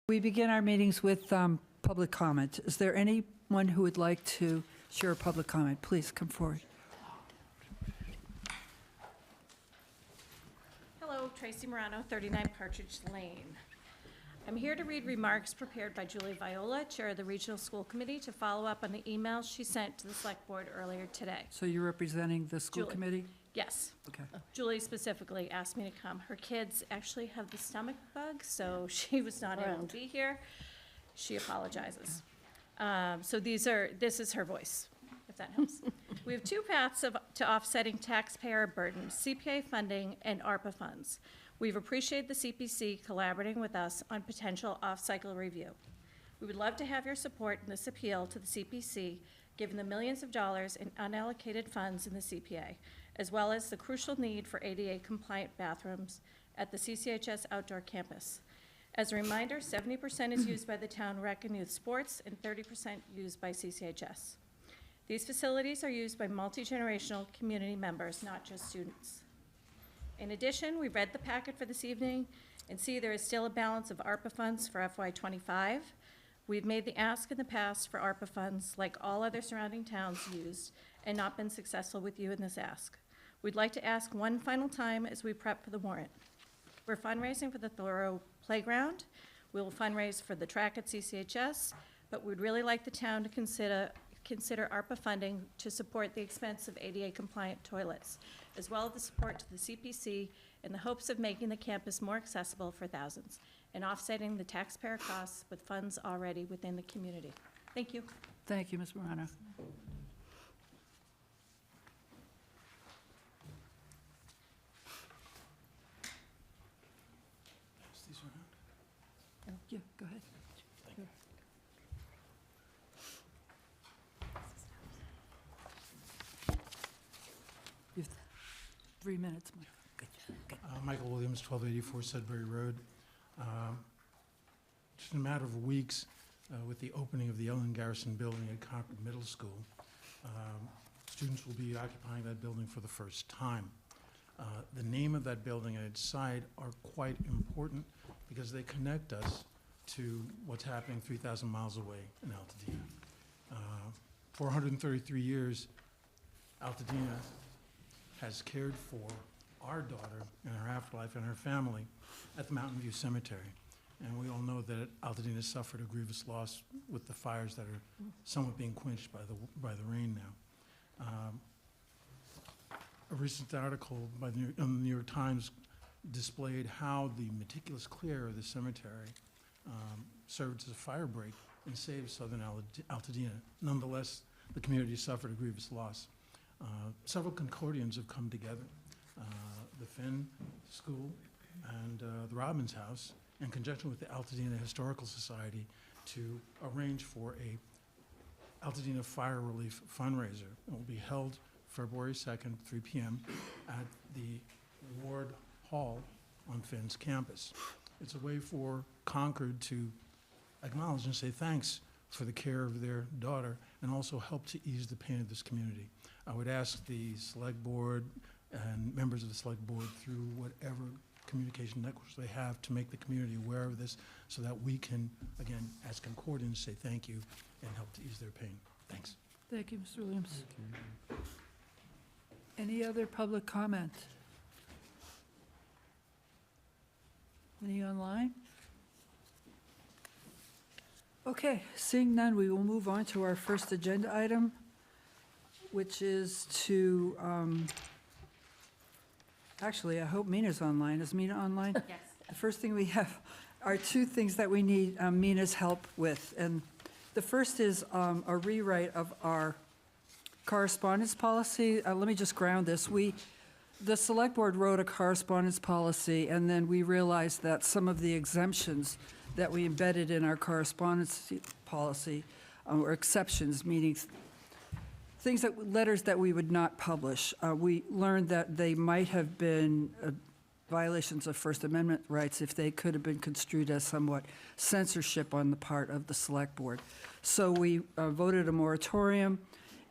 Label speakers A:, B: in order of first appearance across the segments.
A: We begin our meetings with public comment. Is there anyone who would like to share a public comment? Please come forward.
B: Hello, Tracy Morano, 39 Partridge Lane. I'm here to read remarks prepared by Julie Viola, Chair of the Regional School Committee, to follow up on the email she sent to the Select Board earlier today.
A: So you're representing the school
B: Julie.
A: committee?
B: Yes.
A: Okay.
B: Julie specifically asked me to come. Her kids actually have the stomach bug, so she was not able to be here. She apologizes. This is her voice, if that helps. We have two paths to offsetting taxpayer burden: CPA funding and ARPA funds. We've appreciated the CPC collaborating with us on potential off-cycle review. We would love to have your support in this appeal to the CPC, given the millions of dollars in unallocated funds in the CPA, as well as the crucial need for ADA-compliant bathrooms at the CCHS outdoor campus. As a reminder, 70% is used by the town rec and youth sports, and 30% used by CCHS. These facilities are used by multi-generational community members, not just students. In addition, we read the packet for this evening and see there is still a balance of ARPA funds for FY25. We've made the ask in the past for ARPA funds, like all other surrounding towns used, and not been successful with you in this ask. We'd like to ask one final time as we prep for the warrant. We're fundraising for the Thoreau Playground. We will fundraise for the track at CCHS, but we'd really like the town to consider ARPA funding to support the expense of ADA-compliant toilets, as well as the support to the CPC in the hopes of making the campus more accessible for thousands and offsetting the taxpayer costs with funds already within the community. Thank you.
A: Thank you, Ms. Morano. Yeah, go ahead. You have 3 minutes, Mike. Good.
C: Michael Williams, 1284 Sudbury Road. Just in a matter of weeks, with the opening of the Ellen Garrison building at Concord Middle School, students will be occupying that building for the first time. The name of that building and its site are quite important because they connect us to what's happening 3,000 miles away in Altadena. For 133 years, Altadena has cared for our daughter in her afterlife and her family at the Mountain View Cemetery. And we all know that Altadena suffered a grievous loss with the fires that are somewhat being quenched by the rain now. A recent article by the New York Times displayed how the meticulous clear of the cemetery served as a fire break and saved southern Altadena. Nonetheless, the community suffered a grievous loss. Several Concordians have come together, the Finn School and the Robbins House, in conjunction with the Altadena Historical Society, to arrange for a Altadena Fire Relief fundraiser. It will be held February 2nd, 3 p.m. at the Ward Hall on Finn's campus. It's a way for Concord to acknowledge and say thanks for the care of their daughter and also help to ease the pain of this community. I would ask the Select Board and members of the Select Board, through whatever communication networks they have, to make the community aware of this so that we can, again, as Concordians, say thank you and help to ease their pain. Thanks.
A: Thank you, Mr. Williams. Any other public comment? Any online? Okay, seeing none, we will move on to our first agenda item, which is to, actually, I hope Mina's online. Is Mina online?
B: Yes.
A: The first thing we have are two things that we need Mina's help with. And the first is a rewrite of our correspondence policy. Let me just ground this. The Select Board wrote a correspondence policy, and then we realized that some of the exemptions that we embedded in our correspondence policy were exceptions, meaning letters that we would not publish. We learned that they might have been violations of First Amendment rights if they could have been construed as somewhat censorship on the part of the Select Board. So we voted a moratorium,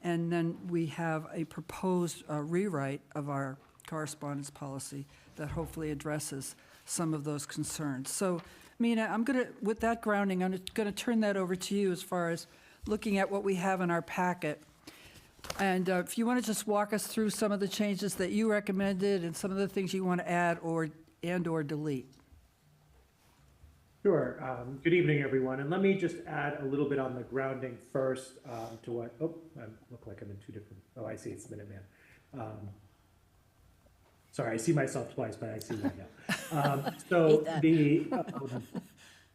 A: and then we have a proposed rewrite of our correspondence policy that hopefully addresses some of those concerns. So Mina, with that grounding, I'm gonna turn that over to you as far as looking at what we have in our packet. And if you want to just walk us through some of the changes that you recommended and some of the things you want to add or delete.
D: Sure. Good evening, everyone. And let me just add a little bit on the grounding first to what, I look like I'm in two different, I see, it's Minuteman. Sorry, I see myself twice, but I see one now. So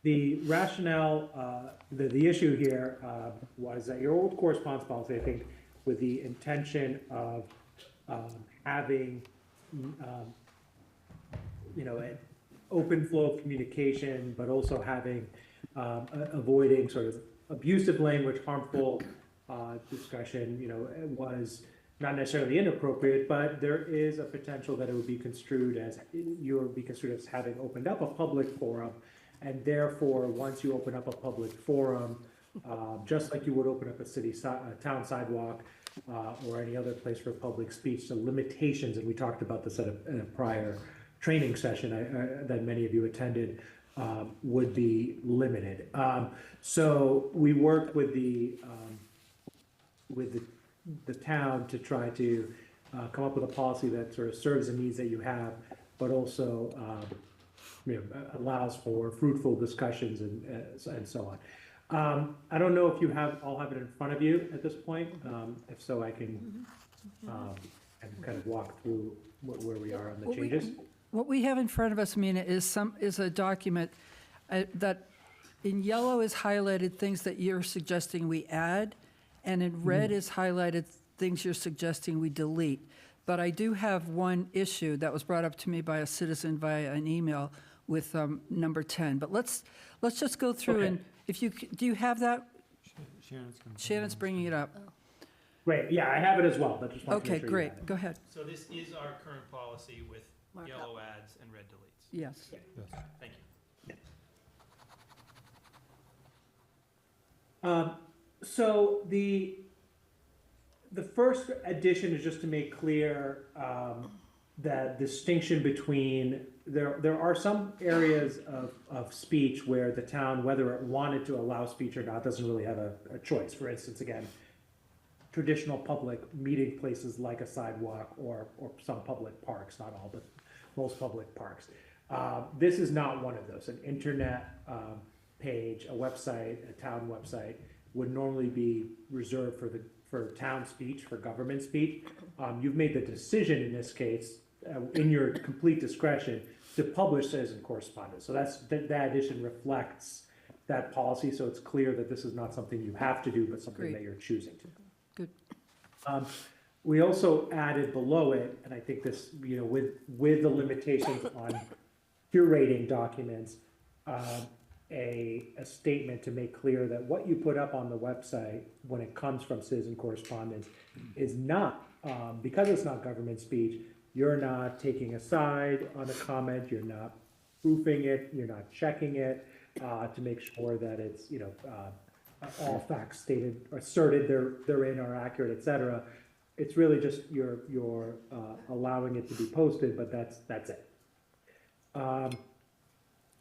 D: the rationale, the issue here was that your old correspondence policy, I think, with the intention of having, an open flow of communication, but also having, avoiding sort of abusive language, harmful discussion, was not necessarily inappropriate, but there is a potential that it would be construed as, having opened up a public forum. And therefore, once you open up a public forum, just like you would open up a town sidewalk or any other place for public speech, the limitations, and we talked about this in a prior training session that many of you attended, would be limited. So we worked with the town to try to come up with a policy that sort of serves the needs that you have, but also allows for fruitful discussions and so on. I don't know if you all have it in front of you at this point. If so, I can kind of walk through where we are on the changes.
A: What we have in front of us, Mina, is a document that in yellow is highlighted things that you're suggesting we add, and in red is highlighted things you're suggesting we delete. But I do have one issue that was brought up to me by a citizen via an email with number 10. But let's just go through and do you have that? Shannon's bringing it up.
D: Great. Yeah, I have it as well. But just want to make sure you have it.
A: Great. Go ahead.
E: So this is our current policy with yellow adds and red deletes.
A: Yes.
E: Thank you.
D: So the first addition is just to make clear that distinction between there are some areas of speech where the town, whether it wanted to allow speech or not, doesn't really have a choice. For instance, again, traditional public meeting places like a sidewalk or some public parks, not all, but most public parks. This is not one of those. An internet page, a website, a town website would normally be reserved for town speech, for government speech. You've made the decision in this case, in your complete discretion, to publish citizen correspondence. So that addition reflects that policy. So it's clear that this is not something you have to do, but something
A: Great.
D: that you're choosing to.
A: Good.
D: We also added below it, and I think this, with the limitations on curating documents, a statement to make clear that what you put up on the website when it comes from citizen correspondence is not, because it's not government speech, you're not taking a side on a comment, you're not proofing it, you're not checking it to make sure that it's, all facts stated, asserted therein are accurate, et cetera. It's really just you're allowing it to be posted, but that's it.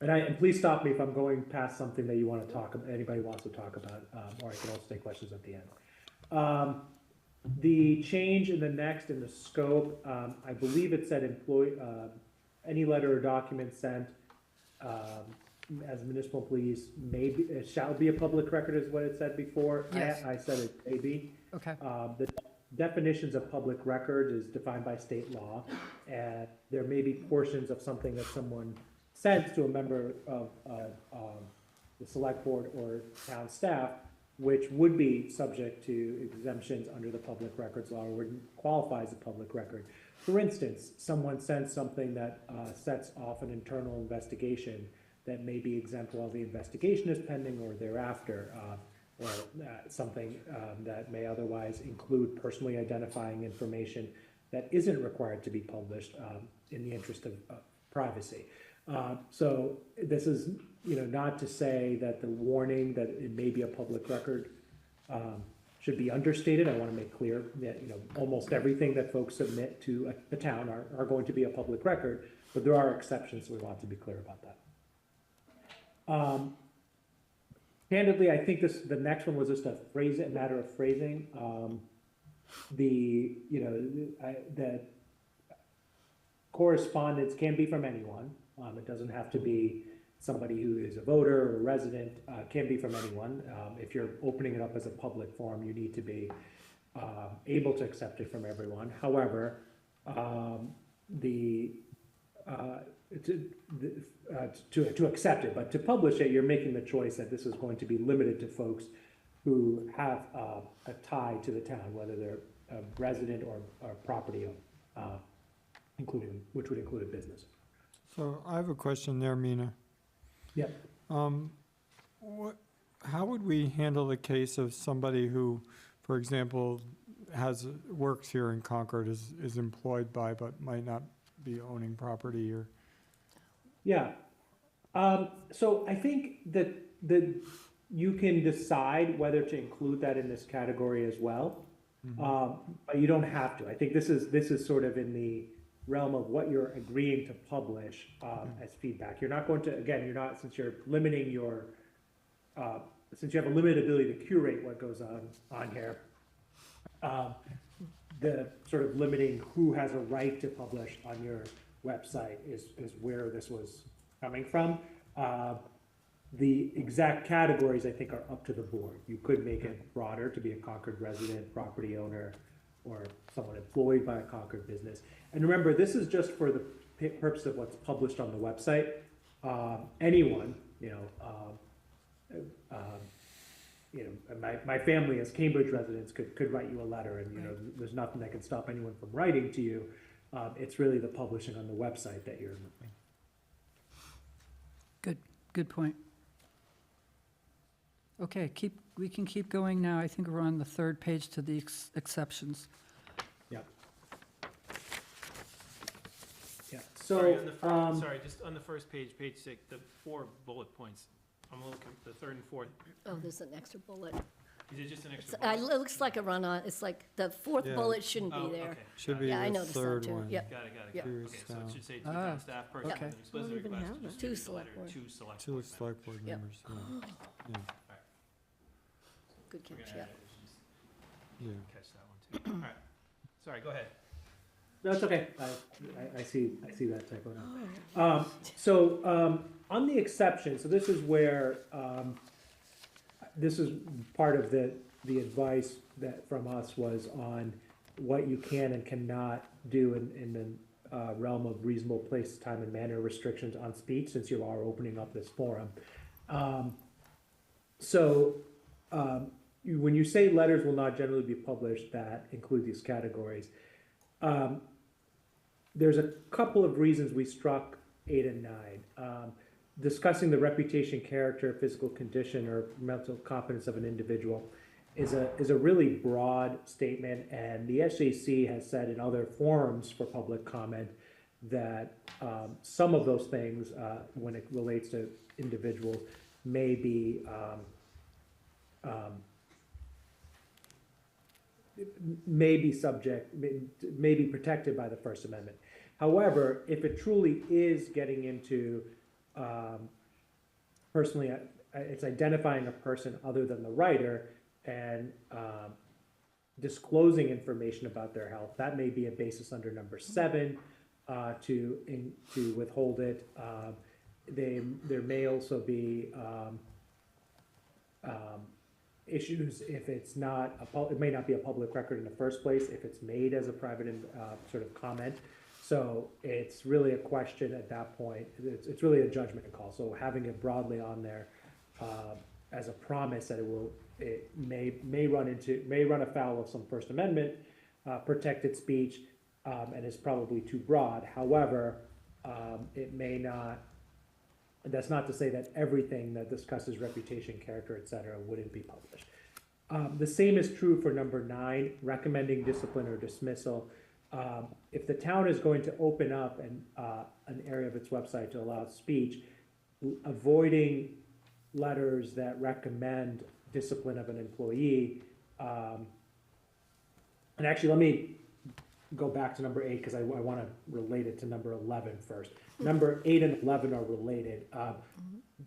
D: And please stop me if I'm going past something that you want to talk about, anybody wants to talk about, or I can also take questions at the end. The change in the scope, I believe it said any letter or document sent as municipal police shall be a public record is what it said before.
A: Yes.
D: I said it may be.
A: Okay.
D: The definitions of public record is defined by state law, and there may be portions of something that someone sends to a member of the select board or town staff, which would be subject to exemptions under the public records law or wouldn't qualify as a public record. For instance, someone sends something that sets off an internal investigation that may be exempt while the investigation is pending or thereafter, or something that may otherwise include personally identifying information that isn't required to be published in the interest of privacy. So this is, not to say that the warning that it may be a public record should be understated. I want to make clear that, almost everything that folks submit to the town are going to be a public record, but there are exceptions, so we want to be clear about that. Candidly, I think the next one was just a matter of phrasing. The correspondence can be from anyone. It doesn't have to be somebody who is a voter or a resident, can be from anyone. If you're opening it up as a public forum, you need to be able to accept it from everyone. However, to accept it, but to publish it, you're making the choice that this is going to be limited to folks who have a tie to the town, whether they're a resident or property owner, which would include a business.
F: So I have a question there, Mina.
D: Yep.
F: How would we handle the case of somebody who, for example, works here in Concord, is employed by, but might not be owning property or?
D: Yeah. So I think that you can decide whether to include that in this category as well. But you don't have to. I think this is sort of in the realm of what you're agreeing to publish as feedback. You're not going to, again, since you're limiting your, since you have a limited ability to curate what goes on here, the sort of limiting who has a right to publish on your website is where this was coming from. The exact categories, I think, are up to the board. You could make it broader to be a Concord resident, property owner, or someone employed by a Concord business. And remember, this is just for the purpose of what's published on the website. Anyone, my family as Cambridge residents could write you a letter, and there's nothing that can stop anyone from writing to you. It's really the publishing on the website that you're looking.
A: Good point. Okay, we can keep going now. I think we're on the third page to the exceptions.
D: Yeah. Yeah.
E: Sorry,
D: So,
E: just on the first page, page 6, the 4 bullet points. I'm looking at the third and fourth.
G: Oh, there's an extra bullet.
E: Is it just an extra
G: It
E: bullet?
G: looks like a run-on, it's like the fourth
F: Yeah.
G: bullet shouldn't
E: Oh,
G: be there.
E: okay.
F: Should
E: Got
F: be
E: it.
G: Yeah, I
F: the
G: noticed that
F: third
G: too.
F: one.
G: Yep.
E: Got it.
G: Yeah.
E: Okay, so it should say to the
A: Ah,
E: town staff person,
A: okay.
E: and then explicitly
G: Don't even
E: request
G: have
E: to
G: it.
E: distribute
G: Two
E: the letter
G: select board.
E: to select
F: Two
E: board
F: select board
G: Yep.
F: members, yeah.
G: Good
E: We're
G: catch,
E: gonna
G: yeah.
E: add it, just
F: Yeah.
E: catch that one too. All right. Sorry, go ahead.
D: no, it's okay. I see that typo now. On the exception, so this is where, this is part of the advice that from us was on what you can and cannot do in the realm of reasonable place, time, and manner restrictions on speech, since you are opening up this forum. When you say letters will not generally be published that include these categories, there's a couple of reasons we struck 8 and 9. Discussing the reputation, character, physical condition, or mental competence of an individual is a really broad statement, and the SJC has said in other forums for public comment that some of those things, when it relates to individuals, may be may be protected by the First Amendment. However, if it truly is getting into personally, it's identifying a person other than the writer and disclosing information about their health, that may be a basis under number 7 to withhold it. There may also be issues if it's not it may not be a public record in the first place if it's made as a private sort of comment. So it's really a question at that point. It's really a judgment call. So having it broadly on there as a promise that it may run afoul of some First Amendment protected speech and is probably too broad. However, it may not. That's not to say that everything that discusses reputation, character, etc., wouldn't be published. The same is true for number 9, recommending discipline or dismissal. If the town is going to open up an area of its website to allow speech, avoiding letters that recommend discipline of an employee. And actually, go back to number 8, because I want to relate it to number 11 first. Number 8 and 11 are related.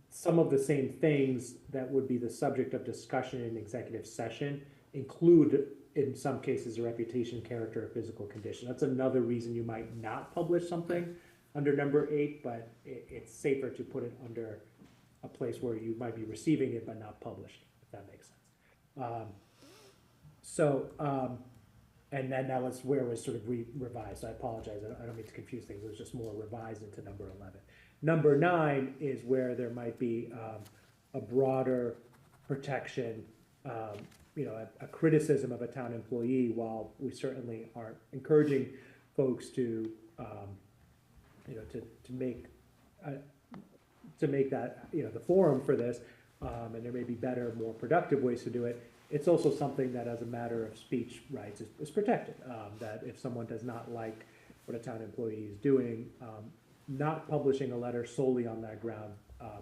D: Some of the same things that would be the subject of discussion in executive session include, in some cases, a reputation, character, or physical condition. That's another reason you might not publish something under number 8, but it's safer to put it under a place where you might be receiving it but not publishing, if that makes sense. And then that was where it was sort of revised. I apologize, I don't mean to confuse things, it was just more revised into number 11. Number 9 is where there might be a broader protection, a criticism of a town employee, while we certainly are encouraging folks to make that, the forum for this, and there may be better, more productive ways to do it. It's also something that, as a matter of speech rights, is protected. That if someone does not like what a town employee is doing, not publishing a letter solely on that ground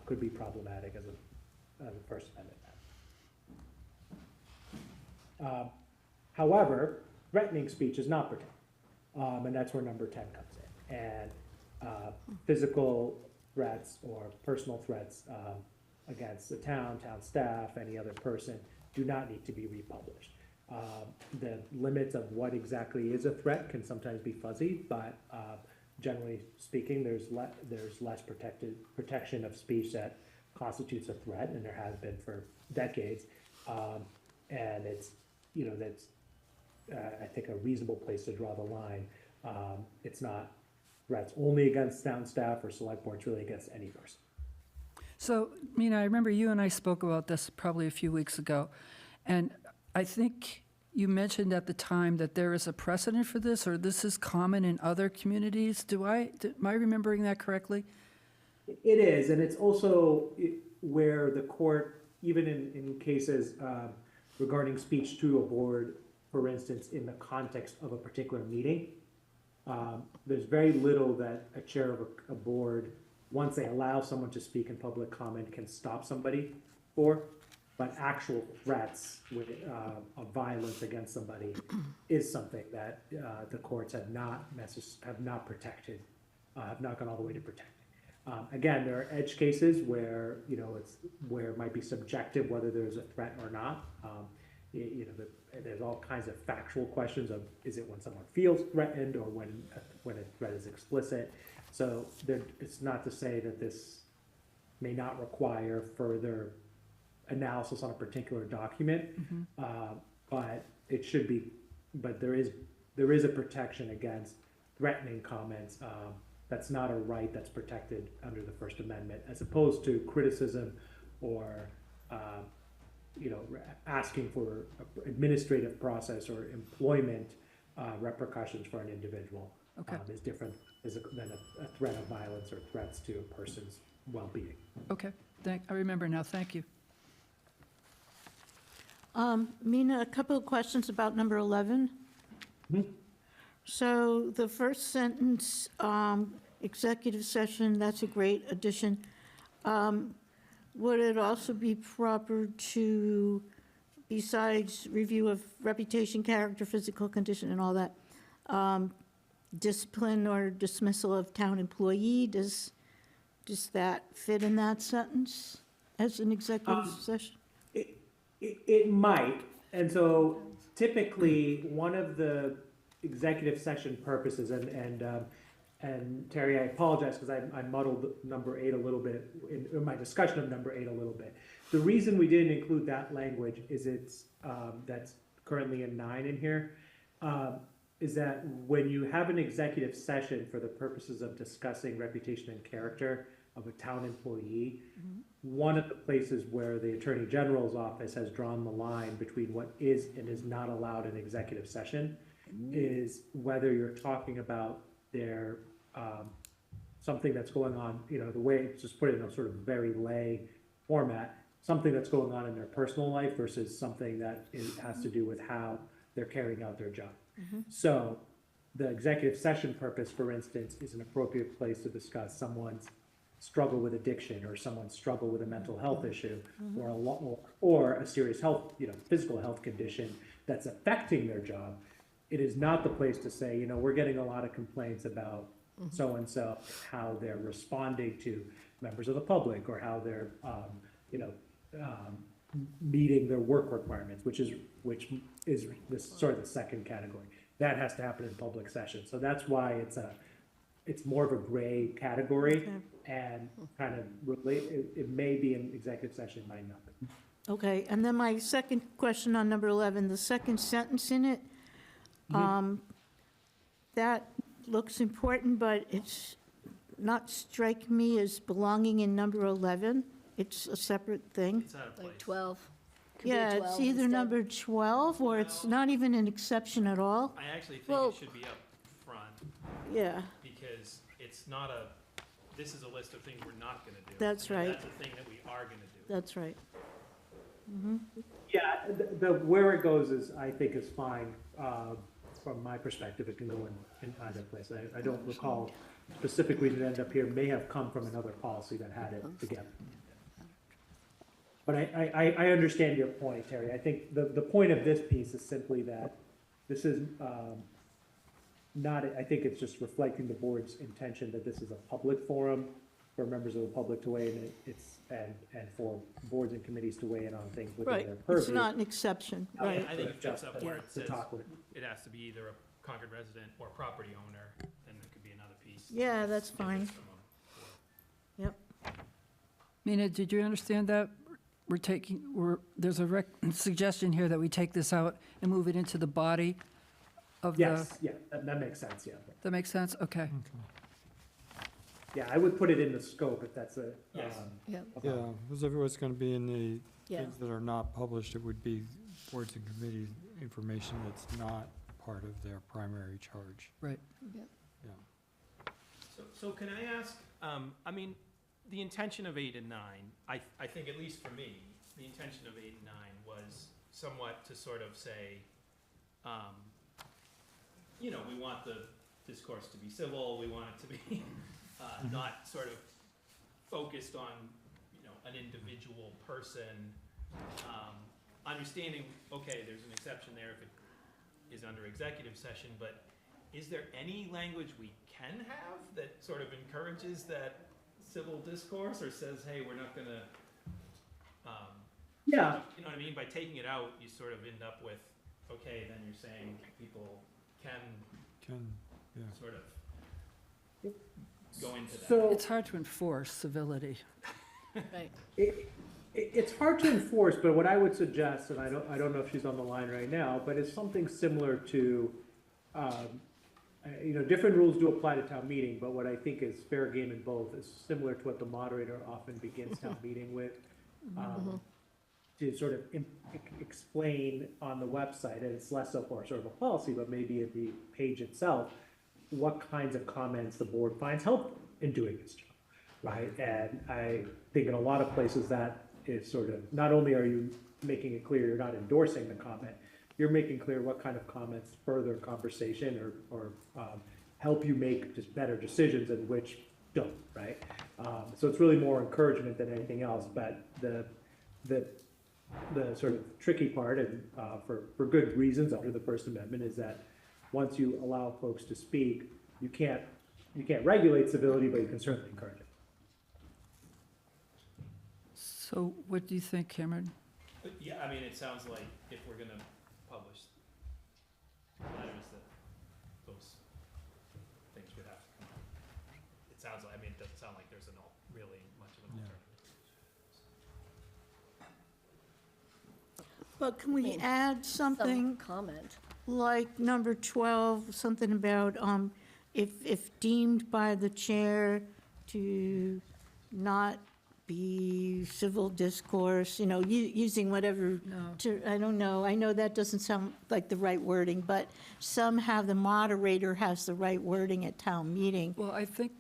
D: could be problematic as a First Amendment. However, threatening speech is not protected, and that's where number 10 comes in. And physical threats or personal threats against the town staff, any other person, do not need to be republished. The limits of what exactly is a threat can sometimes be fuzzy, but generally speaking, there's less protection of speech that constitutes a threat, and there has been for decades. And it's, that's, I think, a reasonable place to draw the line. It's not threats only against town staff or select boards, really against any person.
A: So, Mina, I remember you and I spoke about this probably a few weeks ago, and I think you mentioned at the time that there is a precedent for this, or this is common in other communities. Am I remembering that correctly?
D: It is, and it's also where the court, even in cases regarding speech to a board, for instance, in the context of a particular meeting, there's very little that a chair of a board, once they allow someone to speak in public comment, can stop somebody for. But actual threats of violence against somebody is something that the courts have not protected, have not gone all the way to protecting. Again, there are edge cases where where it might be subjective whether there's a threat or not. There's all kinds of factual questions of, is it when someone feels threatened or when a threat is explicit? So it's not to say that this may not require further analysis on a particular document, but it should be. But there is a protection against threatening comments. That's not a right that's protected under the First Amendment, as opposed to criticism or asking for administrative process or employment repercussions for an individual.
A: Okay.
D: Is different than a threat of violence or threats to a person's well-being.
A: Okay, I remember now, thank you.
H: Mina, a couple of questions about number 11. So the first sentence, executive session, that's a great addition. Would it also be proper to, besides review of reputation, character, physical condition, and all that, discipline or dismissal of town employee? Does that fit in that sentence as an executive session?
D: It might, and so typically one of the executive session purposes, and Terry, I apologize because I muddled number 8 a little bit in my discussion of number 8 a little bit. The reason we didn't include that language is that's currently in 9 in here, is that when you have an executive session for the purposes of discussing reputation and character of a town employee, one of the places where the Attorney General's office has drawn the line between what is and is not allowed in executive session is whether you're talking about their something that's going on, the way, just put it in a sort of very lay format, something that's going on in their personal life versus something that has to do with how they're carrying out their job. So the executive session purpose, for instance, is an appropriate place to discuss someone's struggle with addiction or someone's struggle with a mental health issue or a serious health, physical health condition that's affecting their job. it is not the place to say, you know, we're getting a lot of complaints about so-and-so, how they're responding to members of the public, or how they're, you know, meeting their work requirements, which is this sort of the second category. That has to happen in public session. So that's why it's more of a gray category, and kind of it may be in executive session, might not be.
H: Okay, and then my second question on number 11, the second sentence in it, that looks important, but it's not striking me as belonging in number 11. It's a separate thing.
E: It's out of place.
G: Like 12. Could be
H: Yeah,
G: 12
H: it's either
G: instead.
H: number 12, or it's not even an exception at all.
E: I actually think
G: Well-
E: it should be up front,
H: Yeah,
E: because it's not this is a list of things we're not gonna do.
H: That's
E: And
H: right.
E: That's a thing that we are gonna do.
H: that's right.
D: Yeah, the where it goes is, I think, is fine. From my perspective, it can go in either place. I don't recall specifically that end up here, may have come from another policy that had it together. But I understand your point, Terry. I think the point of this piece is simply that this is not, I think it's just reflecting the board's intention that this is a public forum for members of the public to weigh in, and for boards and committees to weigh in on things within
H: Right,
D: their purview.
H: it's not an exception,
E: I
H: right.
E: think it fits up where it
D: To
E: says
D: talk with.
E: it has to be either a Concord resident or property owner, then there could be another piece.
H: Yeah, that's
E: If
H: fine.
E: it's from a-
H: Yep,
A: Mina, did you understand that? There's a suggestion here that we take this out and move it into the body of the.
D: Yes, yeah, that makes sense, yeah.
A: That makes sense? Okay.
D: Yeah, I would put it in the scope if that's a.
E: Yes.
G: Yep.
F: Yeah, because if it was going to be in the
G: Yeah.
F: things that are not published, it would be boards and committees information that's not part of their primary charge.
A: Right.
G: Yep.
F: Yeah.
E: So can I ask, I mean, the intention of 8 and 9, I think, at least for me, the intention of 8 and 9 was somewhat to sort of say, you know, we want the discourse to be civil, we want it to be not sort of focused on, you know, an individual person. Understanding, okay, there's an exception there if it is under executive session, but is there any language we can have that sort of encourages that civil discourse, or says, hey, we're not gonna,
D: Yeah,
E: you know what I mean? By taking it out, you sort of end up with, okay, then you're saying people can
F: Yeah.
E: sort of go into that.
D: so
A: It's hard to enforce civility.
G: Right.
D: it's hard to enforce, but what I would suggest, and I don't know if she's on the line right now, but it's something similar to, you know, different rules do apply to town meeting, but what I think is fair game in both is similar to what the moderator often begins town meeting with. To sort of explain on the website, and it's less of a sort of a policy, but maybe at the page itself, what kinds of comments the board finds helpful in doing this job, right? And I think in a lot of places that is sort of, not only are you making it clear you're not endorsing the comment, you're making clear what kind of comments further conversation or help you make just better decisions and which don't, right? So it's really more encouragement than anything else, but the sort of tricky part, and for good reasons under the First Amendment, is that once you allow folks to speak, you can't regulate civility, but you can certainly encourage it.
A: So what do you think, Cameron?
E: But yeah, I mean, it sounds like if we're gonna publish letters, that those things would have to come out. It sounds like, I mean, it doesn't sound like there's really much of an
F: Yeah.
E: alternative.
H: but can we
G: mean,
H: add
G: Some
H: something
G: comment.
H: like number 12, something about, if deemed by the chair to not be civil discourse, you know, using whatever,
A: No.
H: I don't know, I know that doesn't sound like the right wording, but somehow the moderator has the right wording at town meeting.
A: Well, I think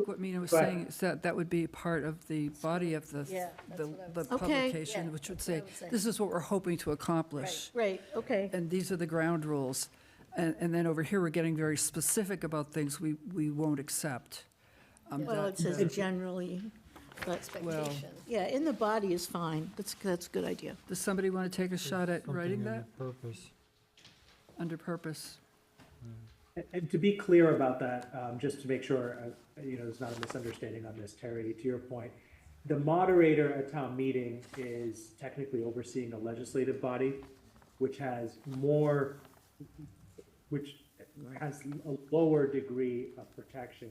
A: what Mina was
D: Go ahead.
A: saying is that would be part of the body of the,
G: Yeah, that's
A: the
G: what I
A: the
G: was-
H: Okay.
A: publication,
G: Yeah,
A: which would
G: that's what I
A: say,
G: would say.
A: this is what we're hoping to accomplish.
H: Right, okay.
A: And these are the ground rules. And then over here, we're getting very specific about things we won't accept.
H: Well, it says generally, but,
G: Expectation.
H: yeah, in the body is fine. That's a good idea.
A: Does somebody want to take a shot at
F: Something
A: writing
F: in
A: that?
F: the purpose.
A: under purpose.
D: And to be clear about that, just to make sure, there's not a misunderstanding on this, Terry, to your point, the moderator at town meeting is technically overseeing a legislative body, which has a lower degree of protection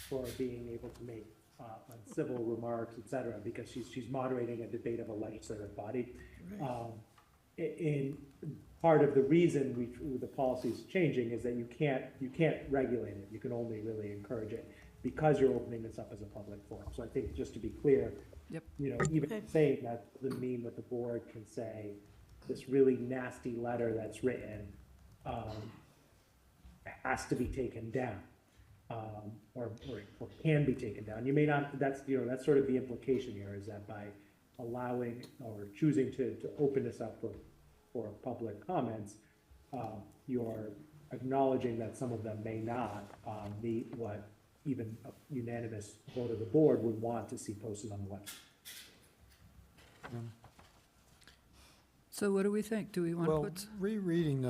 D: for being able to make civil remarks, et cetera, because she's moderating a debate of a legislative body. In part of the reason the policy is changing is that you can't regulate it. You can only really encourage it because you're opening this up as a public forum. So I think just to be clear,
A: Yep.
D: Even
H: Okay.
D: saying that doesn't mean that the board can say this really nasty letter that's written has to be taken down, or can be taken down. You may not. That's sort of the implication here, is that by allowing or choosing to open this up for public comments, you're acknowledging that some of them may not meet what even a unanimous vote of the board would want to see posted on the website.
A: So what do we think? Do we want to
F: Well,
A: put?
F: rereading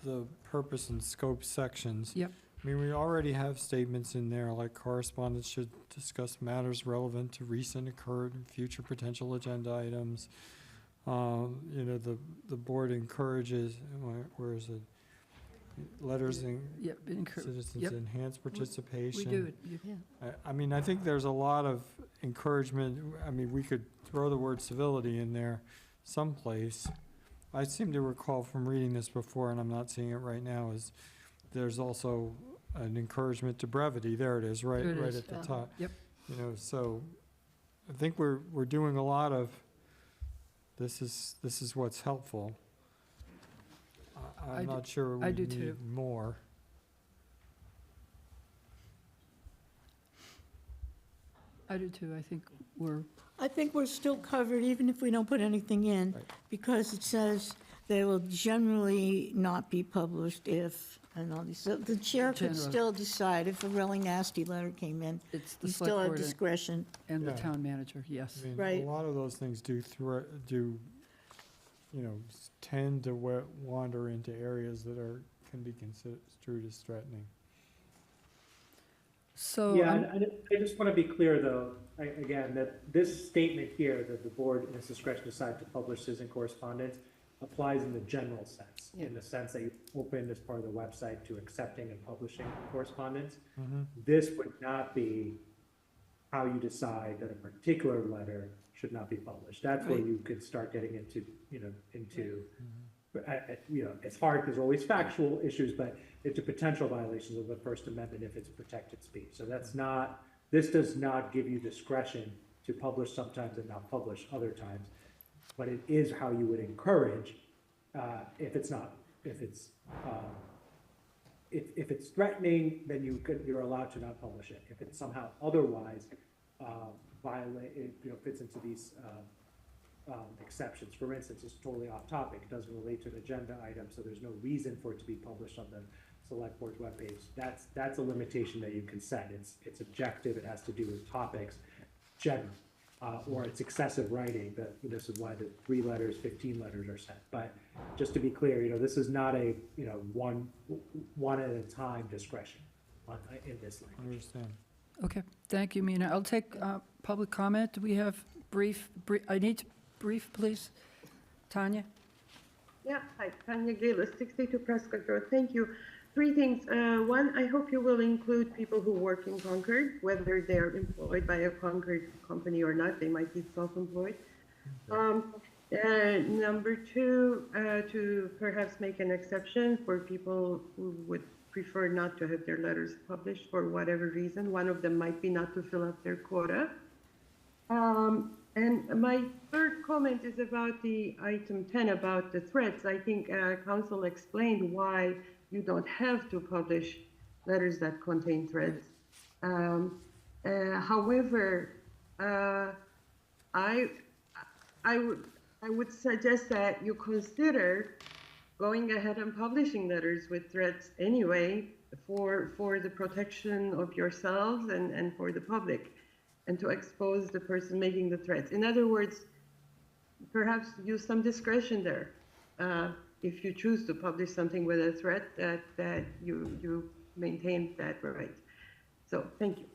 F: the purpose and scope sections.
A: Yep.
F: I mean, we already have statements in there, like correspondence should discuss matters relevant to recent occurred and future potential agenda items. The board encourages, where is it? Letters and
A: Yep,
F: citizens
A: yep.
F: enhance participation.
A: We do it.
F: I mean, I think there's a lot of encouragement. I mean, we could throw the word civility in there someplace. I seem to recall from reading this before, and I'm not seeing it right now, is there's also an encouragement to brevity. There it is, right,
A: There it
F: right
A: is.
F: at the top.
A: Yep.
F: So I think we're doing a lot of, this is what's helpful.
A: I
F: I'm
A: do-
F: not sure we
A: I do
F: need
A: too.
F: more.
A: I do too.
H: I think we're still covered, even if we don't put anything in,
F: Right.
H: because it says they will generally not be published if, and all these, so the chair could
A: General.
H: still decide if a really nasty letter came in.
A: It's the
H: You still
A: select
H: have
A: board
H: discretion.
A: and the
F: Yeah.
A: town manager, yes.
F: I mean,
H: Right.
F: a lot of those things tend to wander into areas that can be construed as threatening.
A: So,
D: Yeah, and I just want to be clear, though, again, that this statement here, that the board in its discretion decide to publish citizen correspondence, applies in the general sense, in the sense that you open as part of the website to accepting and publishing correspondence. This would not be how you decide that a particular letter should not be published. That's where
A: Right.
D: you could start getting into, it's hard because there are always factual issues, but it's a potential violations of the First Amendment if it's protected speech. So this does not give you discretion to publish sometimes and not publish other times. But it is how you would encourage, if it's threatening, then you're allowed to not publish it. If it's somehow otherwise fits into these exceptions. For instance, it's totally off topic, it doesn't relate to an agenda item, so there's no reason for it to be published on the select board's webpage. That's a limitation that you can set. It's objective, it has to do with topics, general, or it's excessive writing. This is why the 3 letters, 15 letters are sent. But just to be clear, this is not a one at a time discretion in this
F: I
D: language.
F: understand.
A: okay, thank you, Mina. I'll take public comment. Do we have brief, I need brief, please. Tanya?
I: Yeah, hi, Tanya Galis, 62 Prescott Road. Thank you. 3 things. One, I hope you will include people who work in Concord, whether they're employed by a Concord company or not. They might be self-employed. Number 2, to perhaps make an exception for people who would prefer not to have their letters published for whatever reason. One of them might be not to fill up their quota. And my third comment is about the item 10 about the threats. I think council explained why you don't have to publish letters that contain threats. However, I would suggest that you consider going ahead and publishing letters with threats anyway for the protection of yourselves and for the public, and to expose the person making the threats. In other words, perhaps use some discretion there. if you choose to publish something with a threat, that you maintain that right. So, thank you.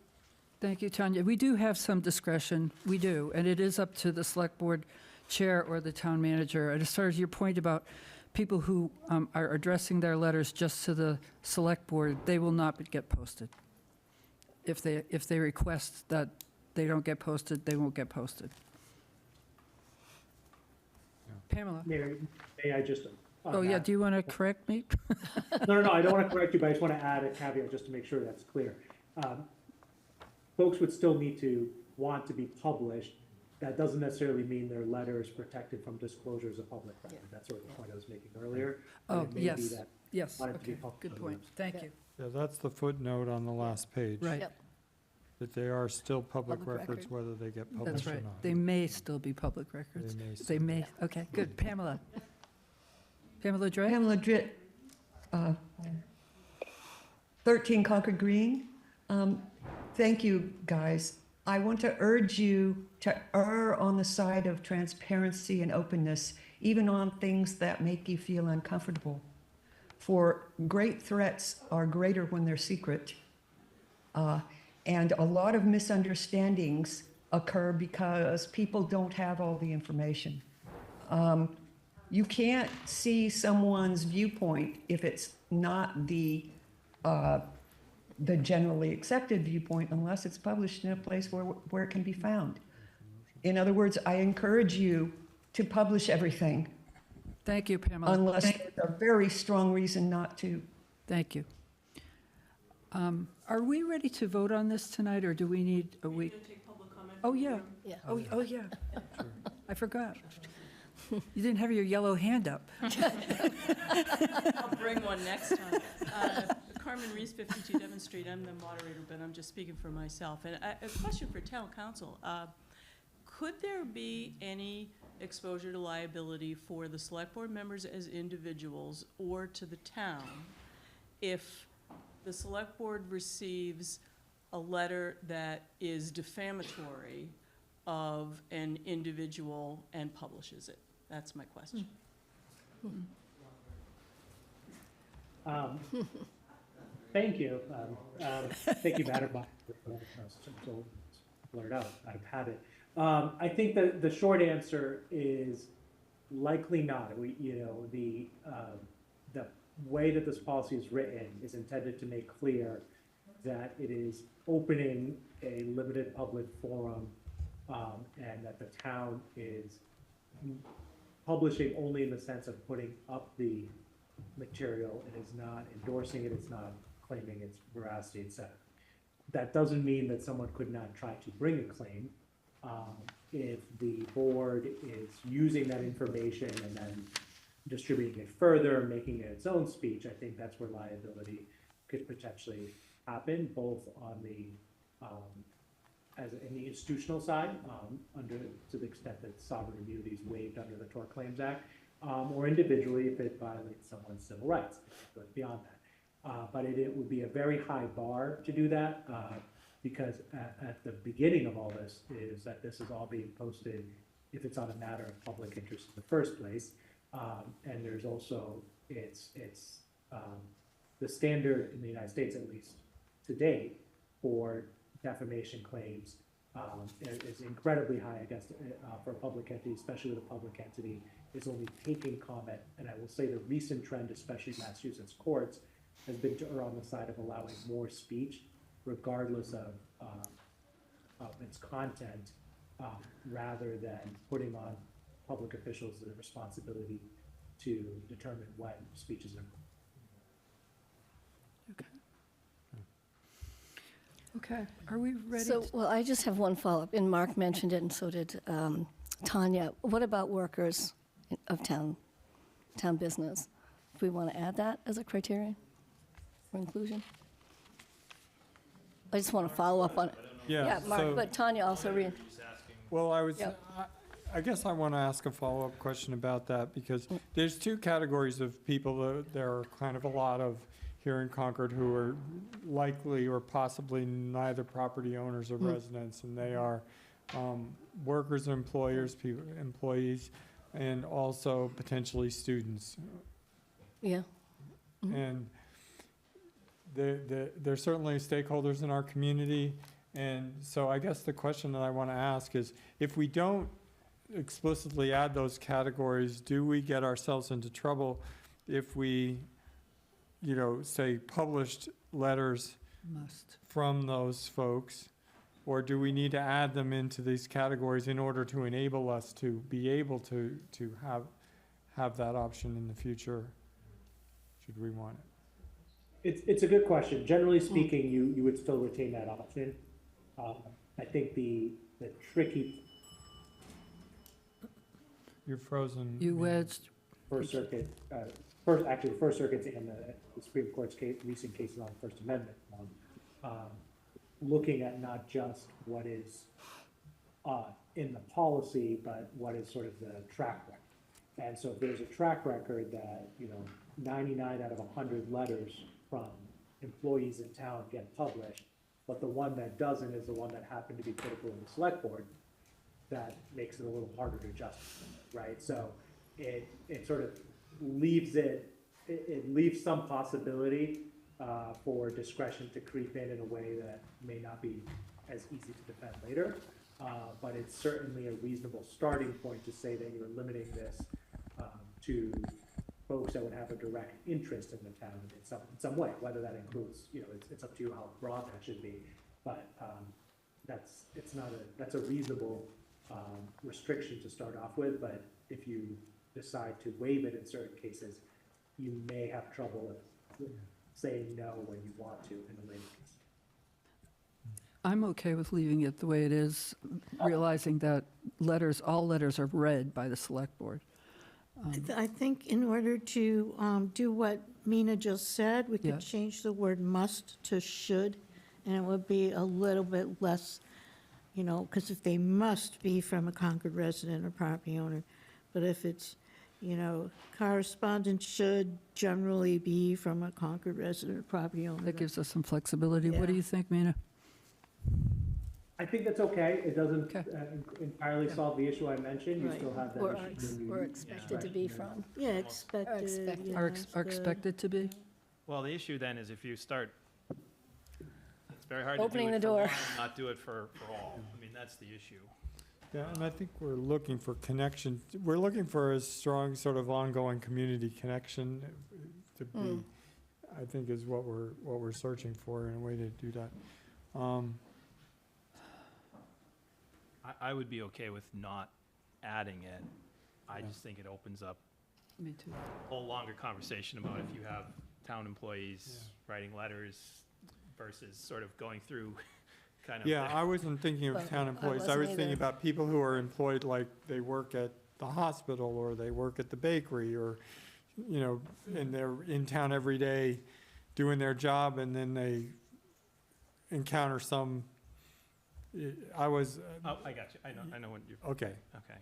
A: Thank you, Tanya. We do have some discretion, we do, and it is up to the select board chair or the town manager. And as far as your point about people who are addressing their letters just to the select board, they will not get posted. If they request that they don't get posted, they won't get posted. Pamela?
D: Mary, may I just? on
A: Oh, yeah,
D: that-
A: do you want to correct me?
D: No, I don't want to correct you, but I just want to add a caveat just to make sure that's clear. Folks would still need to want to be published. That doesn't necessarily mean their letter is protected from disclosures of public record. That's sort of the point I was making earlier. But
A: Oh,
D: it may be
A: yes,
D: that
A: yes,
D: want it to be
A: okay,
D: published
A: good
D: on the
A: point,
D: website.
A: thank
G: Yeah.
A: you.
F: Yeah, that's the footnote on the last page.
A: Right,
G: Yep.
F: That they are still public
G: Public
F: records,
G: record.
F: whether they get
A: that's
F: published or
A: right.
F: not.
A: They may still be public records.
F: They may
A: They
F: still
A: may, okay, good. Pamela? Pamela Dre?
J: Pamela Dritt, 13 Concord Green. Thank you, guys. I want to urge you to err on the side of transparency and openness, even on things that make you feel uncomfortable. For great threats are greater when they're secret. And a lot of misunderstandings occur because people don't have all the information. You can't see someone's viewpoint if it's not the generally accepted viewpoint unless it's published in a place where it can be found. In other words, I encourage you to publish everything
A: Thank you, Pamela.
J: unless there's a very strong reason not to.
A: Thank you. Are we ready to vote on this tonight, or do we need a week? Oh, yeah.
G: Yeah.
A: Oh, yeah. I forgot. You didn't have your yellow hand up.
K: I'll bring one next time. Carmen Reese, 52 Devon Street. I'm the moderator, but I'm just speaking for myself. And a question for town council. Could there be any exposure to liability for the select board members as individuals or to the town if the select board receives a letter that is defamatory of an individual and publishes it? That's my question.
D: Thank you. Thank you, Madam Moderator. So blurred out of habit. I think that the short answer is likely not. The way that this policy is written is intended to make clear that it is opening a limited public forum, and that the town is publishing only in the sense of putting up the material. It is not endorsing it, it's not claiming its veracity, etc. That doesn't mean that someone could not try to bring a claim. If the board is using that information and then distributing it further, making it its own speech, I think that's where liability could potentially happen, both on the as in the institutional side, to the extent that sovereign immunity is waived under the Tort Claims Act, or individually if it violates someone's civil rights. It goes beyond that. But it would be a very high bar to do that, because at the beginning of all this is that this is all being posted if it's on a matter of public interest in the first place. And there's also, it's the standard in the United States, at least to date, for defamation claims is incredibly high, I guess, for a public entity, especially with a public entity is only taking comment. And I will say the recent trend, especially Massachusetts courts, has been to err on the side of allowing more speech, regardless of its content, rather than putting on public officials the responsibility to determine when speech is important.
A: Okay, are we ready?
G: So, well, I just have one follow-up, and Mark mentioned it, and so did Tanya. What about workers of town business? Do we want to add that as a criterion for inclusion? I just want to follow up on it. Yeah, Mark,
F: so-
G: but Tanya also
F: Well,
G: Yep.
F: I guess I want to ask a follow-up question about that, because there's two categories of people. There are kind of a lot of here in Concord who are likely or possibly neither property owners or residents, and they are workers, employers, employees, and also potentially students.
G: Yeah.
F: And there's certainly stakeholders in our community. And so I guess the question that I want to ask is, if we don't explicitly add those categories, do we get ourselves into trouble if we, say, published letters
A: Must.
F: from those folks? Or do we need to add them into these categories in order to enable us to be able to have that option in the future, should we want it?
D: It's a good question. Generally speaking, you would still retain that option. I think the tricky
F: You're frozen.
A: You wedged.
D: First Circuit, the First Circuit's and the Supreme Court's recent cases on the First Amendment, looking at not just what is in the policy, but what is sort of the track record. And so if there's a track record that, 99 out of 100 letters from employees in town get published, but the one that doesn't is the one that happened to be critical in the select board, that makes it a little harder to justify, right? So it sort of leaves it leaves some possibility for discretion to creep in a way that may not be as easy to defend later. But it's certainly a reasonable starting point to say that you're limiting this to folks that would have a direct interest in the town in some way, whether that includes, it's up to you how broad that should be. But that's a reasonable restriction to start off with. But if you decide to waive it in certain cases, you may have trouble with saying no when you want to in a later case.
A: I'm okay with leaving it the way it is, realizing that all letters are read by the select board.
H: I think in order to do what Mina just said, we
A: Yeah.
H: could change the word must to should, and it would be a little bit less, because if they must be from a Concord resident or property owner, but if it's, correspondent should generally be from a Concord resident or property owner.
A: That gives us some flexibility. What do
H: Yeah.
A: you think, Mina?
D: I think that's okay. It doesn't
A: Okay.
D: entirely solve the issue I mentioned. You
H: Right.
D: still have that
G: Or
D: issue. when you-
G: or expected to be from.
H: Yeah, expected.
G: expected.
H: yeah,
A: Are
H: it's
A: are
H: good.
A: expected to be?
E: Well, the issue then is if you start, it's very hard to do
G: Opening
E: it
G: the
E: for
G: door.
E: one and not do it for all. I mean, that's the issue.
F: Yeah, and I think we're looking for connection, we're looking for a strong sort of ongoing community connection to be, I think is what we're searching for in a way to do that.
E: I would be okay with not adding it. I just think it opens up
A: Me too.
E: a whole longer conversation about if you have town employees writing letters versus sort of going through kind of.
F: Yeah, I wasn't thinking of
G: Well,
F: town
G: I
F: employees, I
G: wasn't
F: was thinking
G: either.
F: about people who are employed, like they work at the hospital, or they work at the bakery, or, and they're in town every day doing their job, and then they encounter some, I was,
E: Oh, I got you. I know what you're,
F: okay,
E: okay.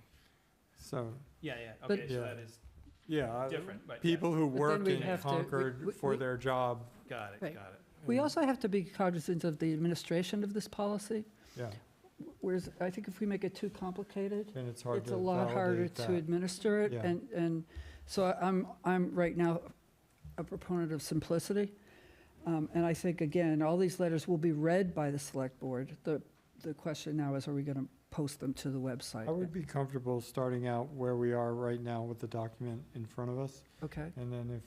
F: So,
E: Yeah,
A: But-
E: okay, so
F: Yeah.
E: that is
F: yeah.
E: different, but yes.
F: People who
A: But then
F: work
A: we
F: in
A: have to-
F: Concord
A: we-
F: for
A: we-
F: their job,
E: Got it,
A: Right.
E: got it.
A: We also have to be cognizant of the administration of this policy,
F: yeah,
A: whereas I think if we make it too complicated,
F: and it's hard
A: it's
F: to
A: a lot harder
F: validate
A: to
F: that.
A: administer it.
F: Yeah.
A: And so I'm right now a proponent of simplicity. And I think, again, all these letters will be read by the select board. The question now is, are we going to post them to the website?
F: I would be comfortable starting out where we are right now with the document in front of us,
A: Okay,
F: and then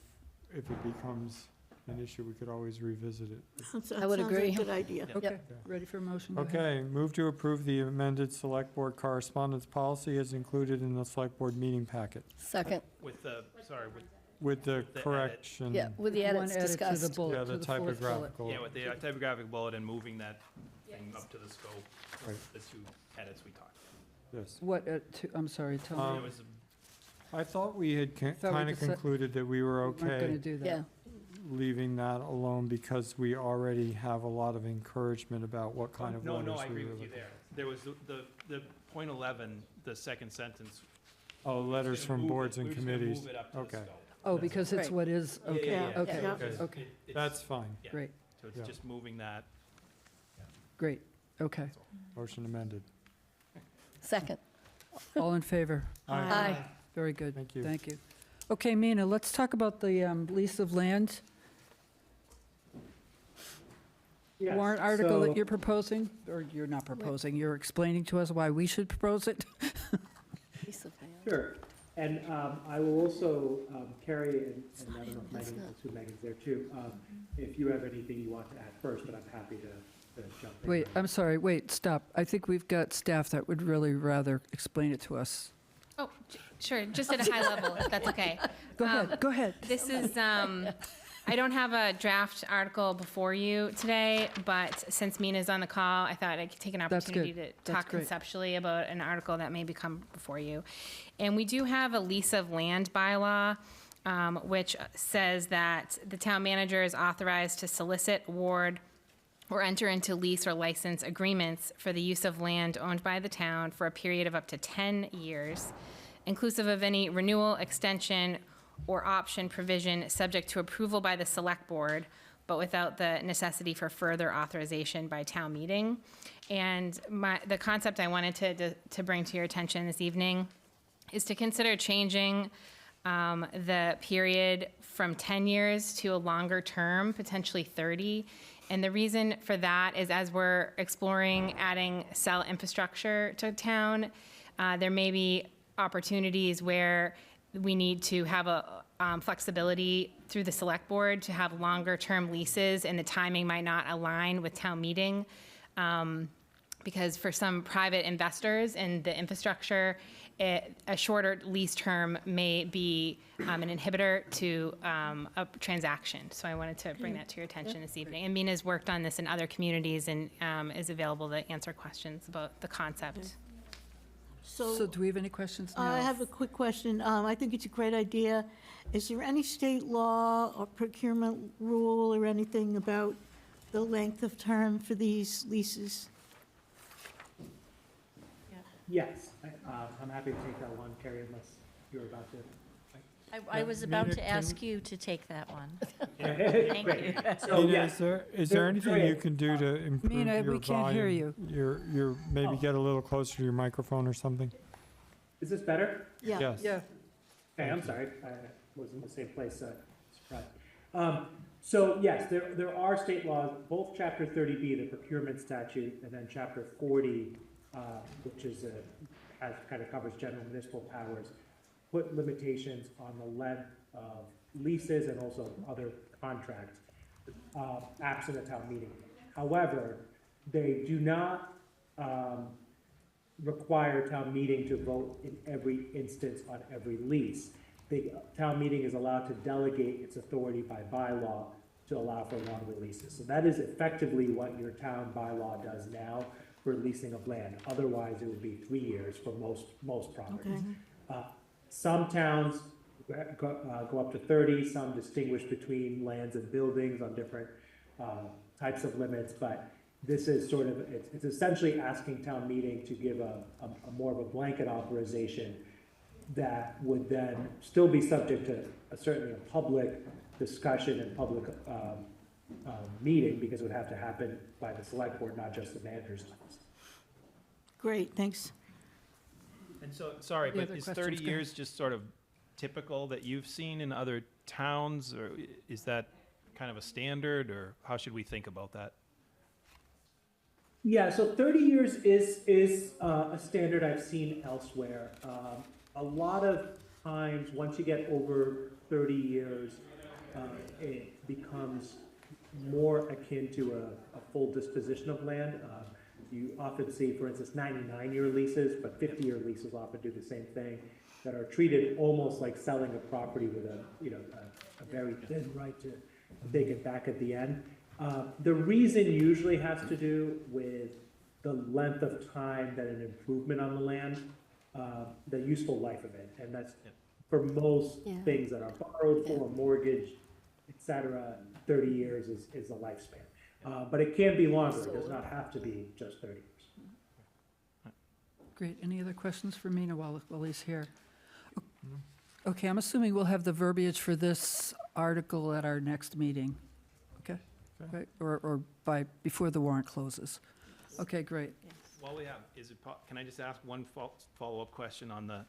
F: if it becomes an issue, we could always revisit it.
H: That
G: would
H: sounds like
G: agree.
H: a good idea.
A: okay, ready for a motion? Go ahead.
F: Okay, move to approve the amended select board correspondence policy as included in the select board meeting packet,
G: Second,
E: With the, sorry,
F: with the
E: With the edit.
F: correction.
G: yeah, with the
A: One
G: edits
A: edit to the
G: discussed.
A: bullet,
F: Yeah,
A: to
F: the
A: the fourth bullet.
F: typographical.
E: yeah, with the typographic bullet and moving that thing up to the scope,
F: Right.
E: the two edits we talked
F: Yes.
A: What, I'm sorry, tell
E: about.
A: me.
E: It was,
F: I thought we had
A: Thought we
F: kind of
A: just said-
F: concluded that we were
A: We weren't going to
F: okay
A: do that.
G: Yeah,
F: leaving that alone because we already have a lot of encouragement about what kind of
E: no,
F: letters
E: I
F: we
E: agree
F: were
E: with you
F: looking.
E: there. There was the point 11, the second sentence.
F: Oh, letters
E: Just gonna
F: from
E: move
F: boards
E: it.
F: and
E: We're just gonna
F: committees.
E: Move it up to the
F: Okay.
E: scope.
A: Oh, because it's
G: Right.
A: what is,
E: Yeah,
A: okay,
E: yeah, yeah.
A: okay,
H: Yeah.
F: Okay.
A: okay,
E: It's-
F: That's fine.
E: yeah.
A: great,
E: So it's
F: Yeah.
E: just moving that.
A: great, okay.
F: Motion amended.
G: second.
A: All in favor?
G: Aye.
A: Very good.
F: Thank you.
A: Thank you. Okay, Mina, let's talk about the lease of land
D: Yes,
A: warrant article
D: so-
A: that you're proposing, or you're not proposing, you're explaining to us why we should propose it?
G: Piece of land.
D: Sure, and I will also, Carrie, and I don't know if
G: That's
D: Megan,
G: not-
D: I assume Megan's there too, if you have anything you want to add first, but I'm happy to jump in.
A: Wait, I'm sorry, wait, stop. I think we've got staff that would really rather explain it to us.
L: Oh, sure, just at a high level, if that's okay.
A: Go ahead, go ahead.
L: This is, I don't have a draft article before you today, but since Mina's on the call, I thought I could take an
A: That's
L: opportunity
A: good.
L: to
A: That's
L: talk
A: great.
L: conceptually about an article that may come before you. And we do have a lease of land bylaw, which says that the town manager is authorized to solicit, award, or enter into lease or license agreements for the use of land owned by the town for a period of up to 10 years, inclusive of any renewal, extension, or option provision subject to approval by the select board, but without the necessity for further authorization by town meeting. And the concept I wanted to bring to your attention this evening is to consider changing the period from 10 years to a longer term, potentially 30. And the reason for that is as we're exploring adding cell infrastructure to town, there may be opportunities where we need to have a flexibility through the select board to have longer term leases, and the timing might not align with town meeting. Because for some private investors in the infrastructure, a shorter lease term may be an inhibitor to a transaction. So I wanted to bring that to your attention this evening. And Mina's worked on this in other communities and is available to answer questions about the concept.
A: So do we have any questions now?
H: I have a quick question. I think it's a great idea. Is there any state law or procurement rule or anything about the length of term for these leases?
D: Yes, I'm happy to take that one, Carrie, unless you're about to.
K: I was about
F: Mina,
K: to
F: can-
K: ask you to take that one.
D: Thank
K: you.
D: So,
F: Mina,
D: yes,
F: is there
D: Go
F: anything you
D: ahead.
F: can do to improve your
A: Mina,
F: volume?
A: we can't hear you.
F: Your, maybe
D: Oh.
F: get a little closer to your microphone or something?
D: is this better?
H: Yeah.
F: Yes.
A: Yeah,
D: Okay, I'm sorry, I was in the same place, surprised. So yes, there are state laws, both Chapter 30B, the procurement statute, and then Chapter 40, which is kind of covers general municipal powers, put limitations on the length of leases and also other contracts, absent a town meeting. However, they do not require town meeting to vote in every instance on every lease. The town meeting is allowed to delegate its authority by bylaw to allow for longer leases. So that is effectively what your town bylaw does now for leasing of land. Otherwise, it would be 3 years for most properties. Some towns go up to 30, some distinguish between lands and buildings on different types of limits, but this is sort of, it's essentially asking town meeting to give a more of a blanket authorization that would then still be subject to certainly a public discussion and public meeting, because it would have to happen by the select board, not just the manager's office.
H: Great, thanks.
E: And so, sorry,
A: Any
E: but
A: other
E: is
A: questions?
E: 30
A: Go ahead.
E: years just sort of typical that you've seen in other towns, or is that kind of a standard, or how should we think about that?
D: Yeah, so 30 years is a standard I've seen elsewhere. A lot of times, once you get over 30 years, it becomes more akin to a full disposition of land. You often see, for instance, 99-year leases, but 50-year leases often do the same thing, that are treated almost like selling a property with a very thin right to take it back at the end. The reason usually has to do with the length of time that an improvement on the land, the useful life of it, and that's for most
G: Yeah.
D: things that are borrowed for, mortgage, et cetera, 30 years is the lifespan. But it can be longer, it does not have to be just 30 years.
A: great. Any other questions for Mina while he's here? Okay, I'm assuming we'll have the verbiage for this article at our next meeting. Okay?
F: Okay.
A: Right, or before the warrant closes. Okay, great.
E: While we have, can I just ask one follow-up question on the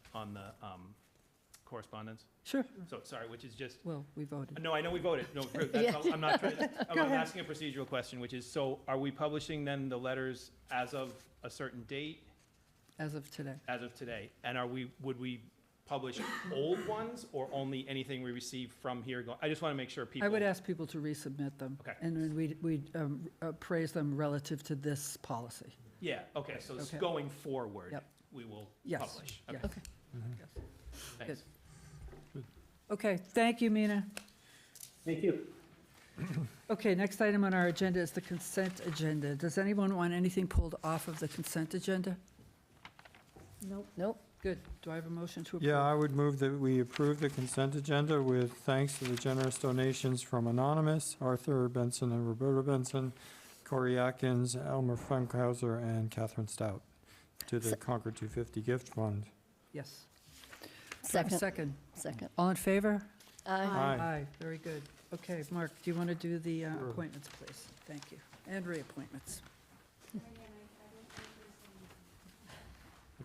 E: correspondence?
A: Sure.
E: So, sorry, which is just,
A: Well, we voted.
E: no, I know we voted, no, that's all, I'm not trying, I'm asking a procedural question, which is, so are we publishing then the letters as of a certain date,
A: As of today.
E: as of today? And would we publish old ones, or only anything we receive from here? I just want to make sure people.
A: I would ask people to resubmit them.
E: Okay.
A: And then we'd appraise them relative to this policy.
E: Yeah, okay, so
A: Okay.
E: going forward,
A: Yep.
E: we will
A: Yes.
E: publish.
A: Yes.
E: Okay,
A: Yes.
E: thanks.
A: Okay, thank you, Mina.
D: Thank you.
A: Okay, next item on our agenda is the consent agenda. Does anyone want anything pulled off of the consent agenda?
G: Nope.
A: Good. Do I have a motion to approve?
F: Yeah, I would move that we approve the consent agenda with thanks to the generous donations from Anonymous, Arthur Benson and Roberta Benson, Corey Atkins, Elmer Funkhauser, and Catherine Stout to the Concord 250 Gift Fund.
A: Yes. Do I have a
G: Second.
A: Second. All in favor?
G: Aye.
F: Aye.
A: Very good. Okay, Mark, do you want to do the
F: Sure.
A: appointments, please? Thank you. And reappointments.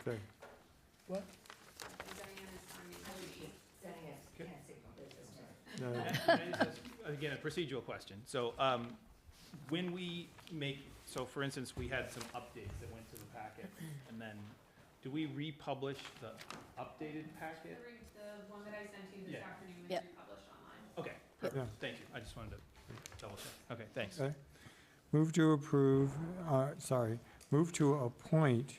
F: Okay.
A: What?
F: Yeah,
E: Can I just ask, again, a procedural question. So, when we make, so for instance, we had some updates that went to the packet, and then, do we republish the updated packet?
L: The one that I sent you
E: Yeah.
L: afternoon
G: Yep.
L: republished online.
E: Okay, perfect. Thank you. I just wanted to double check. Okay, thanks.
F: Okay. Move to approve, move to appoint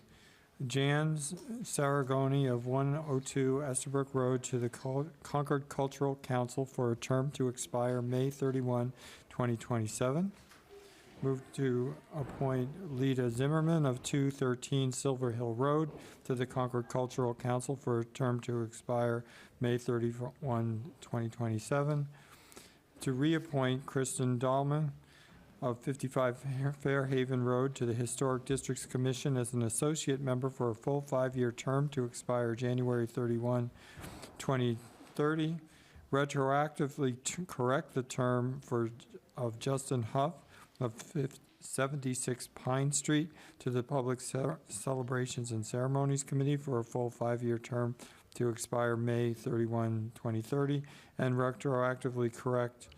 F: Jan Saragoni of 102 Estabrook Road to the Concord Cultural Council for a term to expire May 31, 2027. Move to appoint Lita Zimmerman of 213 Silver Hill Road to the Concord Cultural Council for a term to expire May 31, 2027. To reappoint Kristen Dahlman of 55 Fairhaven Road to the Historic Districts Commission as an associate member for a full 5-year term to expire January 31, 2030. Retroactively correct the term of Justin Huff of 76 Pine Street to the Public Celebrations and Ceremonies Committee for a full 5-year term to expire May 31, 2030. And retroactively correct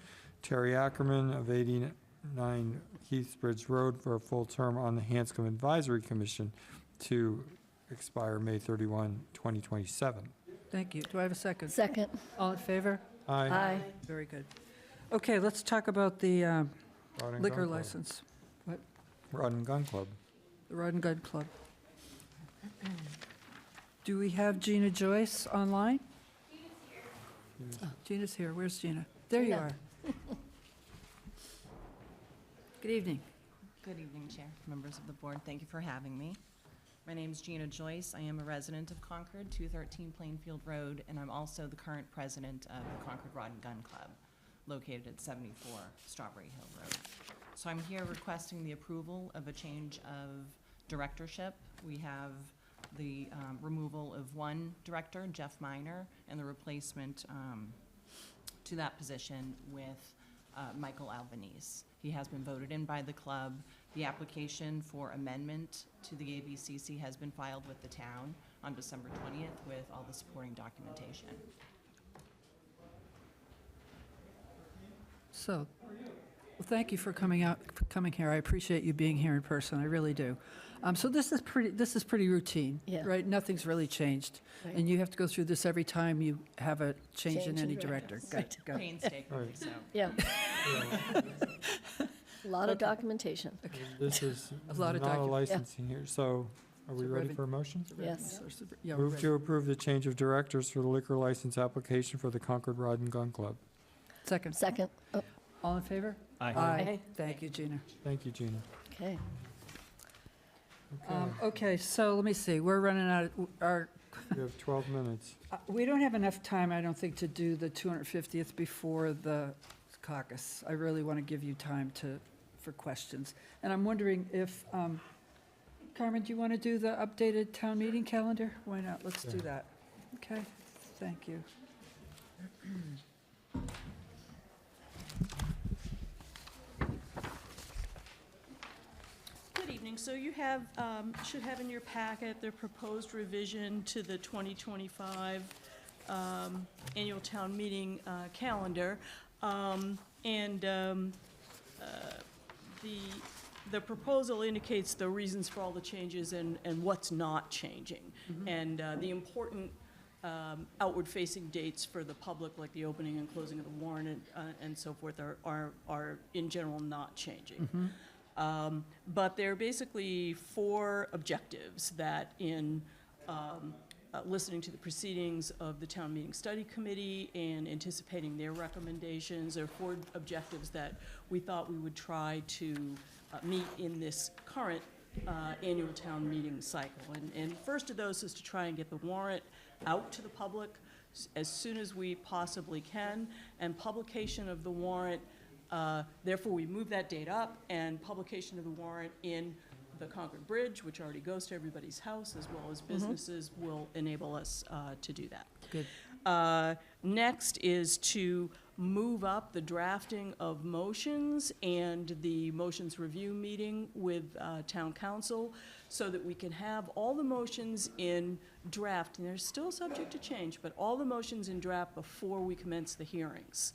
F: Terry Ackerman of 89 Heathbridge Road for a full term on the Hanscom Advisory Commission to expire May 31, 2027.
A: Thank you. Do I have a second?
G: Second.
A: All in favor?
G: Aye.
A: Very good. Okay, let's talk about the
F: Rod and
A: liquor
F: Gun Club.
A: license,
F: Rod and Gun Club.
A: the Rod and Gun Club. Do we have Gina Joyce online? Gina's here. Where's Gina? There you
G: Gina.
A: are. Good evening.
M: Good evening, Chair, members of the board. Thank you for having me. My name is Gina Joyce. I am a resident of Concord, 213 Plainfield Road, and I'm also the current president of the Concord Rod and Gun Club, located at 74 Strawberry Hill Road. So I'm here requesting the approval of a change of directorship. We have the removal of one director, Jeff Miner, and the replacement to that position with Michael Albanese. He has been voted in by the club. The application for amendment to the ABCC has been filed with the town on December 20th with all the supporting documentation.
A: So, well, thank you for coming here. I appreciate you being here in person. I really do. So this is pretty routine,
G: Yeah.
A: right? Nothing's really changed.
G: Right.
A: And you have to go through this every time you have a change in
G: Change in
A: any
G: director.
A: director.
G: Right.
A: Go.
M: Painstakingly
F: Right.
M: so.
G: Yeah. A lot of documentation.
F: This is
A: A lot of
F: not a
A: docu-
F: licensing here, so are we
A: So
F: ready
A: reven-
F: for a motion?
G: Yes.
A: Yeah, we're
F: Move
A: ready.
F: to approve the change of directors for the liquor license application for the Concord Rod and Gun Club.
A: Second.
G: Second. Oh,
A: All in favor?
E: Aye.
G: Aye.
A: Thank you, Gina.
F: Thank you, Gina.
G: okay.
F: Okay,
A: Okay, so let me see. We're running out of our,
F: we have 12 minutes.
A: we don't have enough time, I don't think, to do the 250th before the caucus. I really want to give you time for questions. And I'm wondering if, Carmen, do you want to do the updated town meeting calendar? Why not? Let's do
F: Yeah.
A: that. Okay, thank you.
K: Good evening. So you have, should have in your packet the proposed revision to the 2025 annual town meeting calendar. The proposal indicates the reasons for all the changes and what's not changing. And the important outward-facing dates for the public, like the opening and closing of the warrant and so forth, are in general not changing. But there are basically 4 objectives that in listening to the proceedings of the town meeting study committee and anticipating their recommendations, there are 4 objectives that we thought we would try to meet in this current annual town meeting cycle. And first of those is to try and get the warrant out to the public as soon as we possibly can, and publication of the warrant, therefore we move that date up, and publication of the warrant in the Concord Bridge, which already goes to everybody's house, as well as businesses, will enable us to do that.
A: Good.
K: Next is to move up the drafting of motions and the motions review meeting with town council so that we can have all the motions in draft, and they're still subject to change, but all the motions in draft before we commence the hearings.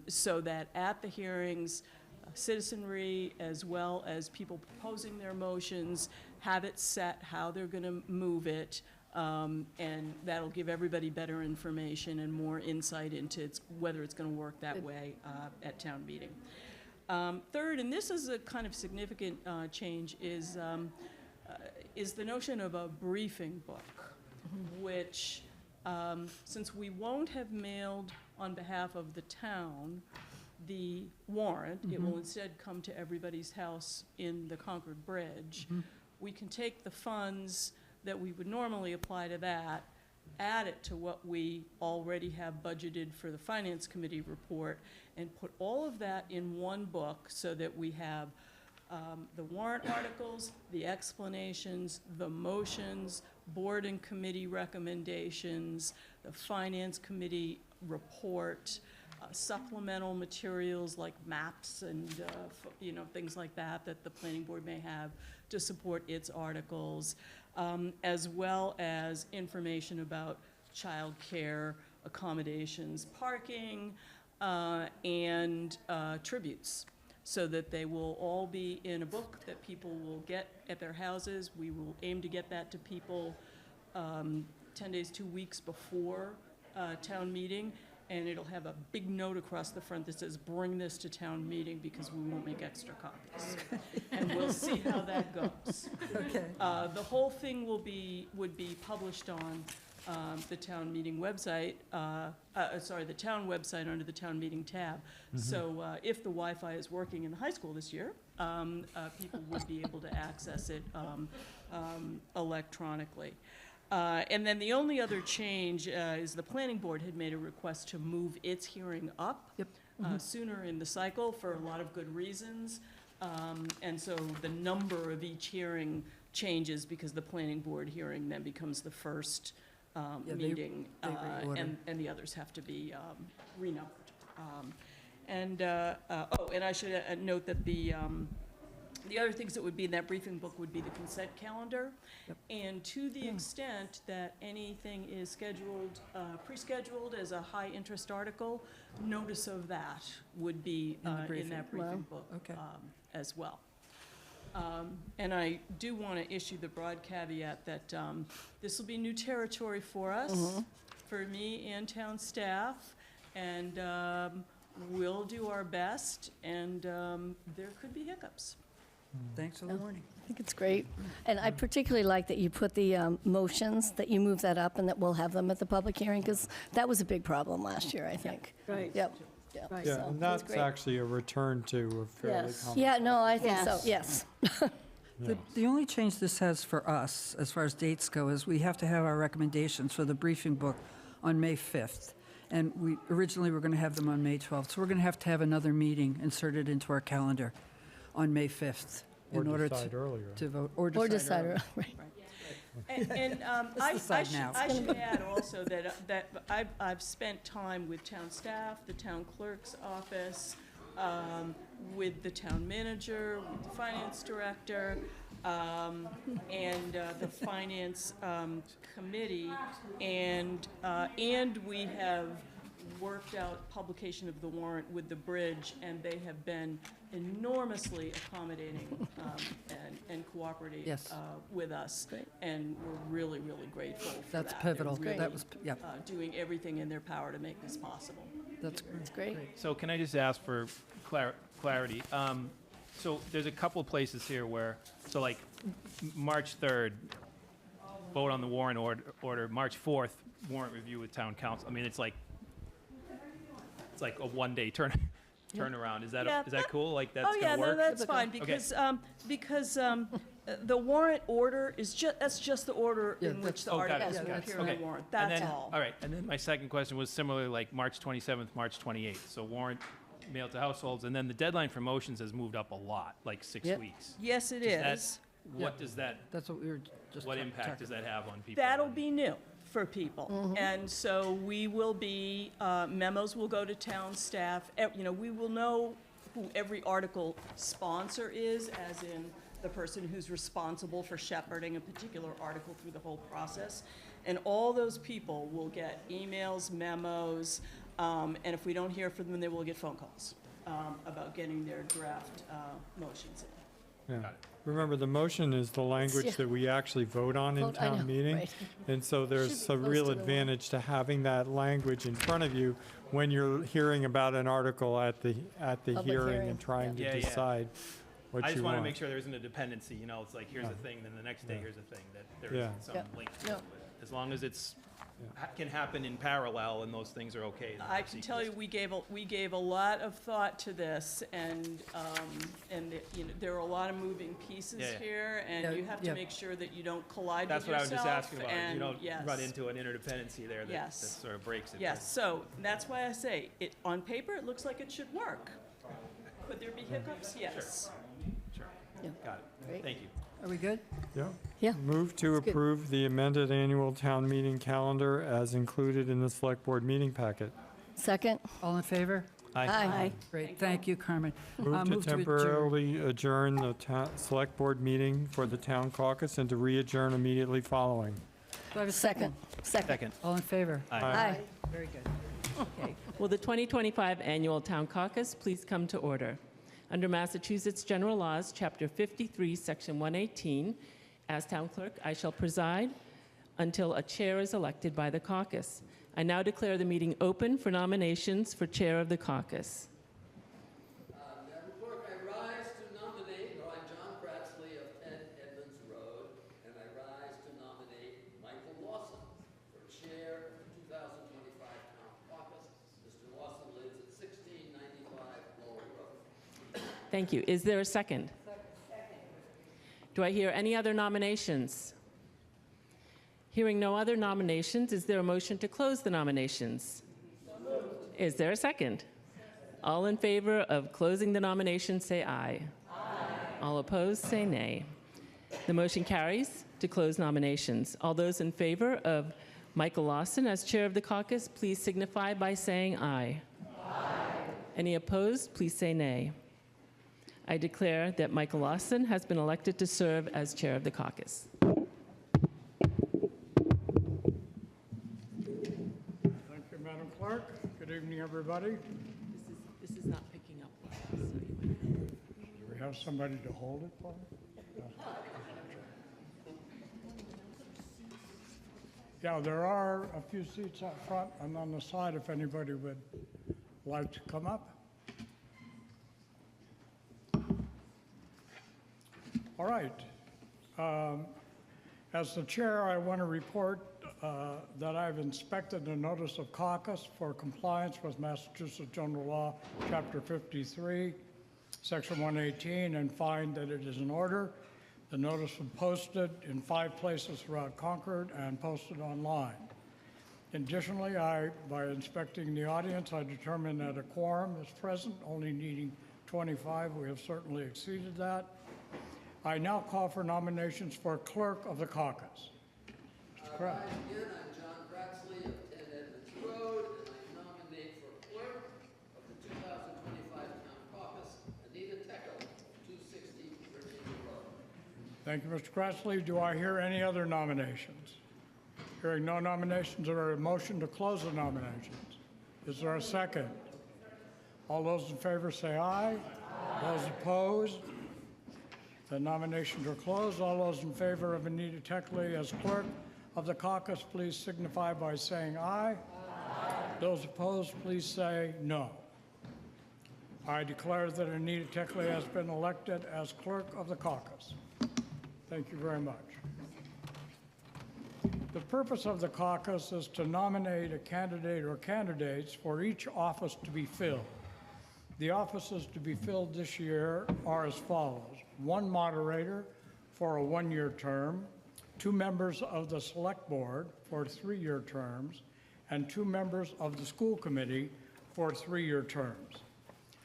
K: So that at the hearings, citizenry as well as people proposing their motions have it set how they're going to move it, and that'll give everybody better information and more insight into whether it's going to work that way at town meeting. Third, and this is a kind of significant change, is the notion of a briefing book, which since we won't have mailed on behalf of the town the warrant, it will instead come to everybody's house in the Concord Bridge. We can take the funds that we would normally apply to that, add it to what we already have budgeted for the Finance Committee report, and put all of that in one book so that we have the warrant articles, the explanations, the motions, board and committee recommendations, the Finance Committee report, supplemental materials like maps and things like that that the planning board may have to support its articles, as well as information about childcare, accommodations, parking, and tributes, so that they will all be in a book that people will get at their houses. We will aim to get that to people 10 days, 2 weeks before town meeting. And it'll have a big note across the front that says, "Bring this to town meeting because we won't make extra copies." And we'll see how that goes.
A: Okay.
K: The whole thing would be published on the town meeting website, the town website under the town meeting tab. So if the Wi-Fi is working in the high school this year, people would be able to access it electronically. And then the only other change is the planning board had made a request to move its hearing up sooner in the cycle for a lot of good reasons. And so the number of each hearing changes because the planning board hearing then becomes the first meeting, and the others have to be renumbered. And I should note that the other things that would be in that briefing book would be the consent calendar. And to the extent that anything is scheduled, pre-scheduled as a high-interest article, notice of that would be in that briefing book as well. And I do want to issue the broad caveat that this will be new territory for us, for me and town staff, and we'll do our best, and there could be hiccups.
A: Thanks for the warning.
G: I think it's great. And I particularly like that you put the motions, that you move that up and that we'll have them at the public hearing, because that was a big problem last year, I think.
H: Right.
G: Yep.
H: Right.
F: Yeah,
G: So,
F: and
G: that's
F: that's
G: great.
F: actually a return to a fairly
H: Yes.
F: common.
G: Yeah, no, I think so,
H: Yes.
G: yes.
A: The only change this has for us, as far as dates go, is we have to have our recommendations for the briefing book on May 5th. And we originally were going to have them on May 12th. So we're going to have another meeting inserted into our calendar on May 5th
F: Or
A: in order
F: decide earlier.
A: to vote, or
G: Or
A: decide
G: decide,
A: early.
G: right.
K: And I
A: decide now.
K: should add also that I've spent time with town staff, the town clerk's office, with the town manager, with the finance director, and the finance committee, and we have worked out publication of the warrant with the bridge, and they have been enormously accommodating and cooperative
A: Yes.
K: with us.
G: Great.
K: And we're really, really grateful for that.
A: That's
K: They're
A: pivotal.
K: really,
A: That was, yeah,
K: doing everything in their power to make this possible.
A: that's
G: It's great.
E: So can I just ask for clarity? So there's a couple places here where, so like March 3rd, vote on the warrant order, March 4th, warrant review with town council. I mean, it's like a one-day turnaround. Is that,
K: Yeah,
E: is that cool? Like, that's
K: Oh, yeah,
E: gonna
K: no,
E: work?
K: that's fine,
E: Okay.
K: because the warrant order is that's just the order
A: Yeah,
K: in which the
E: Oh, got it,
K: articles
E: got
K: will
E: it.
K: appear on the
E: Okay.
K: warrant,
E: And
K: that's
E: then-
K: all.
E: All right, and then my second question was similarly like March 27th, March 28th. So warrant mailed to households, and then the deadline for motions has moved up a lot, like 6
A: Yep.
E: weeks.
K: Yes, it
E: Does that-
K: is.
E: What does that,
A: that's what we were just.
E: what
A: talking
E: impact does that have on people?
K: That'll be new for people. And so we will be, memos will go to town staff, we will know who every article sponsor is, as in the person who's responsible for shepherding a particular article through the whole process. And all those people will get emails, memos, and if we don't hear from them, they will get phone calls about getting their draft motions in.
F: Yeah. Remember, the motion is the language
G: Yeah.
F: that we actually vote on in
G: Vote, I know,
F: town meeting.
G: right.
F: And so there's
G: Should
F: a
G: be close
F: real
G: to the one.
F: advantage to having that language in front of you when you're hearing about an article at the
G: Public
F: hearing
G: hearing.
F: and trying to
E: Yeah, yeah.
F: decide what
E: I
F: you
E: just want to
F: want.
E: make sure there isn't a dependency, it's like, here's a thing, then the next day,
F: Yeah.
E: here's a thing, that there
F: Yeah.
E: isn't some
G: Yeah.
E: link.
G: No.
E: As long as it's, can happen in parallel and those things are okay. then
K: I
E: proceed
K: can
E: to
K: tell
E: this.
K: you, we gave a lot of thought to this, and there are a lot of moving pieces
E: Yeah, yeah.
K: here,
A: Yeah,
K: and you have to
A: yeah.
K: make sure that you don't collide with
E: That's what I was
K: yourself.
E: just asking about,
K: and
E: you don't
K: yes.
E: run into an interdependency there that
K: Yes.
E: sort of breaks it.
K: Yes, so that's why I say, on paper, it looks like it should work. Could there be hiccups? Yes.
E: Sure,
G: Yeah.
E: got it.
G: Great.
E: Thank you.
A: Are we good?
F: Yeah.
G: Yeah.
F: Move to
G: That's good.
F: approve the amended annual town meeting calendar as included in the select board meeting packet.
G: Second?
A: All in favor?
G: Aye.
A: Great, thank you, Carmen.
F: Move to
A: adjourn.
F: temporarily adjourn the select board meeting for the town caucus and to re-adjourn immediately following.
A: Do I have a
G: Second.
E: Second.
A: All in favor?
G: Aye.
A: Very good.
N: Okay. Will the 2025 Annual Town Caucus please come to order? Under Massachusetts General Laws, Chapter 53, Section 118, as town clerk, I shall preside until a chair is elected by the caucus. I now declare the meeting open for nominations for chair of the caucus.
O: Madam Clerk, I rise to nominate, I'm John Bratsley of 10 Edmonds Road, and I rise to nominate Michael Lawson for chair of the 2025 Town Caucus. Mr. Lawson lives at 1695 Lowell Road.
N: Thank you. Is there a second? Do I hear any other nominations? Hearing no other nominations, is there a motion to close the nominations? Is there a second? All in favor of closing the nominations, say aye. All opposed, say nay. The motion carries to close nominations. All those in favor of Michael Lawson as chair of the caucus, please signify by saying aye. Any opposed, please say nay. I declare that Michael Lawson has been elected to serve as chair of the caucus.
P: Thank you, Madam Clerk. Good evening, everybody.
N: This is not picking up.
P: Do we have somebody to hold it for me? Yeah, there are a few seats up front and on the side if anybody would like to come up. All right. As the chair, I want to report that I've inspected the notice of caucus for compliance with Massachusetts General Law, Chapter 53, Section 118, and find that it is in order. The notice was posted in 5 places throughout Concord and posted online. Additionally, by inspecting the audience, I determined that a quorum is present, only needing 25. We have certainly exceeded that. I now call for nominations for clerk of the caucus. Mr. Kraft.
O: Again, I'm John Bratsley of 10 Edmonds Road, and I nominate for clerk of the 2025 Town Caucus
P: Thank you, Mr. Grassley. Do I hear any other nominations? Hearing no nominations, is there a motion to close the nominations? Is there a second? All those in favor say aye. Those opposed? The nominations are closed. All those in favor of Anita Techley as clerk of the caucus, please signify by saying aye. Those opposed, please say no. I declare that Anita Techley has been elected as clerk of the caucus. Thank you very much. The purpose of the caucus is to nominate a candidate or candidates for each office to be filled. The offices to be filled this year are as follows: 1 moderator for a 1-year term, 2 members of the select board for 3-year terms, and 2 members of the school committee for 3-year terms.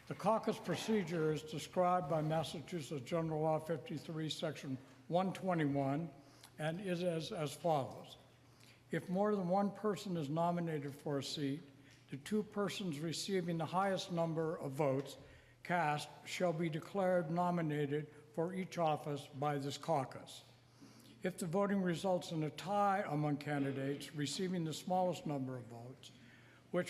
P: The caucus procedure is described by Massachusetts General Law 53, Section 121, and is as follows. If more than 1 person is nominated for a seat, the 2 persons receiving the highest number of votes cast shall be declared nominated for each office by this caucus. If the voting results in a tie among candidates receiving the smallest number of votes,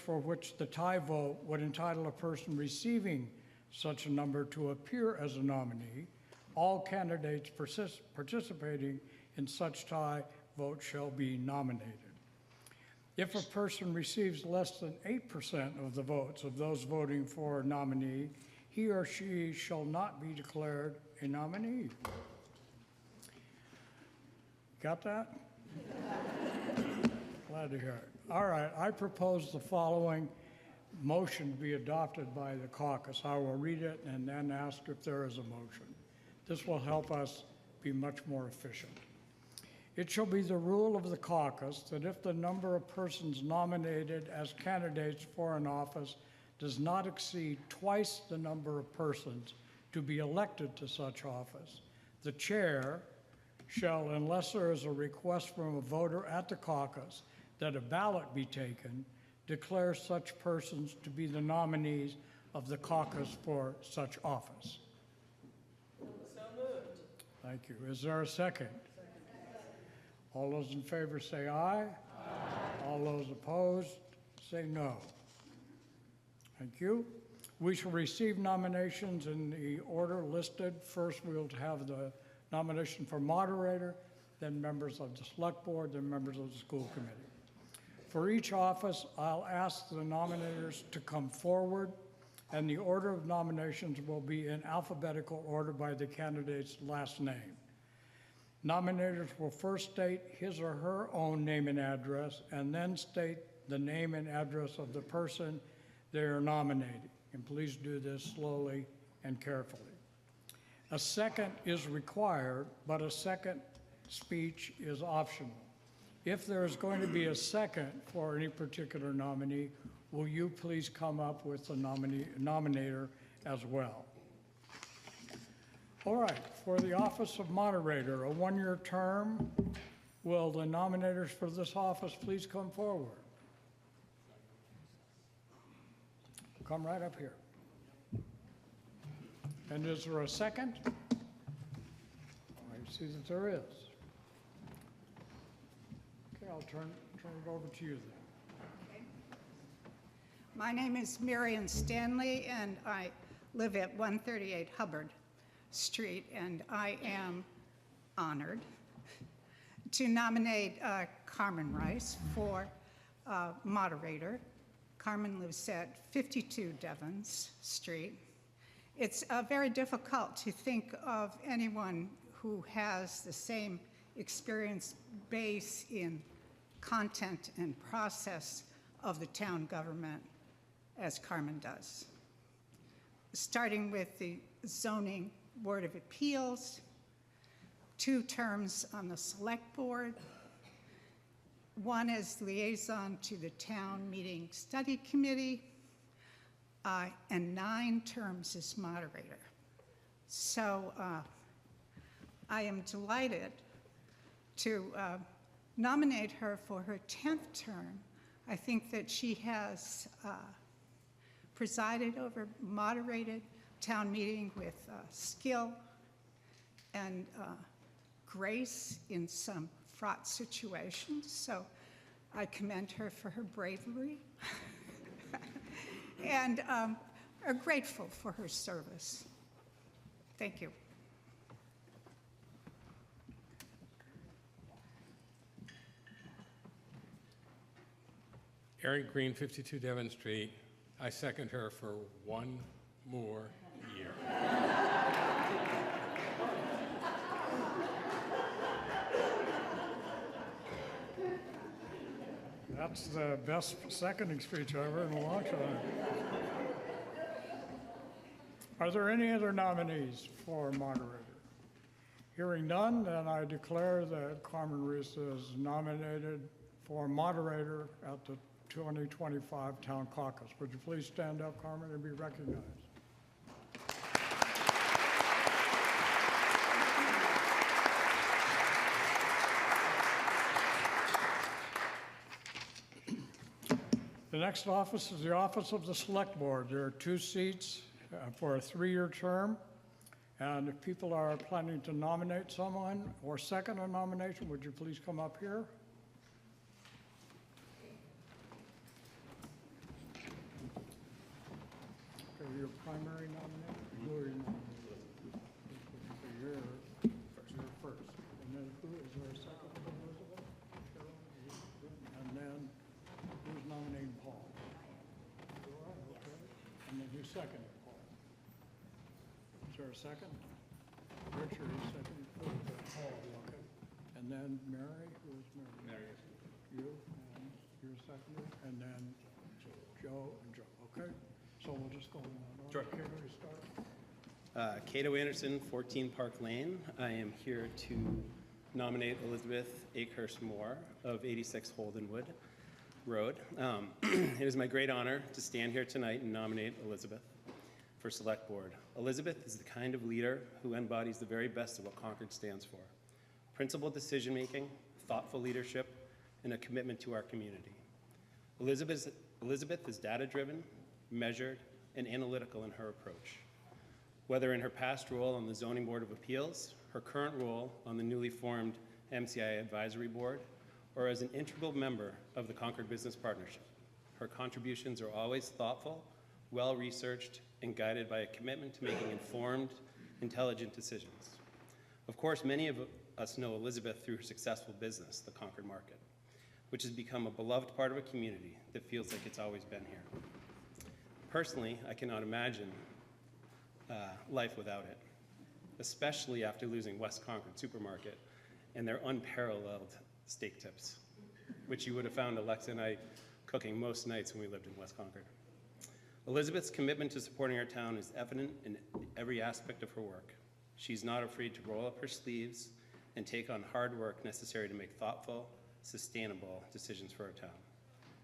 P: for which the tie vote would entitle a person receiving such a number to appear as a nominee, all candidates participating in such tie vote shall be nominated. If a person receives less than 8% of the votes of those voting for a nominee, he or she shall not be declared a nominee. Got that? Glad to hear it. All right, I propose the following motion be adopted by the caucus. I will read it and then ask if there is a motion. This will help us be much more efficient. It shall be the rule of the caucus that if the number of persons nominated as candidates for an office does not exceed twice the number of persons to be elected to such office, the chair shall, unless there is a request from a voter at the caucus that a ballot be taken, declare such persons to be the nominees of the caucus for such office.
K: So moved.
P: Thank you. Is there a second? All those in favor say aye. Aye. All those opposed say no. Thank you. We shall receive nominations in the order listed. First, we'll have the nomination for moderator, then members of the select board, then members of the school committee. For each office, I'll ask the nominators to come forward, and the order of nominations will be in alphabetical order by the candidate's last name. Nominators will first state his or her own name and address, and then state the name and address of the person they are nominating. And please do this slowly and carefully. A second is required, but a second speech is optional. If there is going to be a second for any particular nominee, will you please come up with the nominator as well? All right, for the office of moderator, a 1-year term, will the nominators for this office please come forward? Come right up here. And is there a second? I see that there is. Okay, I'll turn it over to you then.
Q: My name is Marion Stanley, and I live at 138 Hubbard Street, and I am honored to nominate Carmen Rice for moderator. Carmen lives at 52 Devons Street. It's very difficult to think of anyone who has the same experience base in content and process of the town government as Carmen does. Starting with the Zoning Board of Appeals, 2 terms on the Select Board, 1 as liaison to the Town Meeting Study Committee, and 9 terms as moderator. So I am delighted to nominate her for her 10th term. I think that she has presided over, moderated town meeting with skill and grace in some fraught situations. So I commend her for her bravery and are grateful for her service. Thank you.
R: Eric Green, 52 Devon Street. I second her for one more year.
P: That's the best seconding speech I've heard in a long time. Are there any other nominees for moderator? Hearing none, then I declare that Carmen Reese is nominated for moderator at the 2025 Town Caucus. Would you please stand up, Carmen, and be recognized? The next office is the office of the Select Board. There are 2 seats for a 3-year term. And if people are planning to nominate someone or second a nomination, would you please come up here? Okay, your primary nominee? Who are you nominating? Okay, you're first. And then who, is there a second for Elizabeth? Carol? And then who's nominating Paul? You are, okay. And then who's seconding Paul? Is there a second? Richard is second. Paul, okay. And then Mary, who is Mary? Mary. You, and you're second. And then Joe and Joe, okay? So we'll just go on.
S: Sure.
P: Cato, you start.
S: Cato Anderson, 14 Park Lane. I am here to nominate Elizabeth Akehurst Moore of 86 Holdenwood Road. It is my great honor to stand here tonight and nominate Elizabeth for Select Board. Elizabeth is the kind of leader who embodies the very best of what Concord stands for: principled decision-making, thoughtful leadership, and a commitment to our community. Elizabeth is data-driven, measured, and analytical in her approach. Whether in her past role on the Zoning Board of Appeals, her current role on the newly formed MCI Advisory Board, or as an integral member of the Concord Business Partnership, her contributions are always thoughtful, well-researched, and guided by a commitment to making informed, intelligent decisions. Of course, many of us know Elizabeth through her successful business, the Concord Market, which has become a beloved part of a community that feels like it's always been here. Personally, I cannot imagine life without it, especially after losing West Concord Supermarket and their unparalleled steak tips, which you would have found Alexa and I cooking most nights when we lived in West Concord. Elizabeth's commitment to supporting our town is evident in every aspect of her work. She's not afraid to roll up her sleeves and take on hard work necessary to make thoughtful, sustainable decisions for our town.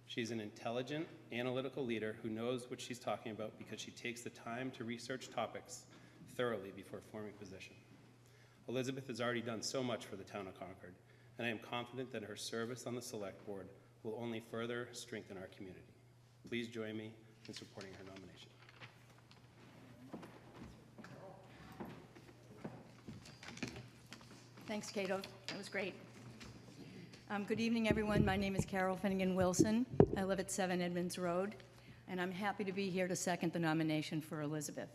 S: She's an intelligent, analytical leader who knows what she's talking about because she takes the time to research topics thoroughly before forming position. Elizabeth has already done so much for the town of Concord, and I am confident that her service on the Select Board will only further strengthen our community. Please join me in supporting her nomination.
T: Thanks, Cato. That was great. Good evening, everyone. My name is Carol Finnegan Wilson. I live at 7 Edmonds Road, and I'm happy to be here to second the nomination for Elizabeth.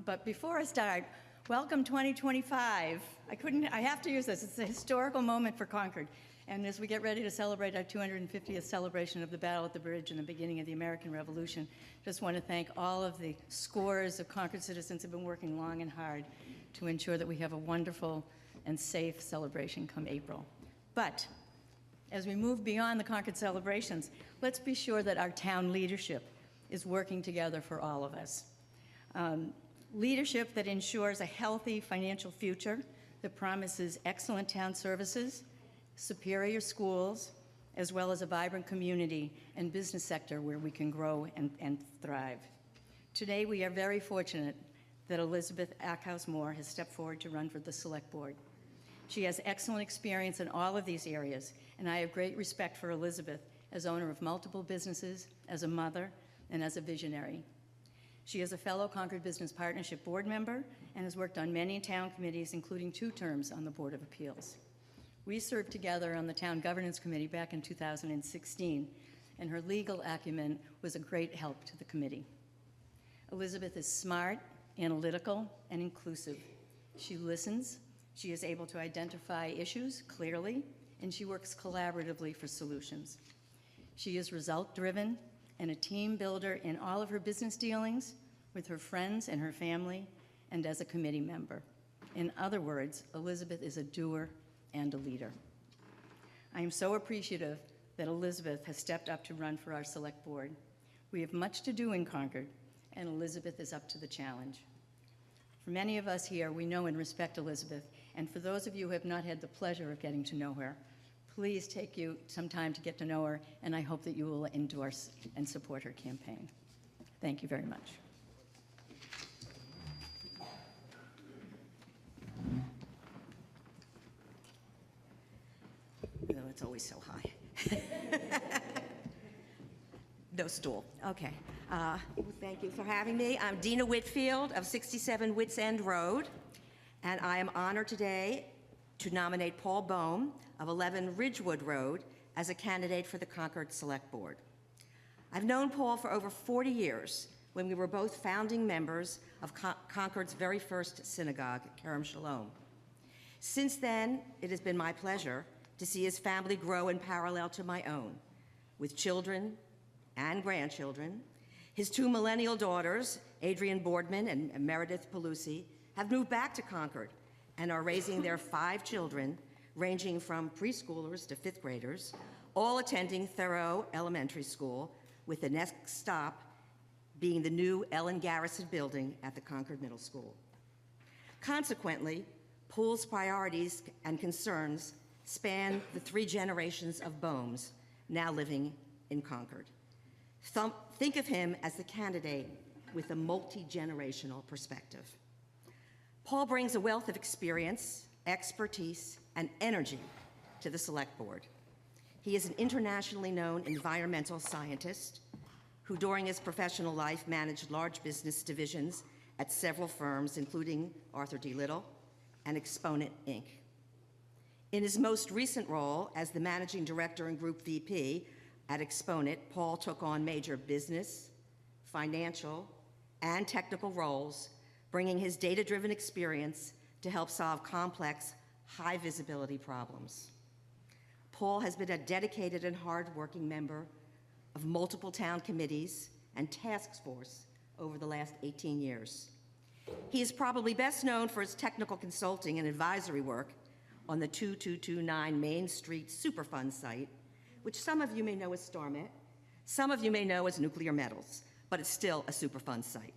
T: But before I start, welcome 2025. I have to use this. It's a historical moment for Concord. And as we get ready to celebrate our 250th celebration of the Battle at the Bridge and the beginning of the American Revolution, just want to thank all of the scores of Concord citizens who have been working long and hard to ensure that we have a wonderful and safe celebration come April. But as we move beyond the Concord celebrations, let's be sure that our town leadership is working together for all of us. Leadership that ensures a healthy financial future, that promises excellent town services, superior schools, as well as a vibrant community and business sector where we can grow and thrive. Today, we are very fortunate that Elizabeth Akehurst Moore has stepped forward to run for the Select Board. She has excellent experience in all of these areas, and I have great respect for Elizabeth as owner of multiple businesses, as a mother, and as a visionary. She is a fellow Concord Business Partnership Board member and has worked on many town committees, including 2 terms on the Board of Appeals. We served together on the Town Governance Committee back in 2016, and her legal acumen was a great help to the committee. Elizabeth is smart, analytical, and inclusive. She listens, she is able to identify issues clearly, and she works collaboratively for solutions. She is result-driven and a team builder in all of her business dealings with her friends and her family, and as a committee member. In other words, Elizabeth is a doer and a leader. I am so appreciative that Elizabeth has stepped up to run for our select board. We have much to do in Concord, and Elizabeth is up to the challenge. For many of us here, we know and respect Elizabeth, and for those of you who have not had the pleasure of getting to know her, please take you some time to get to know her, and I hope that you will endorse and support her campaign. Thank you very much. Oh, it's always so high. No stool. Okay. Thank you for having me. I'm Dina Whitfield of 67 Wits End Road, and I am honored today to nominate Paul Bohm of 11 Ridgewood Road as a candidate for the Concord Select Board. I've known Paul for over 40 years when we were both founding members of Concord's very first synagogue, Kerem Shalom. Since then, it has been my pleasure to see his family grow in parallel to my own, with children and grandchildren. His 2 millennial daughters, Adrienne Boardman and Meredith Pelusi, have moved back to Concord and are raising their 5 children, ranging from preschoolers to 5th graders, all attending Thoreau Elementary School, with the next stop being the new Ellen Garrison building at the Concord Middle School. Consequently, Paul's priorities and concerns span the 3 generations of Bohms now living in Concord. Think of him as the candidate with a multi-generational perspective. Paul brings a wealth of experience, expertise, and energy to the Select Board. He is an internationally known environmental scientist who during his professional life managed large business divisions at several firms, including Arthur D. Little and Exponent, Inc. In his most recent role as the managing director and group VP at Exponent, Paul took on major business, financial, and technical roles, bringing his data-driven experience to help solve complex, high-visibility problems. Paul has been a dedicated and hard-working member of multiple town committees and task force over the last 18 years. He is probably best known for his technical consulting and advisory work on the 2229 Main Street Superfund site, which some of you may know as StarMet, some of you may know as Nuclear Metals, but it's still a Superfund site.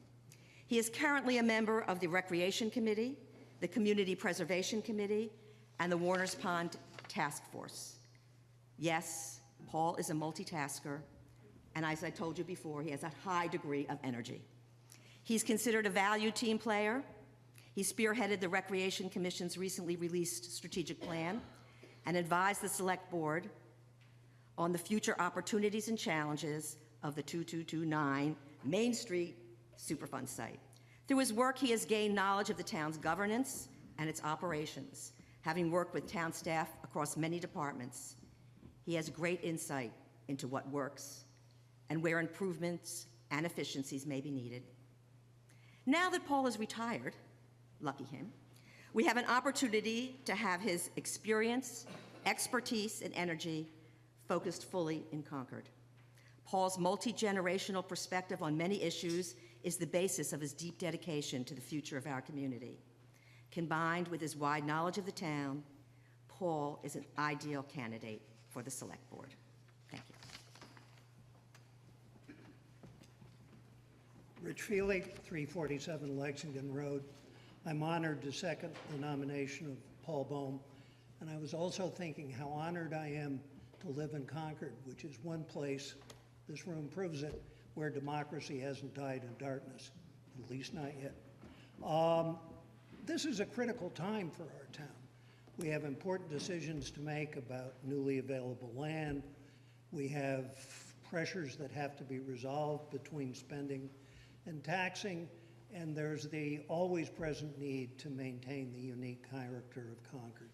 T: He is currently a member of the Recreation Committee, the Community Preservation Committee, and the Warners Pond Task Force. Yes, Paul is a multitasker, and as I told you before, he has a high degree of energy. He's considered a valued team player. He spearheaded the Recreation Commission's recently released strategic plan and advised the Select Board on the future opportunities and challenges of the 2229 Main Street Superfund site. Through his work, he has gained knowledge of the town's governance and its operations, having worked with town staff across many departments. He has great insight into what works and where improvements and efficiencies may be needed. Now that Paul is retired, lucky him, we have an opportunity to have his experience, expertise, and energy focused fully in Concord. Paul's multi-generational perspective on many issues is the basis of his deep dedication to the future of our community. Combined with his wide knowledge of the town, Paul is an ideal candidate for the Select Board. Thank you.
U: Rich Feely, 347 Lexington Road. I'm honored to second the nomination of Paul Bohm, and I was also thinking how honored I am to live in Concord, which is one place, this room proves it, where democracy hasn't died in darkness, at least not yet. This is a critical time for our town. We have important decisions to make about newly available land. We have pressures that have to be resolved between spending and taxing, and there's the always present need to maintain the unique character of Concord.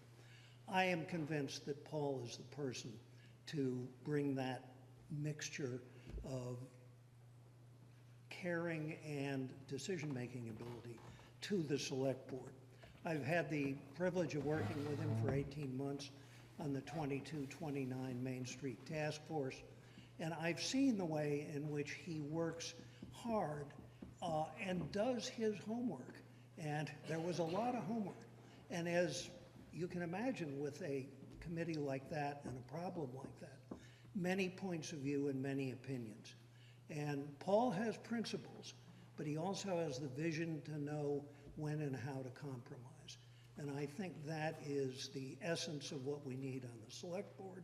U: I am convinced that Paul is the person to bring that mixture of caring and decision-making ability to the select board. I've had the privilege of working with him for 18 months on the 2229 Main Street Task Force, and I've seen the way in which he works hard and does his homework. And there was a lot of homework. And as you can imagine, with a committee like that and a problem like that, many points of view and many opinions. And Paul has principles, but he also has the vision to know when and how to compromise. And I think that is the essence of what we need on the select board.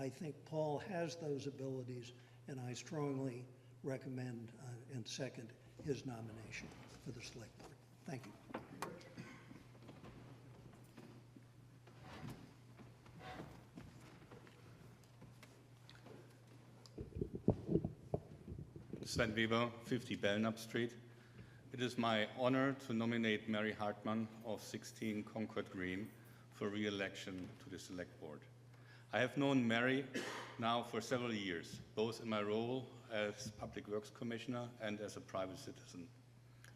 U: I think Paul has those abilities, and I strongly recommend and second his nomination for the select board. Thank you.
C: Sven Weber, 50 Belknap Street. It is my honor to nominate Mary Hartmann of 16 Concord Green for re-election to the Select Board. I have known Mary now for several years, both in my role as Public Works Commissioner and as a private citizen.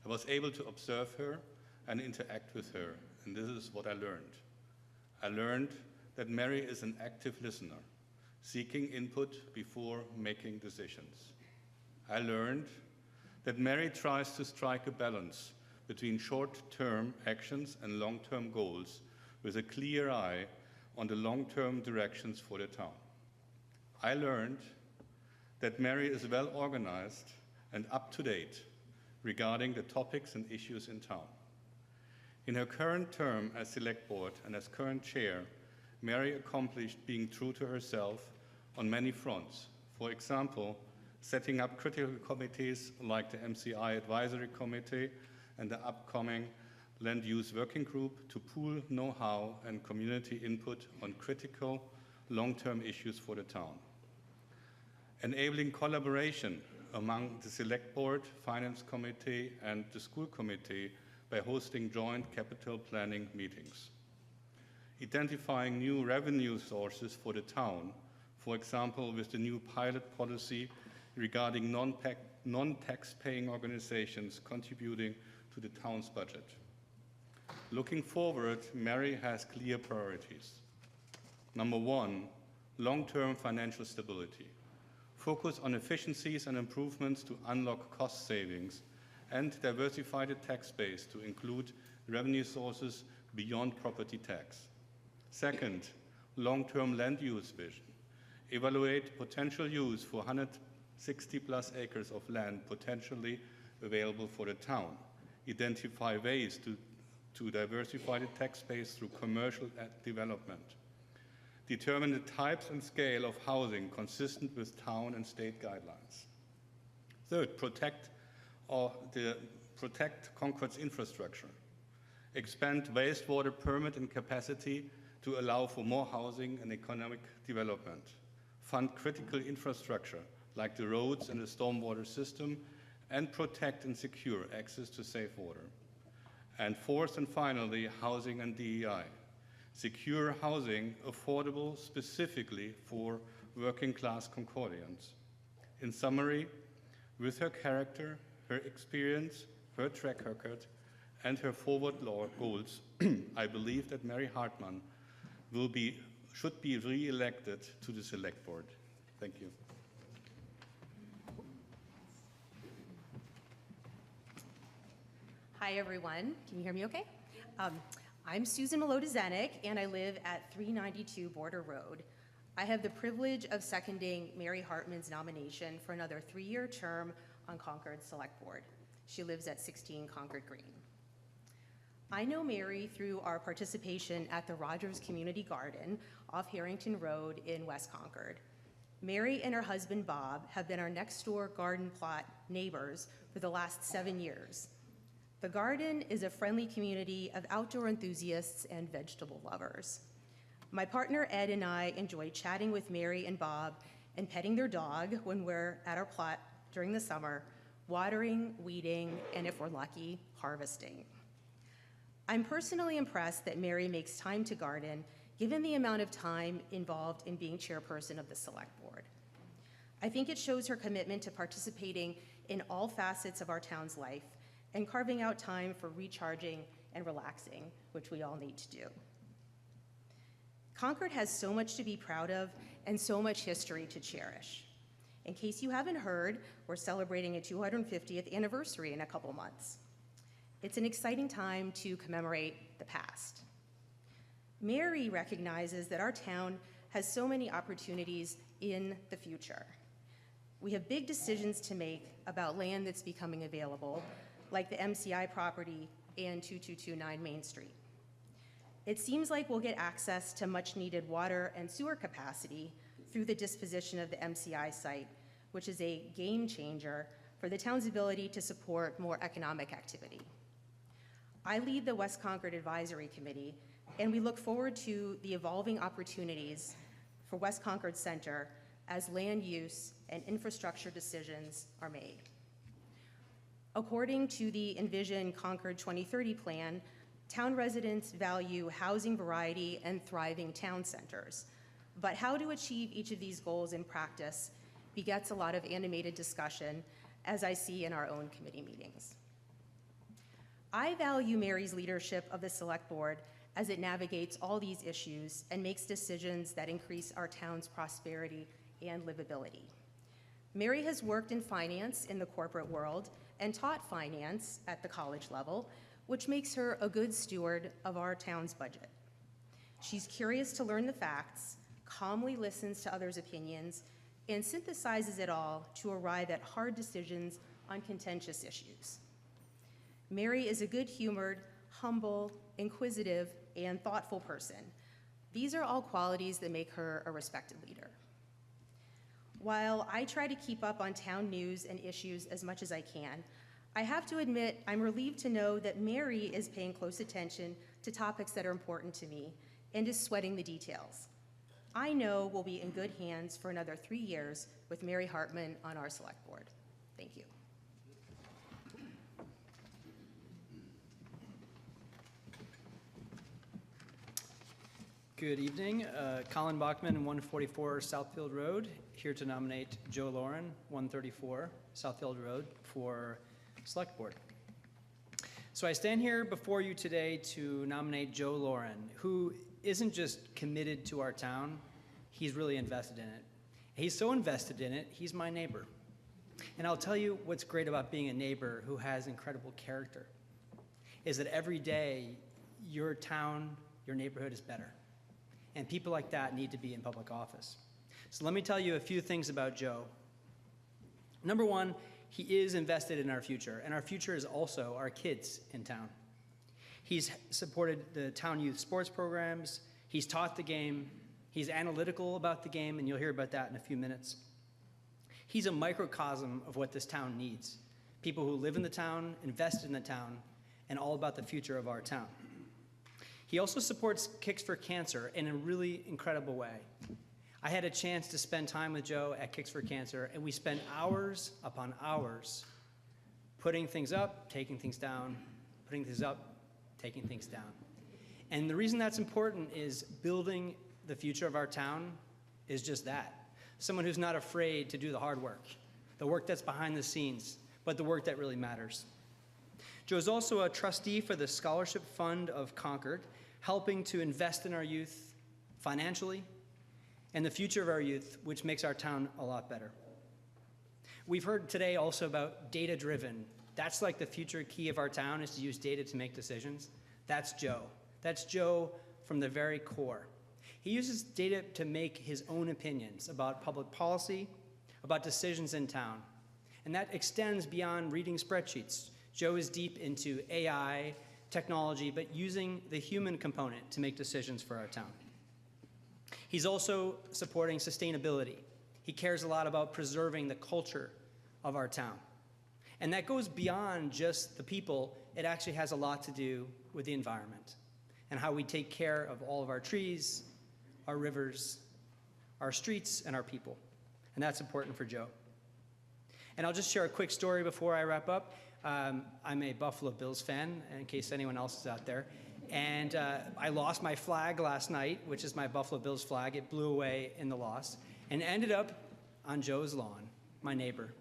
C: I was able to observe her and interact with her, and this is what I learned. I learned that Mary is an active listener, seeking input before making decisions. I learned that Mary tries to strike a balance between short-term actions and long-term goals with a clear eye on the long-term directions for the town. I learned that Mary is well organized and up-to-date regarding the topics and issues in town. In her current term as Select Board and as current chair, Mary accomplished being true to herself on many fronts. For example, setting up critical committees like the MCI Advisory Committee and the upcoming Land Use Working Group to pool know-how and community input on critical long-term issues for the town. Enabling collaboration among the Select Board, Finance Committee, and the School Committee by hosting joint capital planning meetings. Identifying new revenue sources for the town, for example, with the new pilot policy regarding non-tax-paying organizations contributing to the town's budget. Looking forward, Mary has clear priorities. Number one, long-term financial stability. Focus on efficiencies and improvements to unlock cost savings and diversify the tax base to include revenue sources beyond property tax. Second, long-term land use vision. Evaluate potential use for 160+ acres of land potentially available for the town. Identify ways to diversify the tax base through commercial development. Determine the types and scale of housing consistent with town and state guidelines. Third, protect Concord's infrastructure. Expand wastewater permit and capacity to allow for more housing and economic development. Fund critical infrastructure like the roads and the stormwater system, and protect and secure access to safe water. And fourth and finally, housing and DEI. Secure housing affordable specifically for working class Concordians. In summary, with her character, her experience, her track record, and her forward goals, I believe that Mary Hartmann should be re-elected to the Select Board. Thank you.
V: Hi, everyone. Can you hear me okay? I'm Susan Melota-Zenek, and I live at 392 Border Road. I have the privilege of seconding Mary Hartmann's nomination for another 3-year term on Concord's Select Board. She lives at 16 Concord Green. I know Mary through our participation at the Rogers Community Garden off Harrington Road in West Concord. Mary and her husband Bob have been our next door garden plot neighbors for the last 7 years. The garden is a friendly community of outdoor enthusiasts and vegetable lovers. My partner Ed and I enjoy chatting with Mary and Bob and petting their dog when we're at our plot during the summer, watering, weeding, and if we're lucky, harvesting. I'm personally impressed that Mary makes time to garden, given the amount of time involved in being chairperson of the Select Board. I think it shows her commitment to participating in all facets of our town's life and carving out time for recharging and relaxing, which we all need to do. Concord has so much to be proud of and so much history to cherish. In case you haven't heard, we're celebrating a 250th anniversary in a couple months. It's an exciting time to commemorate the past. Mary recognizes that our town has so many opportunities in the future. We have big decisions to make about land that's becoming available, like the MCI property and 2229 Main Street. It seems like we'll get access to much needed water and sewer capacity through the disposition of the MCI site, which is a game changer for the town's ability to support more economic activity. I lead the West Concord Advisory Committee, and we look forward to the evolving opportunities for West Concord Center as land use and infrastructure decisions are made. According to the Envision Concord 2030 plan, town residents value housing variety and thriving town centers. But how to achieve each of these goals in practice begets a lot of animated discussion, as I see in our own committee meetings. I value Mary's leadership of the Select Board as it navigates all these issues and makes decisions that increase our town's prosperity and livability. Mary has worked in finance in the corporate world and taught finance at the college level, which makes her a good steward of our town's budget. She's curious to learn the facts, calmly listens to others' opinions, and synthesizes it all to arrive at hard decisions on contentious issues. Mary is a good-humored, humble, inquisitive, and thoughtful person. These are all qualities that make her a respected leader. While I try to keep up on town news and issues as much as I can, I have to admit I'm relieved to know that Mary is paying close attention to topics that are important to me and is sweating the details. I know we'll be in good hands for another 3 years with Mary Hartman on our Select Board. Thank you.
B: Good evening. Colin Bachman, 144 Southfield Road, here to nominate Joe Lauren, 134 Southfield Road, for Select Board. So I stand here before you today to nominate Joe Lauren, who isn't just committed to our town, he's really invested in it. He's so invested in it, he's my neighbor. And I'll tell you what's great about being a neighbor who has incredible character, is that every day your town, your neighborhood is better. And people like that need to be in public office. So let me tell you a few things about Joe. Number one, he is invested in our future, and our future is also our kids in town. He's supported the town youth sports programs, he's taught the game, he's analytical about the game, and you'll hear about that in a few minutes. He's a microcosm of what this town needs. People who live in the town, invested in the town, and all about the future of our town. He also supports Kicks for Cancer in a really incredible way. I had a chance to spend time with Joe at Kicks for Cancer, and we spent hours upon hours putting things up, taking things down, putting things up, taking things down. And the reason that's important is building the future of our town is just that. Someone who's not afraid to do the hard work, the work that's behind the scenes, but the work that really matters. Joe's also a trustee for the Scholarship Fund of Concord, helping to invest in our youth financially and the future of our youth, which makes our town a lot better. We've heard today also about data-driven. That's like the future key of our town, is to use data to make decisions. That's Joe. That's Joe from the very core. He uses data to make his own opinions about public policy, about decisions in town. And that extends beyond reading spreadsheets. Joe is deep into AI, technology, but using the human component to make decisions for our town. He's also supporting sustainability. He cares a lot about preserving the culture of our town. And that goes beyond just the people. It actually has a lot to do with the environment and how we take care of all of our trees, our rivers, our streets, and our people. And that's important for Joe. And I'll just share a quick story before I wrap up. I'm a Buffalo Bills fan, in case anyone else is out there. And I lost my flag last night, which is my Buffalo Bills flag. It blew away in the loss and ended up on Joe's lawn, my neighbor.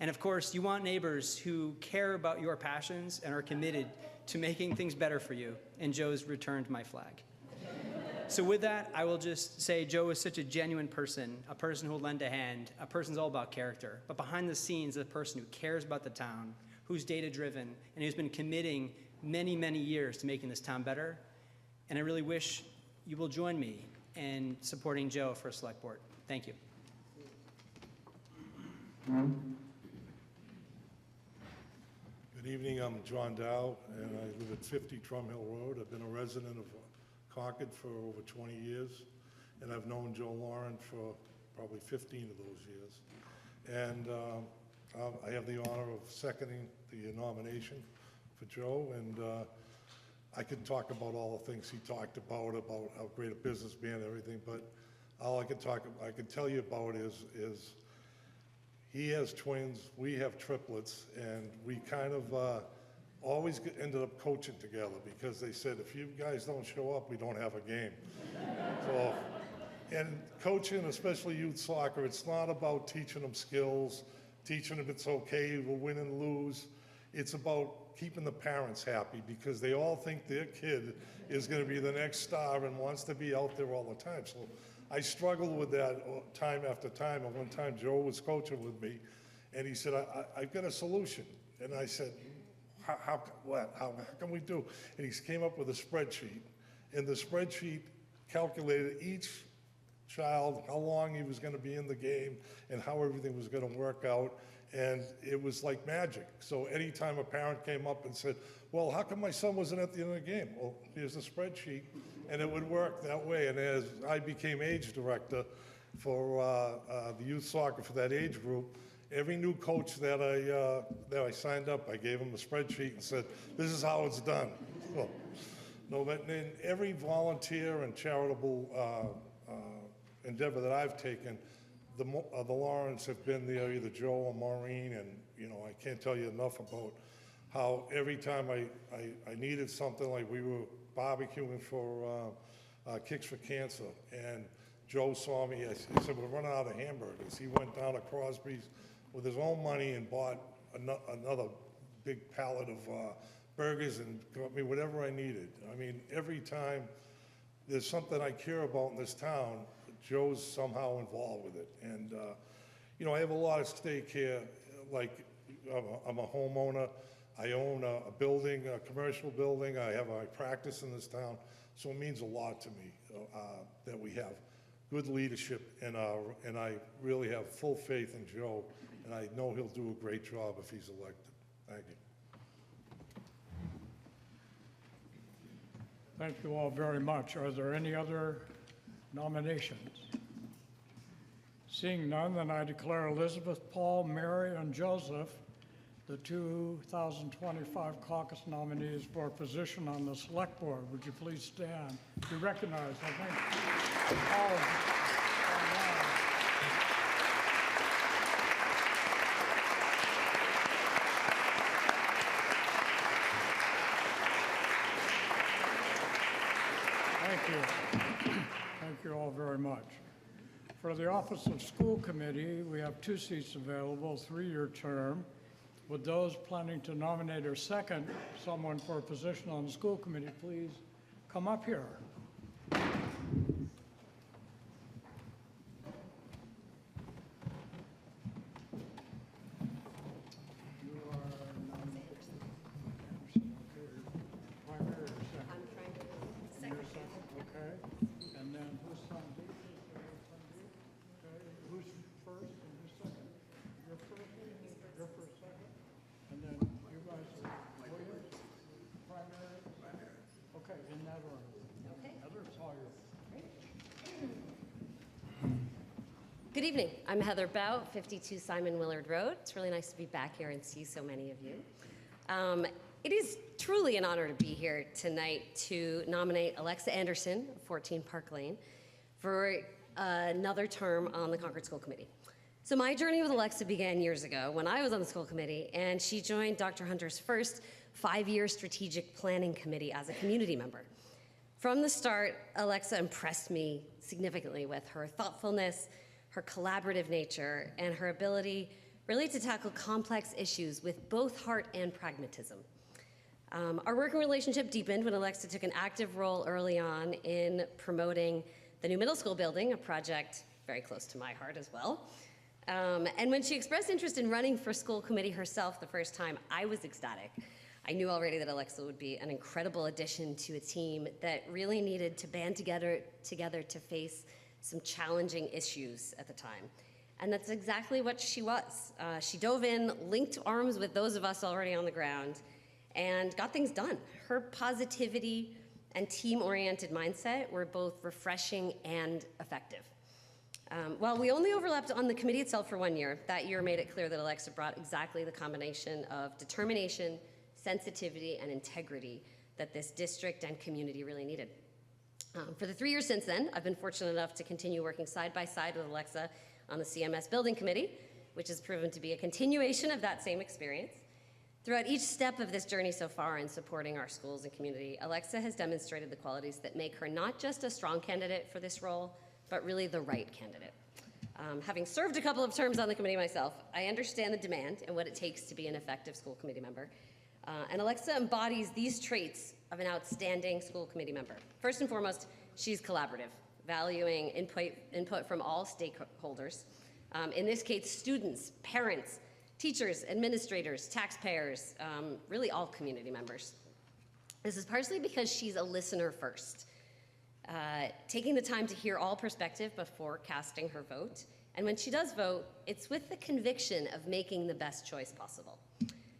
B: And of course, you want neighbors who care about your passions and are committed to making things better for you. And Joe's returned my flag. So with that, I will just say Joe is such a genuine person, a person who will lend a hand. A person's all about character. But behind the scenes, a person who cares about the town, who's data-driven, and who's been committing many, many years to making this town better. And I really wish you will join me in supporting Joe for Select Board. Thank you.
I: Good evening, I'm John Dow, and I live at 50 Trum Hill Road. I've been a resident of Concord for over 20 years, and I've known Joe Lauren for probably 15 of those years. And I have the honor of seconding the nomination for Joe, and I could talk about all the things he talked about how great a businessman and everything, but all I can tell you about is he has twins, we have triplets, and we kind of always ended up coaching together because they said, if you guys don't show up, we don't have a game. So, and coaching, especially youth soccer, it's not about teaching them skills, teaching them it's okay to win and lose. It's about keeping the parents happy because they all think their kid is going to be the next star and wants to be out there all the time. So I struggled with that time after time. And one time Joe was coaching with me and he said, I've got a solution. And I said, how can we do? And he came up with a spreadsheet. And the spreadsheet calculated each child, how long he was going to be in the game and how everything was going to work out. And it was like magic. So anytime a parent came up and said, well, how come my son wasn't at the end of the game? Well, here's the spreadsheet. And it would work that way. And as I became age director for the youth soccer for that age group, every new coach that I signed up, I gave him a spreadsheet and said, this is how it's done. Well, no, but in every volunteer and charitable endeavor that I've taken, the Laurens have been there, either Joe or Maureen, and I can't tell you enough about how every time I needed something, like we were barbecuing for Kicks for Cancer, and Joe saw me, he said, we're running out of hamburgers. He went down to Crosby's with his own money and bought another big pallet of burgers and got me whatever I needed. I mean, every time there's something I care about in this town, Joe's somehow involved with it. And, I have a lot of stake here. Like, I'm a homeowner. I own a building, a commercial building. I have my practice in this town. So it means a lot to me that we have good leadership, and I really have full faith in Joe, and I know he'll do a great job if he's elected. Thank you.
P: Thank you all very much. Are there any other nominations? Seeing none, then I declare Elizabeth, Paul, Mary, and Joseph the 2025 caucus nominees for a position on the Select Board. Would you please stand? Be recognized. I think all of you. Thank you. Thank you all very much. For the office of school committee, we have 2 seats available, 3-year term. Would those planning to nominate or second someone for a position on the school committee please come up here?
J: Good evening. I'm Heather Bow, 52 Simon Willard Road. It's really nice to be back here and see so many of you. It is truly an honor to be here tonight to nominate Alexa Anderson, of 14 Park Lane, for another term on the Concord School Committee. So my journey with Alexa began years ago when I was on the school committee, and she joined Dr. Hunter's first 5-year strategic planning committee as a community member. From the start, Alexa impressed me significantly with her thoughtfulness, her collaborative nature, and her ability really to tackle complex issues with both heart and pragmatism. Our working relationship deepened when Alexa took an active role early on in promoting the new middle school building, a project very close to my heart as well. And when she expressed interest in running for school committee herself the first time, I was ecstatic. I knew already that Alexa would be an incredible addition to a team that really needed to band together to face some challenging issues at the time. And that's exactly what she was. She dove in, linked arms with those of us already on the ground, and got things done. Her positivity and team-oriented mindset were both refreshing and effective. While we only overlapped on the committee itself for 1 year, that year made it clear that Alexa brought exactly the combination of determination, sensitivity, and integrity that this district and community really needed. For the 3 years since then, I've been fortunate enough to continue working side by side with Alexa on the CMS Building Committee, which has proven to be a continuation of that same experience. Throughout each step of this journey so far in supporting our schools and community, Alexa has demonstrated the qualities that make her not just a strong candidate for this role, but really the right candidate. Having served a couple of terms on the committee myself, I understand the demand and what it takes to be an effective school committee member. And Alexa embodies these traits of an outstanding school committee member. First and foremost, she's collaborative, valuing input from all stakeholders. In this case, students, parents, teachers, administrators, taxpayers, really all community members. This is partially because she's a listener first, taking the time to hear all perspective before casting her vote. And when she does vote, it's with the conviction of making the best choice possible.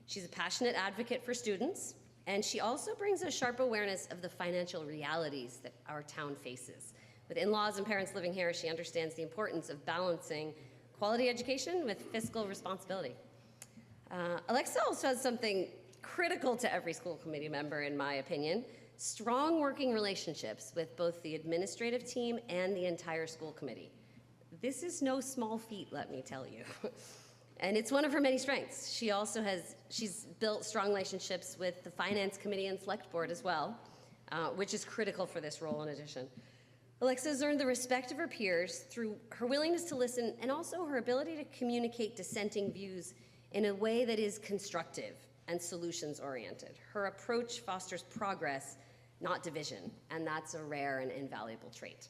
J: She's a passionate advocate for students, and she also brings a sharp awareness of the financial realities that our town faces. With in-laws and parents living here, she understands the importance of balancing quality education with fiscal responsibility. Alexa also has something critical to every school committee member, in my opinion: strong working relationships with both the administrative team and the entire school committee. This is no small feat, let me tell you. And it's one of her many strengths. She's built strong relationships with the finance committee and select board as well, which is critical for this role in addition. Alexa has earned the respect of her peers through her willingness to listen and also her ability to communicate dissenting views in a way that is constructive and solutions-oriented. Her approach fosters progress, not division, and that's a rare and invaluable trait.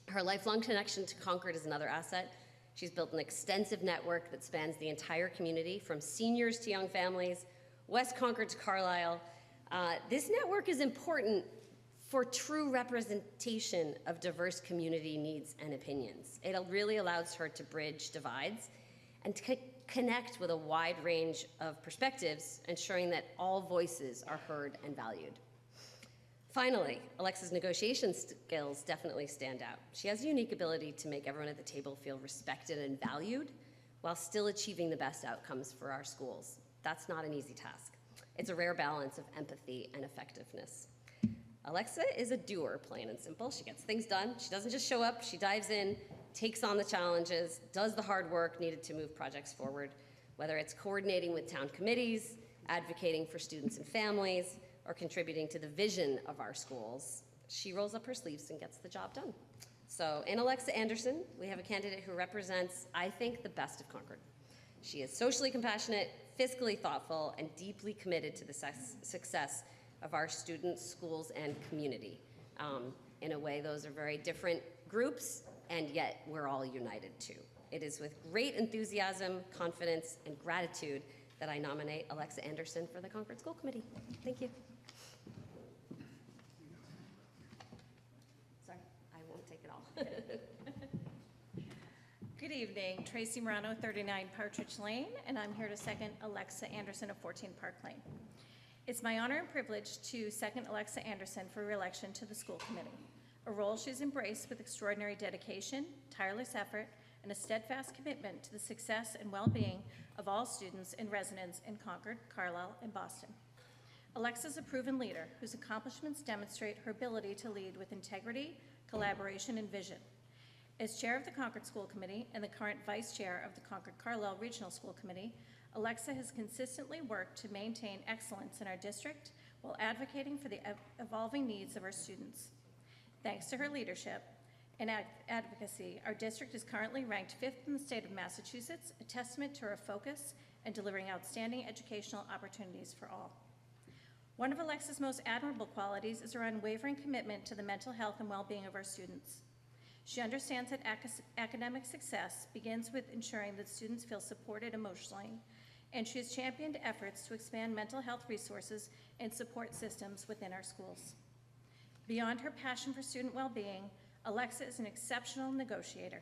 J: Her lifelong connection to Concord is another asset. She's built an extensive network that spans the entire community, from seniors to young families, West Concord to Carlisle. This network is important for true representation of diverse community needs and opinions. It really allows her to bridge divides and to connect with a wide range of perspectives, ensuring that all voices are heard and valued. Finally, Alexa's negotiation skills definitely stand out. She has a unique ability to make everyone at the table feel respected and valued while still achieving the best outcomes for our schools. That's not an easy task. It's a rare balance of empathy and effectiveness. Alexa is a doer, plain and simple. She gets things done. She doesn't just show up. She dives in, takes on the challenges, does the hard work needed to move projects forward, whether it's coordinating with town committees, advocating for students and families, or contributing to the vision of our schools. She rolls up her sleeves and gets the job done. So in Alexa Anderson, we have a candidate who represents, I think, the best of Concord. She is socially compassionate, fiscally thoughtful, and deeply committed to the success of our students, schools, and community. In a way, those are very different groups, and yet we're all united too. It is with great enthusiasm, confidence, and gratitude that I nominate Alexa Anderson for the Concord School Committee. Thank you. Sorry, I won't take it all.
D: Good evening, Tracy Morano, 39 Partridge Lane, and I'm here to second Alexa Anderson of 14 Park Lane. It's my honor and privilege to second Alexa Anderson for re-election to the school committee, a role she's embraced with extraordinary dedication, tireless effort, and a steadfast commitment to the success and well-being of all students and residents in Concord, Carlisle, and Boston. Alexa's a proven leader whose accomplishments demonstrate her ability to lead with integrity, collaboration, and vision. As chair of the Concord School Committee and the current vice chair of the Concord-Carlisle Regional School Committee, Alexa has consistently worked to maintain excellence in our district while advocating for the evolving needs of our students. Thanks to her leadership and advocacy, our district is currently ranked 5th in the state of Massachusetts, a testament to her focus and delivering outstanding educational opportunities for all. One of Alexa's most admirable qualities is her unwavering commitment to the mental health and well-being of our students. She understands that academic success begins with ensuring that students feel supported emotionally, and she has championed efforts to expand mental health resources and support systems within our schools. Beyond her passion for student well-being, Alexa is an exceptional negotiator.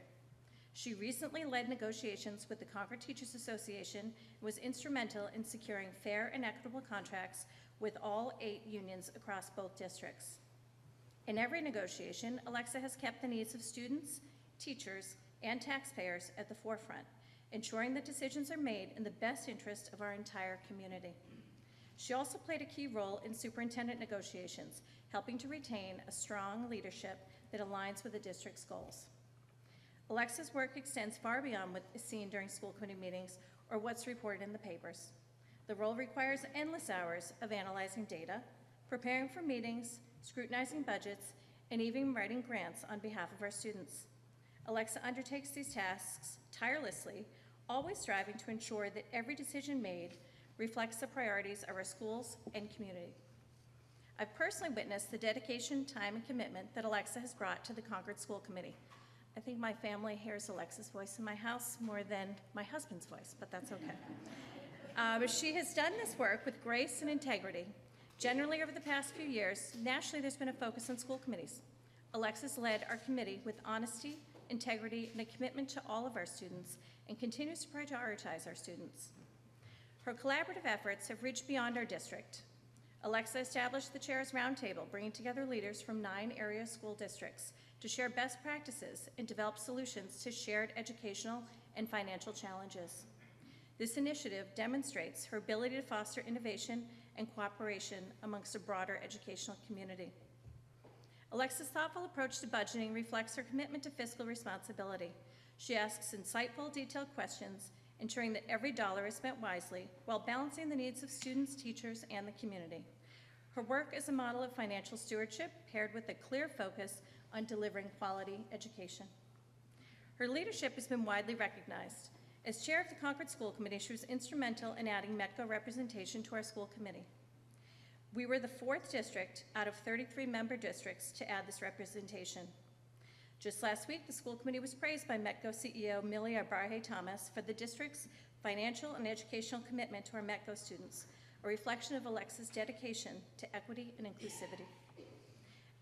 D: She recently led negotiations with the Concord Teachers Association and was instrumental in securing fair and equitable contracts with all 8 unions across both districts. In every negotiation, Alexa has kept the needs of students, teachers, and taxpayers at the forefront, ensuring that decisions are made in the best interest of our entire community. She also played a key role in superintendent negotiations, helping to retain a strong leadership that aligns with the district's goals. Alexa's work extends far beyond what is seen during school committee meetings or what's reported in the papers. The role requires endless hours of analyzing data, preparing for meetings, scrutinizing budgets, and even writing grants on behalf of our students. Alexa undertakes these tasks tirelessly, always striving to ensure that every decision made reflects the priorities of our schools and community. I've personally witnessed the dedication, time, and commitment that Alexa has brought to the Concord School Committee. I think my family hears Alexa's voice in my house more than my husband's voice, but that's okay. But she has done this work with grace and integrity. Generally, over the past few years, nationally there's been a focus on school committees. Alexa's led our committee with honesty, integrity, and a commitment to all of our students, and continues to prioritize our students. Her collaborative efforts have reached beyond our district. Alexa established the Chairs Roundtable, bringing together leaders from 9 area school districts to share best practices and develop solutions to shared educational and financial challenges. This initiative demonstrates her ability to foster innovation and cooperation amongst a broader educational community. Alexa's thoughtful approach to budgeting reflects her commitment to fiscal responsibility. She asks insightful, detailed questions, ensuring that every dollar is spent wisely while balancing the needs of students, teachers, and the community. Her work is a model of financial stewardship paired with a clear focus on delivering quality education. Her leadership has been widely recognized. As chair of the Concord School Committee, she was instrumental in adding METCO representation to our school committee. We were the 4th district out of 33 member districts to add this representation. Just last week, the school committee was praised by METCO CEO Millie Abrahe-Thomas for the district's financial and educational commitment to our METCO students, a reflection of Alexa's dedication to equity and inclusivity.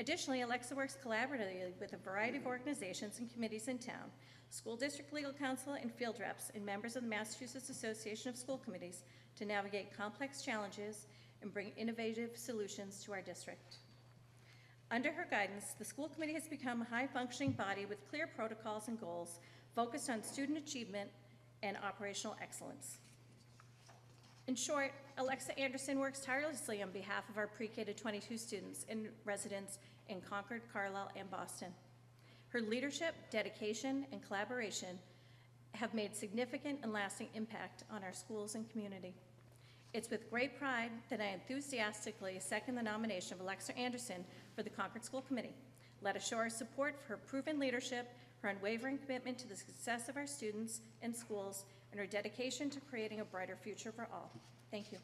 D: Additionally, Alexa works collaboratively with a variety of organizations and committees in town, school district legal counsel and field reps, and members of the Massachusetts Association of School Committees to navigate complex challenges and bring innovative solutions to our district. Under her guidance, the school committee has become a high-functioning body with clear protocols and goals focused on student achievement and operational excellence. In short, Alexa Anderson works tirelessly on behalf of our pre-K to 22 students and residents in Concord, Carlisle, and Boston. Her leadership, dedication, and collaboration have made significant and lasting impact on our schools and community. It's with great pride that I enthusiastically second the nomination of Alexa Anderson for the Concord School Committee. Let us show our support for her proven leadership, her unwavering commitment to the success of our students and schools, and her dedication to creating a brighter future for all. Thank you.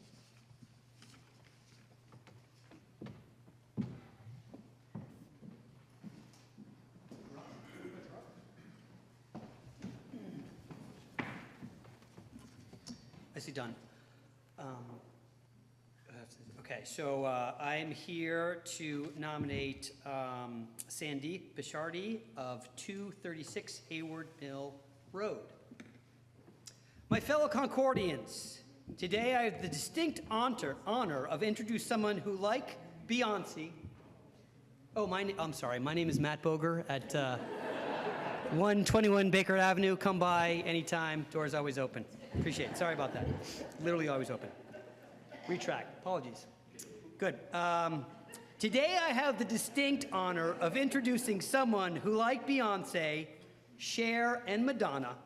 L: Nicely done. Okay, so I am here to nominate Sandeep Bishardi of 236 Hayward Mill Road. My fellow Concordians, today I have the distinct honor of introducing someone who, like Beyonce, I'm sorry, my name is Matt Boger at 121 Baker Avenue. Come by anytime, doors always open. Appreciate it, sorry about that. Literally always open. Retract, apologies. Good. Today I have the distinct honor of introducing someone who, like Beyonce, Cher, and Madonna,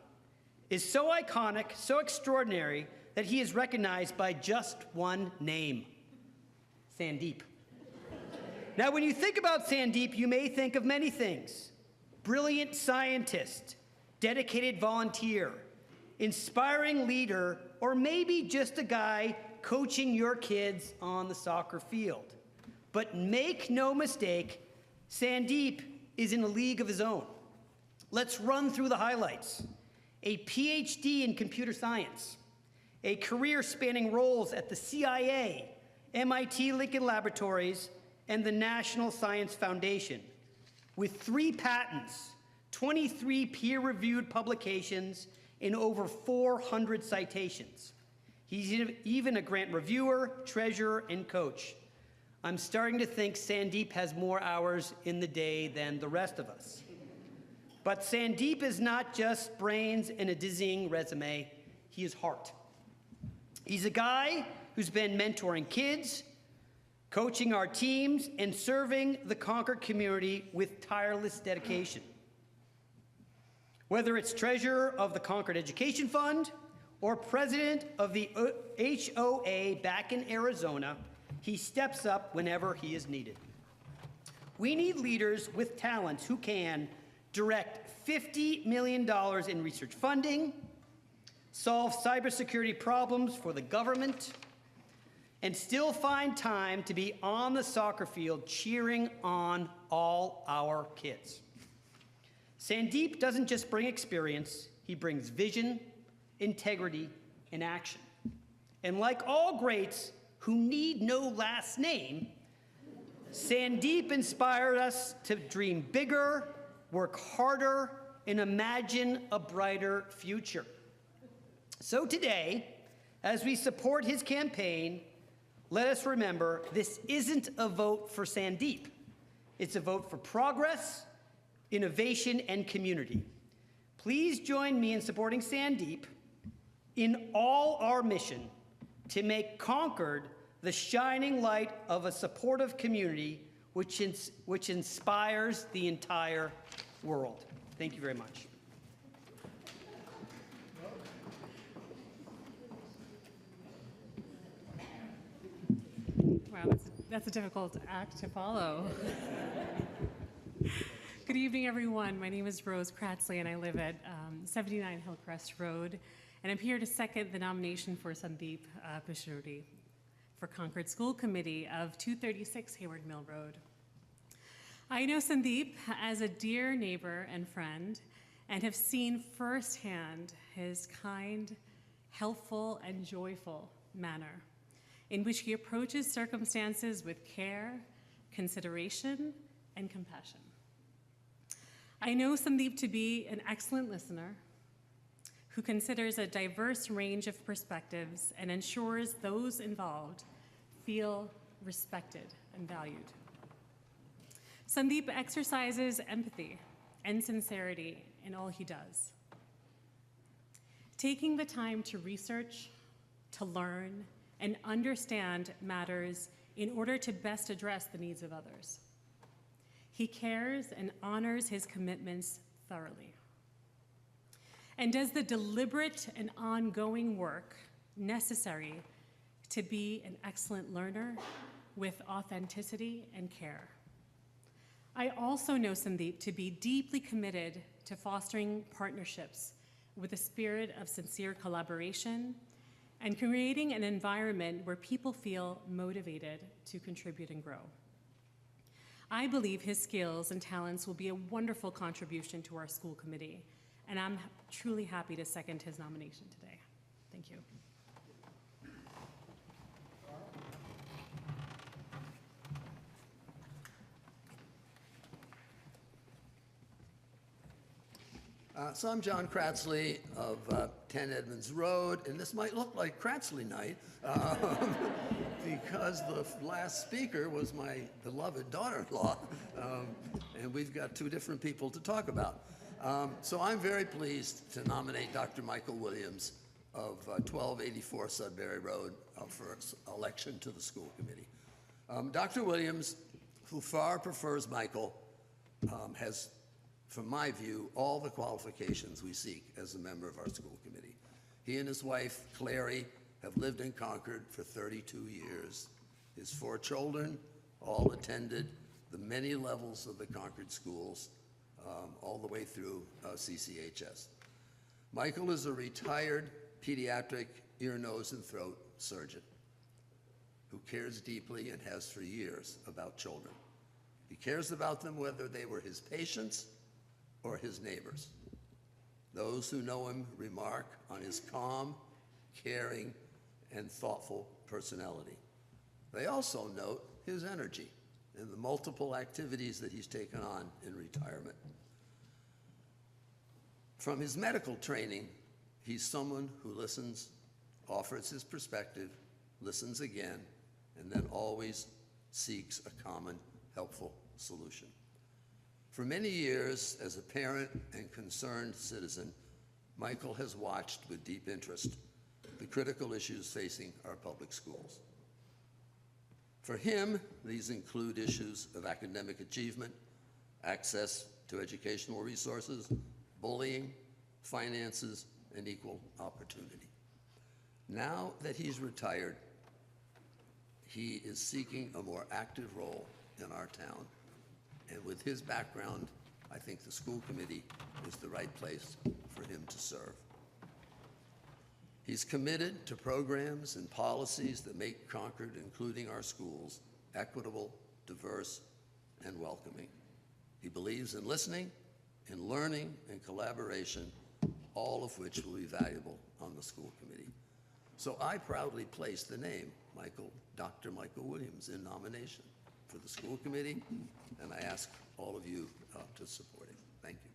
L: is so iconic, so extraordinary, that he is recognized by just one name, Sandeep. Now, when you think about Sandeep, you may think of many things: brilliant scientist, dedicated volunteer, inspiring leader, or maybe just a guy coaching your kids on the soccer field. But make no mistake, Sandeep is in a league of his own. Let's run through the highlights. A PhD in computer science, a career spanning roles at the CIA, MIT Lincoln Laboratories, and the National Science Foundation, with 3 patents, 23 peer-reviewed publications, and over 400 citations. He's even a grant reviewer, treasurer, and coach. I'm starting to think Sandeep has more hours in the day than the rest of us. But Sandeep is not just brains and a dizzying resume, he is heart. He's a guy who's been mentoring kids, coaching our teams, and serving the Concord community with tireless dedication. Whether it's treasurer of the Concord Education Fund or president of the HOA back in Arizona, he steps up whenever he is needed. We need leaders with talents who can direct $50 million in research funding, solve cybersecurity problems for the government, and still find time to be on the soccer field cheering on all our kids. Sandeep doesn't just bring experience, he brings vision, integrity, and action. And like all greats who need no last name, Sandeep inspired us to dream bigger, work harder, and imagine a brighter future. So today, as we support his campaign, let us remember this isn't a vote for Sandeep. It's a vote for progress, innovation, and community. Please join me in supporting Sandeep in all our mission to make Concord the shining light of a supportive community which inspires the entire world. Thank you very much.
H: Wow, that's a difficult act to follow. Good evening, everyone. My name is Rose Kratzley, and I live at 79 Hillcrest Road. And I'm here to second the nomination for Sandeep Pashurdi for Concord School Committee of 236 Hayward Mill Road. I know Sandeep as a dear neighbor and friend, and have seen firsthand his kind, helpful, and joyful manner in which he approaches circumstances with care, consideration, and compassion. I know Sandeep to be an excellent listener who considers a diverse range of perspectives and ensures those involved feel respected and valued. Sandeep exercises empathy and sincerity in all he does, taking the time to research, to learn, and understand matters in order to best address the needs of others. He cares and honors his commitments thoroughly, and does the deliberate and ongoing work necessary to be an excellent learner with authenticity and care. I also know Sandeep to be deeply committed to fostering partnerships with a spirit of sincere collaboration and creating an environment where people feel motivated to contribute and grow. I believe his skills and talents will be a wonderful contribution to our school committee, and I'm truly happy to second his nomination today. Thank you.
O: So I'm John Kratzley of 10 Edmonds Road, and this might look like Kratzley night because the last speaker was my beloved daughter-in-law, and we've got 2 different people to talk about. So I'm very pleased to nominate Dr. Michael Williams of 1284 Sudbury Road for election to the school committee. Dr. Williams, who far prefers Michael, has from my view, all the qualifications we seek as a member of our school committee. He and his wife, Clary, have lived in Concord for 32 years. His 4 children all attended the many levels of the Concord schools, all the way through CCHS. Michael is a retired pediatric ear, nose, and throat surgeon who cares deeply and has for years about children. He cares about them whether they were his patients or his neighbors. Those who know him remark on his calm, caring, and thoughtful personality. They also note his energy and the multiple activities that he's taken on in retirement. From his medical training, he's someone who listens, offers his perspective, listens again, and then always seeks a common, helpful solution. For many years, as a parent and concerned citizen, Michael has watched with deep interest the critical issues facing our public schools. For him, these include issues of academic achievement, access to educational resources, bullying, finances, and equal opportunity. Now that he's retired, he is seeking a more active role in our town. And with his background, I think the school committee is the right place for him to serve. He's committed to programs and policies that make Concord, including our schools, equitable, diverse, and welcoming. He believes in listening, in learning, and collaboration, all of which will be valuable on the school committee. So I proudly place the name Dr. Michael Williams in nomination for the school committee, and I ask all of you to support it. Thank you.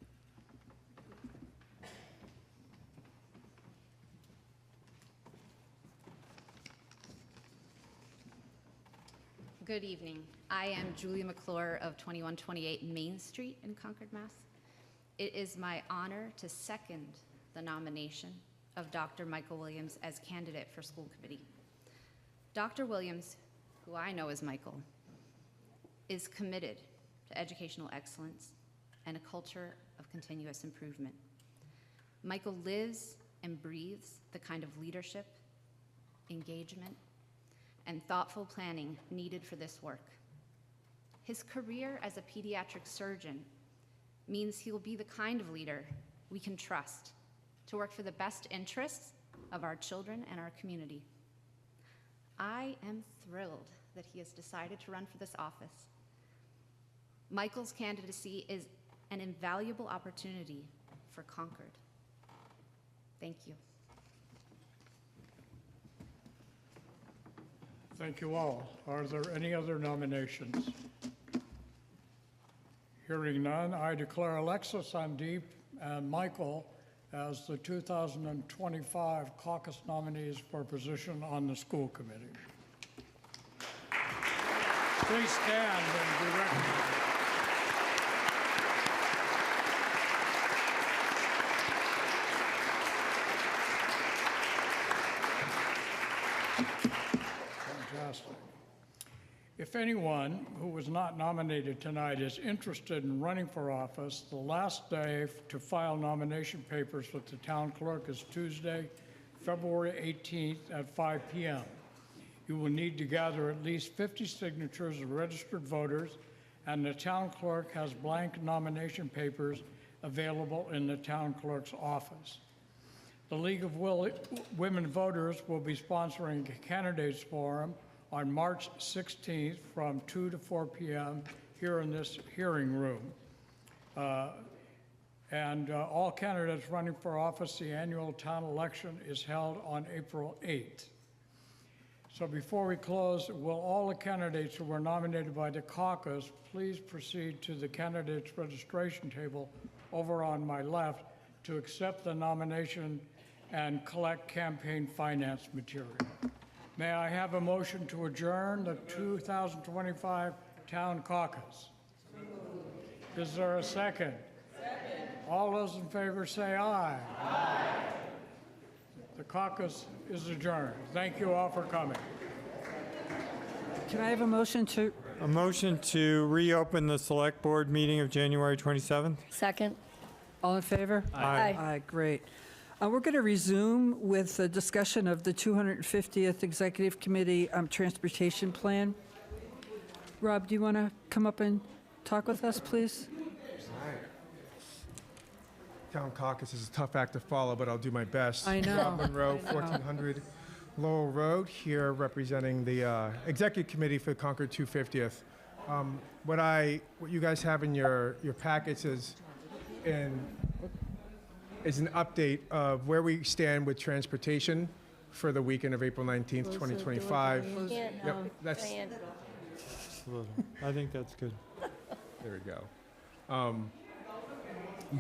F: Good evening. I am Julia McClure of 2128 Main Street in Concord, Mass. It is my honor to second the nomination of Dr. Michael Williams as candidate for school committee. Dr. Williams, who I know as Michael, is committed to educational excellence and a culture of continuous improvement. Michael lives and breathes the kind of leadership, engagement, and thoughtful planning needed for this work. His career as a pediatric surgeon means he will be the kind of leader we can trust to work for the best interests of our children and our community. I am thrilled that he has decided to run for this office. Michael's candidacy is an invaluable opportunity for Concord. Thank you.
P: Thank you all. Are there any other nominations? Hearing none, I declare Alexa Sandeep and Michael as the 2025 caucus nominees for position on the school committee. Please stand and be recognized. Fantastic. If anyone who was not nominated tonight is interested in running for office, the last day to file nomination papers with the town clerk is Tuesday, February 18th at 5 p.m. You will need to gather at least 50 signatures of registered voters, and the town clerk has blank nomination papers available in the town clerk's office. The League of Women Voters will be sponsoring a candidates forum on March 16th from 2 to 4 p.m. here in this hearing room. All candidates running for office, the annual town election is held on April 8th. So before we close, will all the candidates who were nominated by the caucus please proceed to the candidates registration table over on my left to accept the nomination and collect campaign finance material. May I have a motion to adjourn the 2025 Town Caucus? Is there a second? Second. All those in favor say aye. Aye. The caucus is adjourned. Thank you all for coming.
A: Can I have a motion to
E: A motion to reopen the select board meeting of January 27th?
G: Second.
A: All in favor?
G: Aye.
A: Aye, great. We're going to resume with a discussion of the 250th Executive Committee Transportation Plan. Rob, do you want to come up and talk with us, please?
M: Town caucus is a tough act to follow, but I'll do my best.
A: I know.
M: Rob Monroe,
A: I know.
M: 1400 Lowell Road, here representing the Executive Committee for the Concord 250th. What you guys have in your packets is an update of where we stand with transportation for the weekend of April 19th, 2025. Yep, that's,
E: I think that's good.
M: there we go.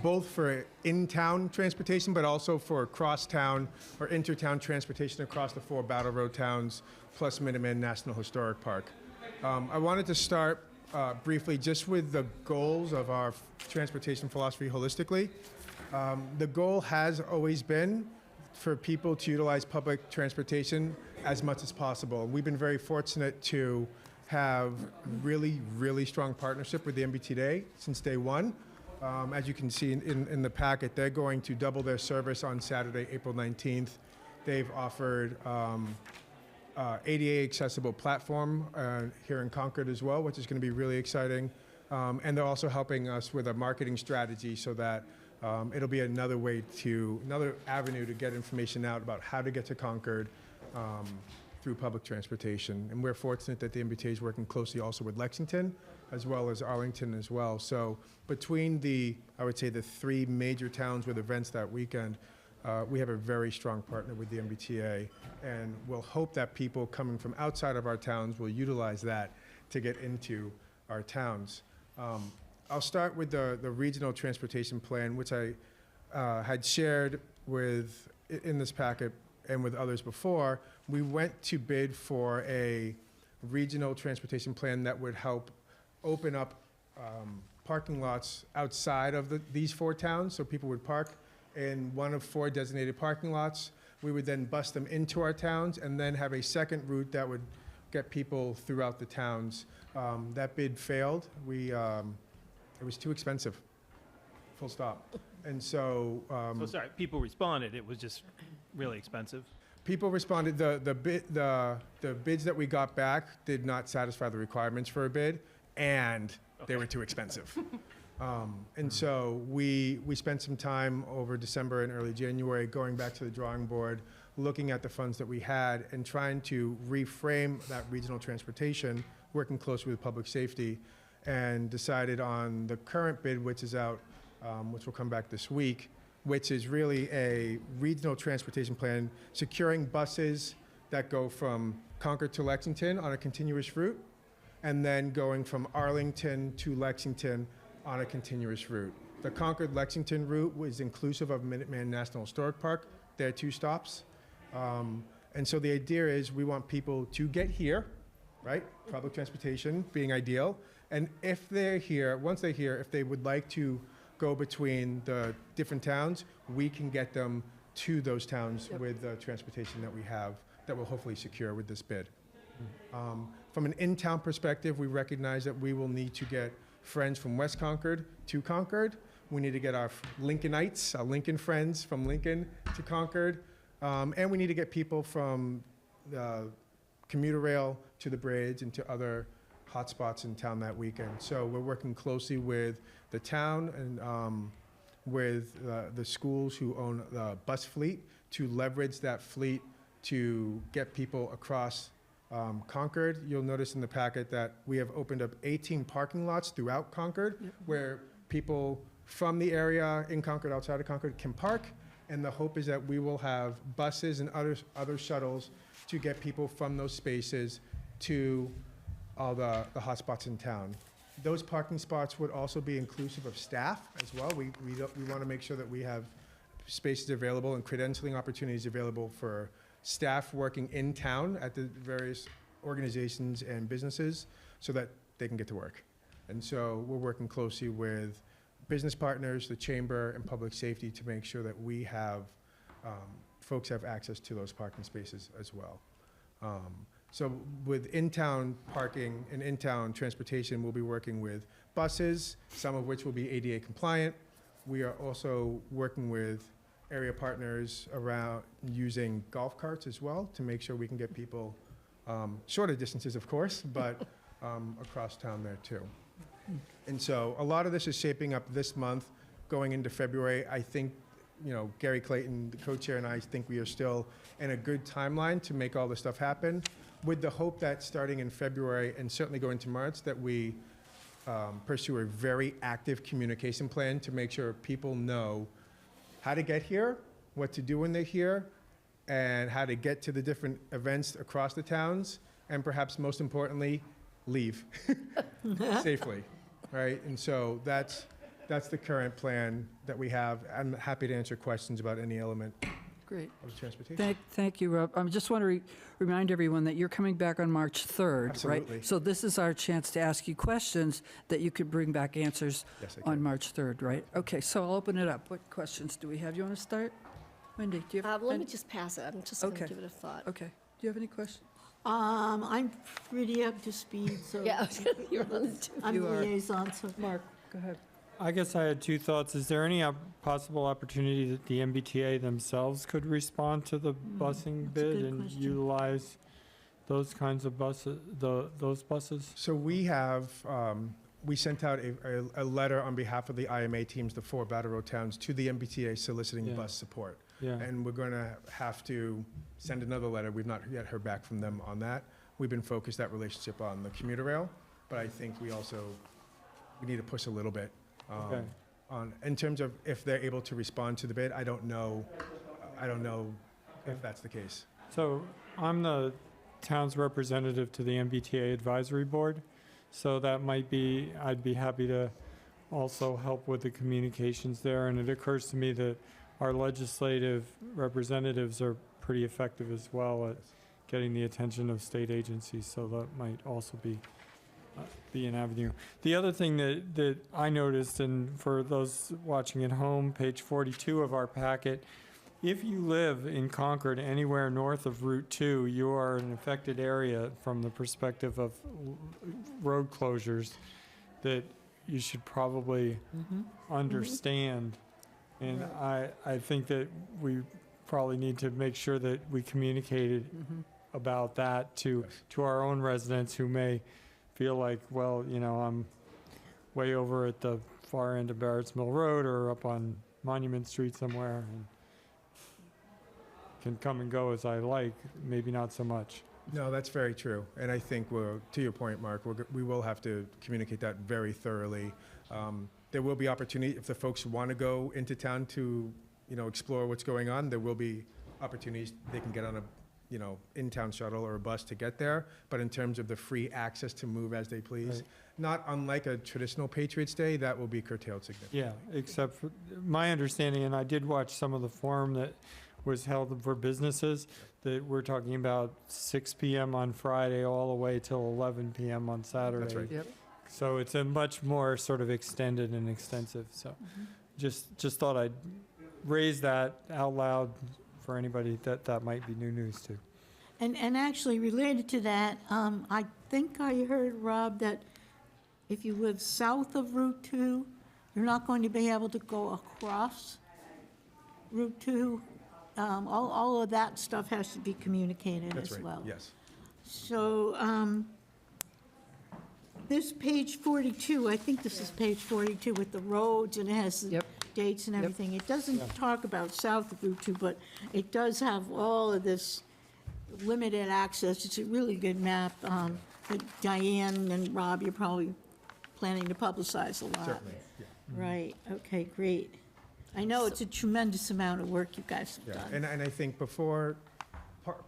M: Both for in-town transportation, but also for cross-town or inter-town transportation across the 4 Battle Road towns, plus Minuteman National Historic Park. I wanted to start briefly just with the goals of our transportation philosophy holistically. The goal has always been for people to utilize public transportation as much as possible. We've been very fortunate to have really, really strong partnership with the MBTA since day one. As you can see in the packet, they're going to double their service on Saturday, April 19th. They've offered ADA accessible platform here in Concord as well, which is going to be really exciting. And they're also helping us with a marketing strategy so that it'll be another avenue to get information out about how to get to Concord through public transportation. And we're fortunate that the MBTA is working closely also with Lexington, as well as Arlington as well. So between I would say the 3 major towns with events that weekend, we have a very strong partner with the MBTA, and we'll hope that people coming from outside of our towns will utilize that to get into our towns. I'll start with the regional transportation plan, which I had shared in this packet and with others before. We went to bid for a regional transportation plan that would help open up parking lots outside of these 4 towns, so people would park in one of 4 designated parking lots. We would then bus them into our towns and then have a second route that would get people throughout the towns. That bid failed. It was too expensive, full stop. And so...
W: so sorry, people responded, it was just really expensive?
M: People responded, the bids that we got back did not satisfy the requirements for a bid, and they were too expensive. And so we spent some time over December and early January going back to the drawing board, looking at the funds that we had and trying to reframe that regional transportation, working closely with public safety, and decided on the current bid, which is out, which will come back this week, which is really a regional transportation plan securing buses that go from Concord to Lexington on a continuous route, and then going from Arlington to Lexington on a continuous route. The Concord-Lexington route was inclusive of Minuteman National Historic Park. There are 2 stops. And so the idea is we want people to get here, right? Public transportation being ideal. And if they're here, once they're here, if they would like to go between the different towns, we can get them to those towns with the transportation that we have that we'll hopefully secure with this bid. From an in-town perspective, we recognize that we will need to get friends from West Concord to Concord. We need to get our Lincolnites, our Lincoln friends from Lincoln to Concord. And we need to get people from commuter rail to the bridge and to other hotspots in town that weekend. So we're working closely with the town and with the schools who own the bus fleet to leverage that fleet to get people across Concord. You'll notice in the packet that we have opened up 18 parking lots throughout Concord where people from the area in Concord, outside of Concord, can park. And the hope is that we will have buses and other shuttles to get people from those spaces to all the hotspots in town. Those parking spots would also be inclusive of staff as well. We want to make sure that we have spaces available and credentialing opportunities available for staff working in town at the various organizations and businesses so that they can get to work. And so we're working closely with business partners, the chamber, and public safety to make sure that we have, folks have access to those parking spaces as well. So with in-town parking and in-town transportation, we'll be working with buses, some of which will be ADA compliant. We are also working with area partners around using golf carts as well to make sure we can get people, shorter distances, of course, but across town there too. And so a lot of this is shaping up this month, going into February. I think, Gary Clayton, the co-chair, and I think we are still in a good timeline to make all this stuff happen, with the hope that starting in February and certainly going to March, that we pursue a very active communication plan to make sure people know how to get here, what to do when they're here, and how to get to the different events across the towns, and perhaps most importantly, leave safely, right? And so that's the current plan that we have. I'm happy to answer questions about any element
A: Great.
M: of transportation.
A: Thank you, Rob. I just want to remind everyone that you're coming back on March 3rd,
M: Absolutely.
A: right? So this is our chance to ask you questions that you could bring back answers
M: Yes, I
A: on
M: can.
A: March 3rd, right? Okay, so I'll open it up. What questions do we have? You want to start? Wendy, do you have?
G: Let me just pass it. I'm just going to
A: Okay.
G: give it a thought.
A: Okay. Do you have any questions?
K: I'm pretty up to speed, so
G: Yeah, you're on the two.
K: I'm
A: You
K: the
A: are.
K: liaison, so.
A: Mark, go ahead.
E: I guess I had two thoughts. Is there any possible opportunity that the MBTA themselves could respond to the busing
K: that's a
E: bid
K: good
E: and
K: question.
E: utilize those kinds of buses, those buses?
M: So we have, we sent out a letter on behalf of the IMA teams, the 4 Battle Road towns, to the MBTA soliciting
E: Yeah.
M: bus support.
E: Yeah.
M: And we're going to have to send another letter. We've not yet heard back from them on that. We've been focused that relationship on the commuter rail, but I think we need to push a little bit.
E: Okay.
M: In terms of if they're able to respond to the bid, I don't know if that's the case.
E: So I'm the town's representative to the MBTA Advisory Board, so that might be, I'd be happy to also help with the communications there. And it occurs to me that our legislative representatives are pretty effective as well at getting the attention of state agencies, so that might also be an avenue. The other thing that I noticed, and for those watching at home, page 42 of our packet, if you live in Concord anywhere north of Route 2, you are an affected area from the perspective of road closures that you should probably understand. And I think that we probably need to make sure that we communicated about that to our own residents who may feel like, well, I'm way over at the far end of Barrett's Mill Road or up on Monument Street somewhere and can come and go as I like, maybe not so much.
M: No, that's very true. And I think to your point, Mark, we will have to communicate that very thoroughly. There will be opportunity if the folks want to go into town to, explore what's going on. There will be opportunities they can get on a, in-town shuttle or a bus to get there. But in terms of the free access to move as they please, not unlike a traditional Patriots Day, that will be curtailed significantly.
E: Yeah, except for my understanding, and I did watch some of the forum that was held for businesses, that we're talking about 6 p.m. on Friday all the way till 11 p.m. on Saturday.
M: That's right.
A: Yep.
E: So it's a much more sort of extended and extensive. So just thought I'd raise that out loud for anybody that might be new news to.
K: And actually, related to that, I think I heard, Rob, that if you live south of Route 2, you're not going to be able to go across Route 2. All of that stuff has to be communicated
M: That's
K: as
M: right,
K: well.
M: yes.
K: So this page 42, I think this is page 42 with the roads, and it has the dates and everything. It doesn't talk about south of Route 2, but it does have all of this limited access. It's a really good map that Diane and Rob, you're probably planning to publicize a lot.
M: Certainly, yeah.
K: Right, okay, great. I know it's a tremendous amount of work you guys have done.
M: And I think part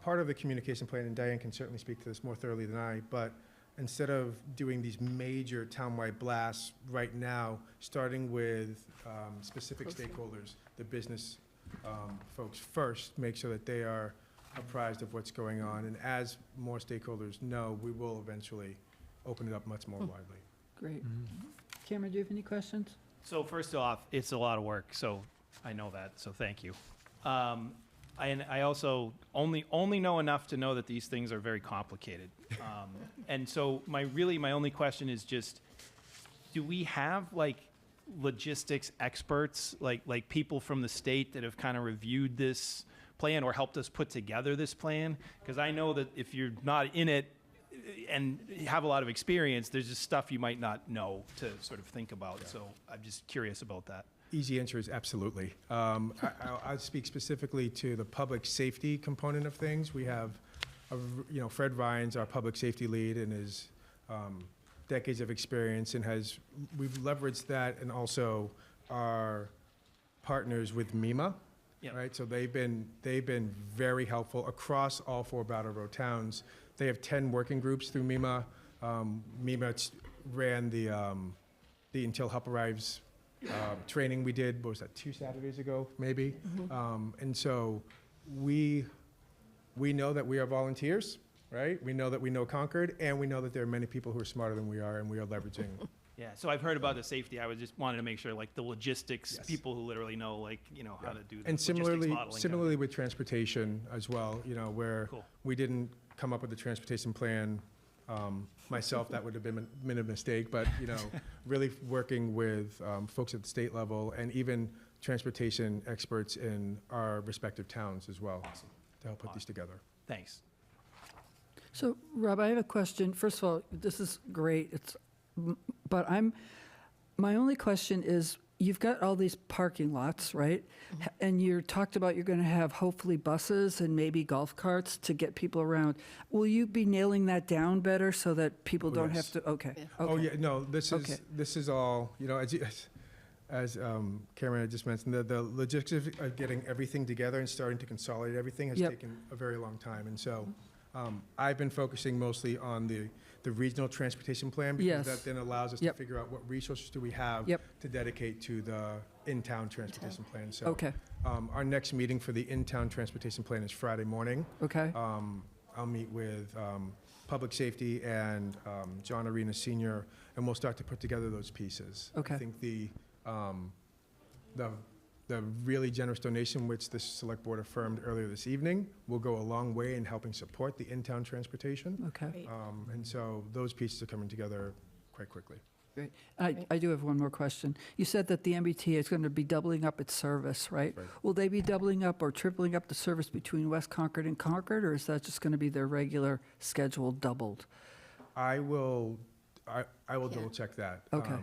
M: of the communication plan, and Diane can certainly speak to this more thoroughly than I, but instead of doing these major townwide blasts right now, starting with specific stakeholders, the business folks first, make sure that they are apprised of what's going on. And as more stakeholders know, we will eventually open it up much more widely.
A: Great. Cameron, do you have any questions?
W: So first off, it's a lot of work, so I know that, so thank you. And I also only know enough to know that these things are very complicated. And so my only question is just, do we have like logistics experts, like people from the state that have kind of reviewed this plan or helped us put together this plan? Because I know that if you're not in it and have a lot of experience, there's just stuff you might not know to sort of think about. So I'm just curious about that.
M: Easy answer is absolutely. I'll speak specifically to the public safety component of things. We have, Fred Ryan's our public safety lead and his decades of experience, and we've leveraged that, and also our partners with MEMA.
W: Yep.
M: Right, so they've been very helpful across all 4 Brattleboro towns. They have 10 working groups through MEMA. MEMA ran the Until Help Arrives training we did, what was that, 2 Saturdays ago, maybe? And so we know that we are volunteers, right? We know that we know Concord, and we know that there are many people who are smarter than we are, and we are leveraging.
W: Yeah, so I've heard about the safety. I was just wanted to make sure, like the logistics,
M: Yes.
W: people who literally know, how to do the
M: And
W: logistics modeling.
M: similarly with transportation as well, where
W: Cool.
M: we didn't come up with a transportation plan myself, that would have been a mistake, but, really working with folks at the state level and even transportation experts in our respective towns as well to help put these together.
W: Thanks.
A: So, Rob, I have a question. First of all, this is great. But my only question is, you've got all these parking lots, right? And you talked about you're going to have hopefully buses and maybe golf carts to get people around. Will you be nailing that down better so that people don't
M: yes.
A: have to? Okay.
G: Yeah.
A: Okay.
M: Oh, yeah, no, this
A: Okay.
M: is all, as Cameron had just mentioned, the logistics of getting everything together and starting to consolidate everything has
A: Yep.
M: taken a very long time. And so I've been focusing mostly on the regional transportation plan, because
A: Yes.
M: that then allows us
A: Yep.
M: to figure out what resources do we have
A: Yep.
M: to dedicate to the in-town transportation plan. So
A: Okay.
M: our next meeting for the in-town transportation plan is Friday morning.
A: Okay.
M: I'll meet with Public Safety and John Arena Senior, and we'll start to put together those pieces.
A: Okay.
M: I think the really generous donation, which the Select Board affirmed earlier this evening, will go a long way in helping support the in-town transportation.
A: Okay.
M: And so those pieces are coming together quite quickly.
A: Great. I do have one more question. You said that the MBTA is going to be doubling up its service, right?
M: Right.
A: Will they be doubling up or tripling up the service between West Concord and Concord, or is that just going to be their regular schedule doubled?
M: I will double check that.
A: Okay.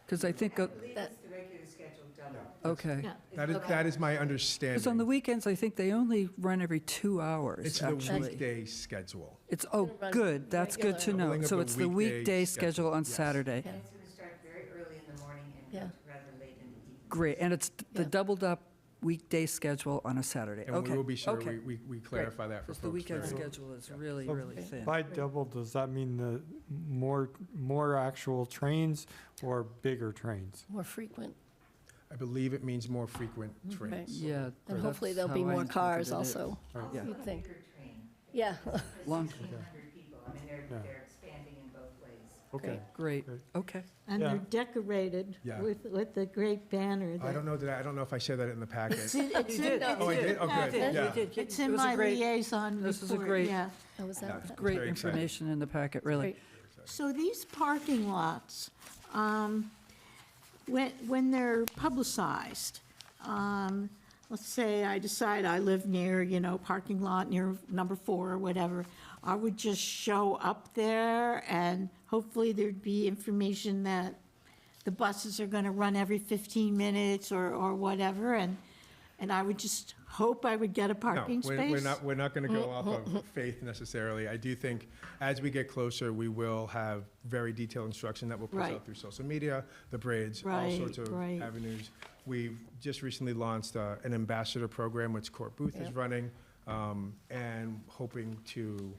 A: Because I think,
N: That's the regular schedule double.
A: okay.
K: Yeah.
M: That is my understanding.
A: Because on the weekends, I think they only run every 2 hours,
M: It's the
A: actually.
M: weekday schedule.
A: It's,
G: gonna run
A: good, that's good to know.
M: Doubling of
A: So
M: the
A: it's the
M: weekday
A: weekday
M: schedule,
A: schedule on
M: yes.
A: Saturday.
N: And it's going to start very early in the morning and
G: Yeah.
N: go to rather late in the evening.
A: Great, and it's the
G: Yeah.
A: doubled up weekday schedule on a Saturday.
M: And
A: Okay.
M: we will be sure
A: Okay.
M: we clarify that for
A: Because
M: folks.
A: the weekend
M: very-
A: schedule is really,
E: So
A: really thin.
E: By double, does that mean the more actual trains or bigger trains?
G: More frequent.
M: I believe it means more frequent
G: Right.
M: trains.
A: Yeah.
G: And hopefully
A: that's
G: there'll be
A: how I
G: more cars
A: interpreted it.
G: also,
A: Yeah.
G: you'd think.
N: Bigger train.
G: Yeah.
A: Long-
N: 1,600 people. I mean,
E: Yeah.
N: they're expanding in both ways.
E: Okay.
A: Great,
E: Great.
A: okay.
K: And
E: Yeah.
K: they're decorated
M: Yeah.
K: with the great banner.
M: I don't know if I shared that in the packet.
K: It's in, it's
A: You
K: in
A: did.
K: the-
M: Oh, I did? Oh, good.
K: it's-
M: Yeah.
A: You did.
K: It's
A: It
K: in
A: was a
K: my
A: great-
K: liaison
A: This is a
K: report,
A: great-
K: yeah.
G: Oh, was
M: Yeah.
G: that?
A: Great
M: Very exciting.
A: information in the packet, really.
G: Great.
K: So these parking lots, when they're publicized, let's say I decide I live near, parking lot near number 4 or whatever, I would just show up there and hopefully there'd be information that the buses are gonna run every 15 minutes or whatever, and I would just hope I would get a parking
M: No,
K: space.
M: we're not going to go off of faith necessarily. I do think as we get closer, we will have very detailed instruction that we'll push
K: Right.
M: out through social media, the bridge, all
K: Right,
M: sorts of
K: right.
M: avenues. We've just recently launched an ambassador program, which Court Booth is
G: Yep.
M: running, and hoping to,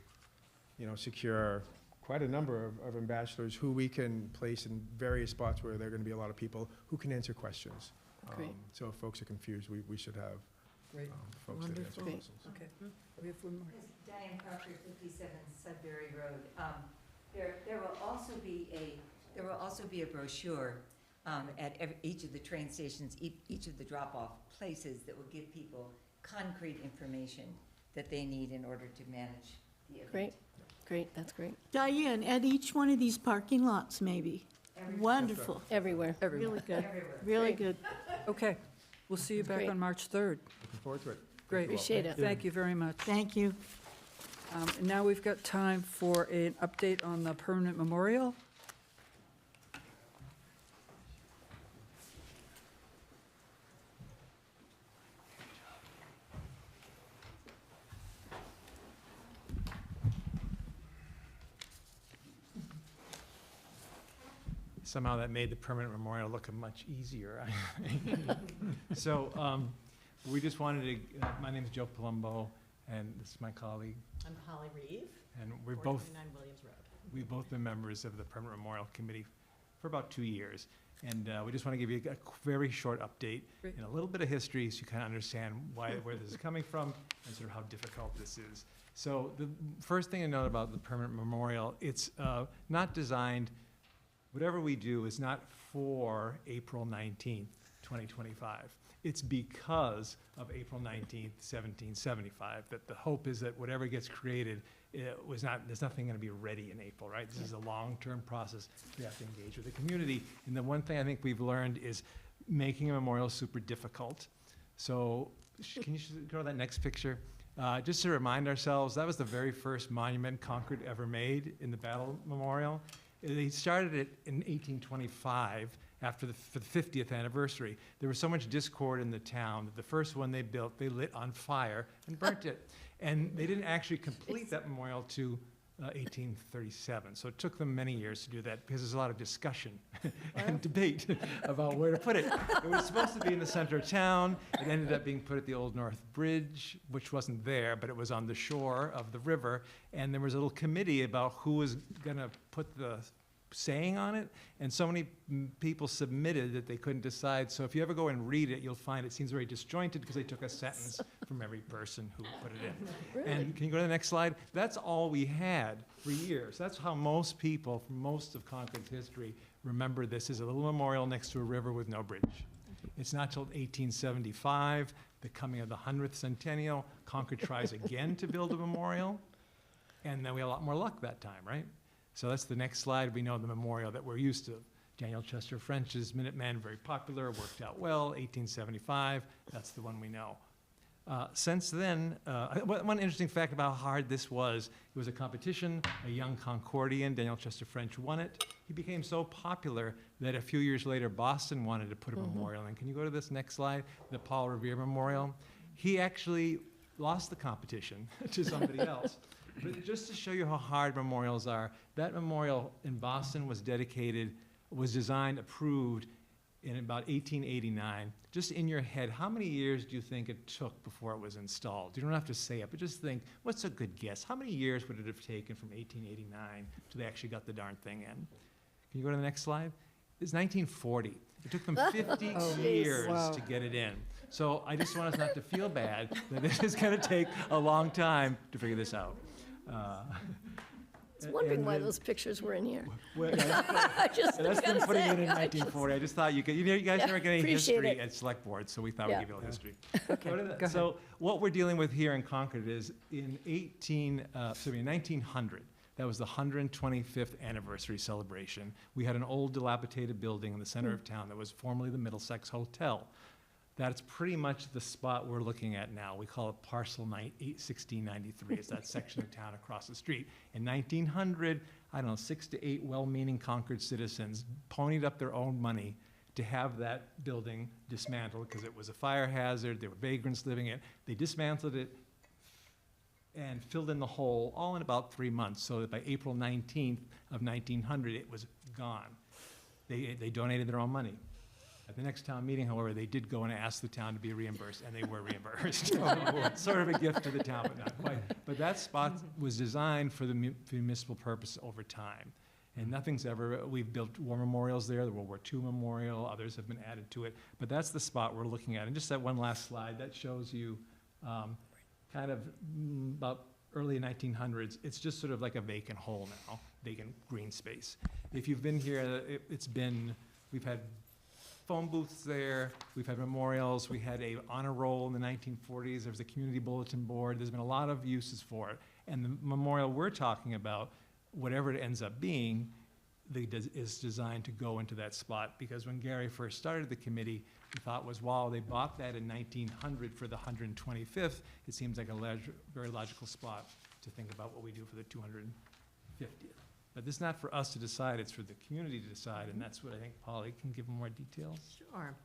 M: secure quite a number of ambassadors who we can place in various spots where there are going to be a lot of people who can answer questions.
G: Great.
M: So if folks are confused, we should have
A: Great.
M: folks that answer
K: Wonderful.
M: questions.
A: Okay. We have one more.
N: Yes, Diane Proctor, 57 Sudbury Road. There will also be a brochure at each of the train stations, each of the drop-off places that will give people concrete information that they need in order to manage the event.
G: Great, great, that's great.
K: Diane, at each one of these parking lots, maybe? Wonderful.
G: Everywhere.
K: Really good,
N: Everywhere.
K: really good.
A: Okay, we'll see you back
G: Great.
A: on March 3rd.
M: Looking forward to it.
A: Great.
G: Appreciate it.
A: Thank you very much.
K: Thank you.
A: And now we've got time for an update on the permanent memorial.
W: Somehow that made the permanent memorial look much easier. So we just wanted to, my name is Joe Palumbo, and this is my colleague.
Q: I'm Holly Reeve,
W: And
Q: 429 Williams Road.
W: we've both been members of the Permanent Memorial Committee for about 2 years. And we just want to give you a very short update
A: Great.
W: and a little bit of history so you kind of understand where this is coming from and sort of how difficult this is. So the first thing to note about the Permanent Memorial, it's not designed, whatever we do is not for April 19th, 2025. It's because of April 19th, 1775, that the hope is that whatever gets created, there's nothing going to be ready in April, right? This is a long-term process. We have to engage with the community. And the one thing I think we've learned is making a memorial super difficult. So can you go to that next picture? Just to remind ourselves, that was the very first monument Concord ever made in the Battle Memorial. They started it in 1825 for the 50th anniversary. There was so much discord in the town that the first one they built, they lit on fire and burnt it. And they didn't actually complete that memorial to 1837. So it took them many years to do that because there's a lot of discussion and debate about where to put it. It was supposed to be in the center of town. It ended up being put at the Old North Bridge, which wasn't there, but it was on the shore of the river. And there was a little committee about who was going to put the saying on it, and so many people submitted that they couldn't decide. So if you ever go and read it, you'll find it seems very disjointed because they took a sentence from every person who put it in.
G: Really?
W: And can you go to the next slide? That's all we had for years. That's how most people from most of Concord's history remember this as a little memorial next to a river with no bridge. It's not till 1875, the coming of the 100th centennial, Concord tries again to build a memorial, and then we had a lot more luck that time, right? So that's the next slide. We know the memorial that we're used to. Daniel Chester French's Minutemen, very popular, worked out well, 1875. That's the one we know. Since then, one interesting fact about how hard this was, it was a competition, a young Concordian, Daniel Chester French won it. He became so popular that a few years later, Boston wanted to put a memorial in. Can you go to this next slide? The Paul Revere Memorial. He actually lost the competition to somebody else. But just to show you how hard memorials are, that memorial in Boston was designed, approved in about 1889. Just in your head, how many years do you think it took before it was installed? You don't have to say it, but just think, what's a good guess? How many years would it have taken from 1889 till they actually got the darn thing in? Can you go to the next slide? It's 1940. It took them 50 years to get it in. So I just want us not to feel bad that it is going to take a long time to figure this out.
G: I was wondering why those pictures were in here.
W: Well,
G: Just
W: that's them
G: gotta
W: putting
G: say,
W: it in
G: I just-
W: 1940. I just thought you could, you guys never get any
G: appreciate
W: history
G: it.
W: at select board, so we thought
G: Yeah.
W: we'd give you a little history.
A: Okay, go ahead.
W: So what we're dealing with here in Concord is in 1900, that was the 125th anniversary celebration. We had an old dilapidated building in the center of town that was formerly the Middlesex Hotel. That's pretty much the spot we're looking at now. We call it Parcel 1693. It's that section of town across the street. In 1900, I don't know, 6 to 8 well-meaning Concord citizens ponied up their own money to have that building dismantled because it was a fire hazard. There were vagrants living in it. They dismantled it and filled in the hole all in about 3 months, so that by April 19th of 1900, it was gone. They donated their own money. At the next town meeting, however, they did go and ask the town to be reimbursed, and they were reimbursed. Sort of a gift to the town, but not quite. But that spot was designed for the municipal purpose over time. And nothing's ever, we've built war memorials there, the World War II memorial, others have been added to it. But that's the spot we're looking at. And just that one last slide, that shows you kind of about early 1900s. It's just sort of like a vacant hole now, vacant green space. If you've been here, we've had
R: phone booths there, we've had memorials, we had a honor roll in the 1940s, there was a community bulletin board, there's been a lot of uses for it. And the memorial we're talking about, whatever it ends up being, is designed to go into that spot. Because when Gary first started the committee, the thought was, wow, they bought that in 1900 for the 125th, it seems like a very logical spot to think about what we do for the 250th. But this is not for us to decide, it's for the community to decide, and that's what I think Polly can give more details.
Q: Sure.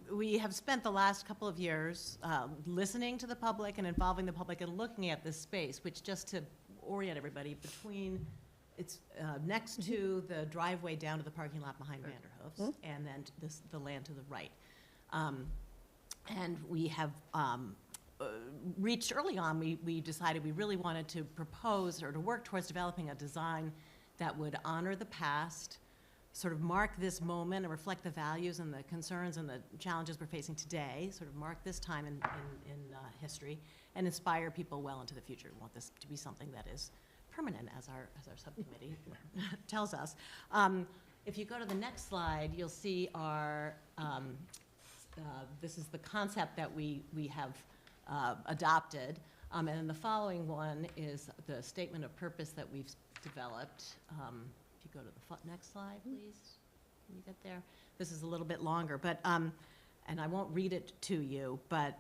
Q: We have spent the last couple of years listening to the public and involving the public and looking at this space, which, just to orient everybody, it's next to the driveway down to the parking lot behind Vanderhoof's, and then the land to the right. And we have reached early on, we decided we really wanted to propose or to work towards developing a design that would honor the past, sort of mark this moment and reflect the values and the concerns and the challenges we're facing today, sort of mark this time in history, and inspire people well into the future. We want this to be something that is permanent, as our subcommittee tells us. If you go to the next slide, you'll see our, this is the concept that we have adopted. And then the following one is the statement of purpose that we've developed. If you go to the next slide, please. Can you get there? This is a little bit longer, but, and I won't read it to you, but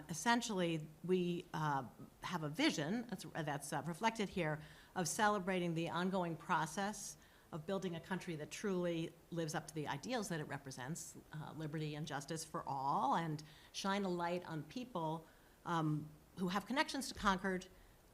Q: essentially we have a vision that's reflected here of celebrating the ongoing process of building a country that truly lives up to the ideals that it represents, liberty and justice for all, and shine a light on people who have connections to Concord,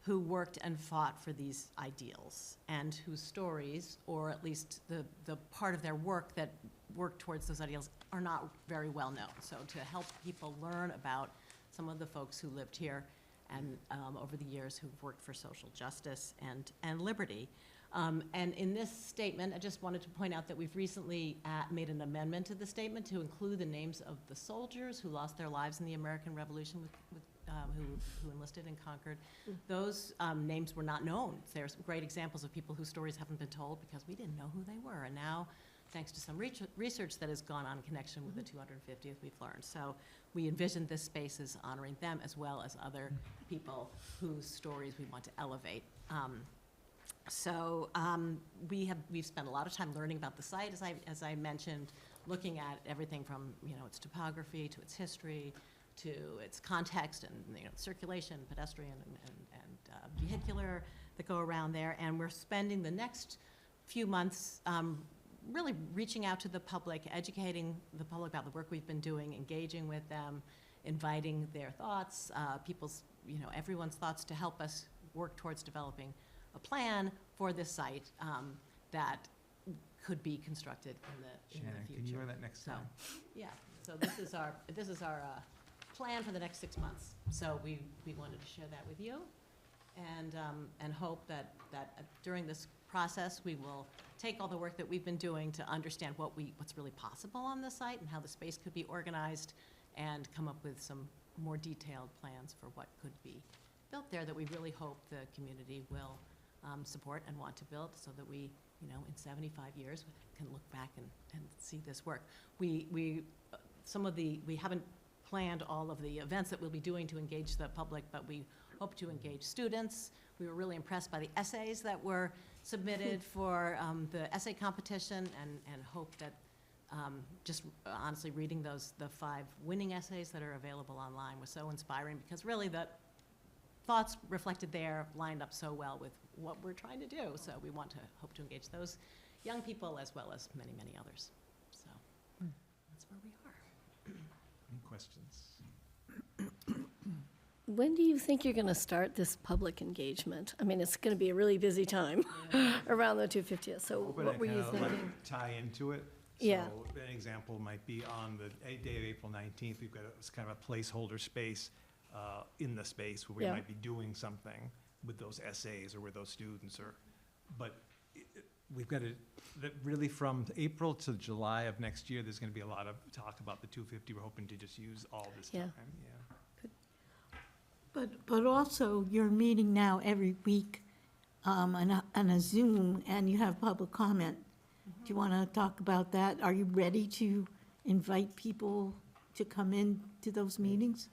Q: who worked and fought for these ideals, and whose stories, or at least the part of their work that worked towards those ideals, are not very well known. So to help people learn about some of the folks who lived here and over the years who've worked for social justice and liberty. And in this statement, I just wanted to point out that we've recently made an amendment to the statement to include the names of the soldiers who lost their lives in the American Revolution who enlisted in Concord. Those names were not known. There's great examples of people whose stories haven't been told because we didn't know who they were. And now, thanks to some research that has gone on in connection with the 250th, we've learned. So we envisioned this space as honoring them as well as other people whose stories we want to elevate. We've spent a lot of time learning about the site, as I mentioned, looking at everything from its topography to its history to its context and circulation, pedestrian and vehicular that go around there. And we're spending the next few months really reaching out to the public, educating the public about the work we've been doing, engaging with them, inviting their thoughts, everyone's thoughts to help us work towards developing a plan for this site that could be constructed in the future.
R: Can you go that next slide?
Q: Yeah, so this is our plan for the next 6 months. So we wanted to share that with you, and hope that during this process we will take all the work that we've been doing to understand what's really possible on the site and how the space could be organized, and come up with some more detailed plans for what could be built there that we really hope the community will support and want to build, so that we, in 75 years, can look back and see this work. We haven't planned all of the events that we'll be doing to engage the public, but we hope to engage students. We were really impressed by the essays that were submitted for the essay competition, and hope that just honestly reading the 5 winning essays that are available online was so inspiring, because really the thoughts reflected there lined up so well with what we're trying to do. So we want to hope to engage those young people as well as many, many others. So that's where we are.
R: Any questions?
G: When do you think you're going to start this public engagement? I mean, it's going to be a really busy time around the 250th. So what were you thinking?
R: Tie into it.
G: Yeah.
R: So an example might be on the day of April 19th, we've got kind of a placeholder space in the space where we might be doing something with those essays or with those students, but we've got to, really from April to July of next year, there's going to be a lot of talk about the 250. We're hoping to just use all this time.
K: But also, you're meeting now every week on a Zoom, and you have public comment. Do you want to talk about that? Are you ready to invite people to come in to those meetings?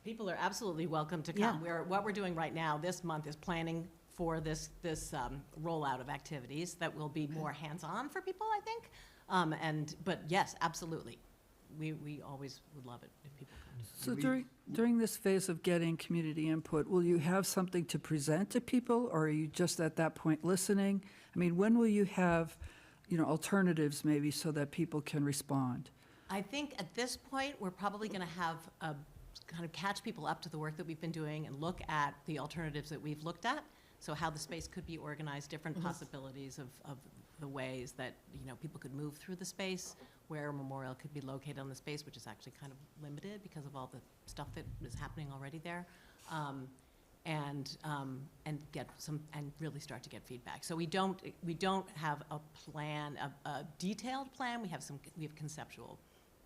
Q: People are absolutely welcome to
K: Yeah.
Q: come. What we're doing right now, this month, is planning for this rollout of activities that will be more hands-on for people, I think. But yes, absolutely. We always would love it if people come.
A: So during this phase of getting community input, will you have something to present to people, or are you just at that point listening? I mean, when will you have, alternatives maybe so that people can respond?
Q: I think at this point, we're probably going to have kind of catch people up to the work that we've been doing and look at the alternatives that we've looked at. So how the space could be organized, different possibilities of the ways that, people could move through the space, where a memorial could be located on the space, which is actually kind of limited because of all the stuff that is happening already there. And get some, and really start to get feedback. So we don't have a plan, a detailed plan. We have conceptual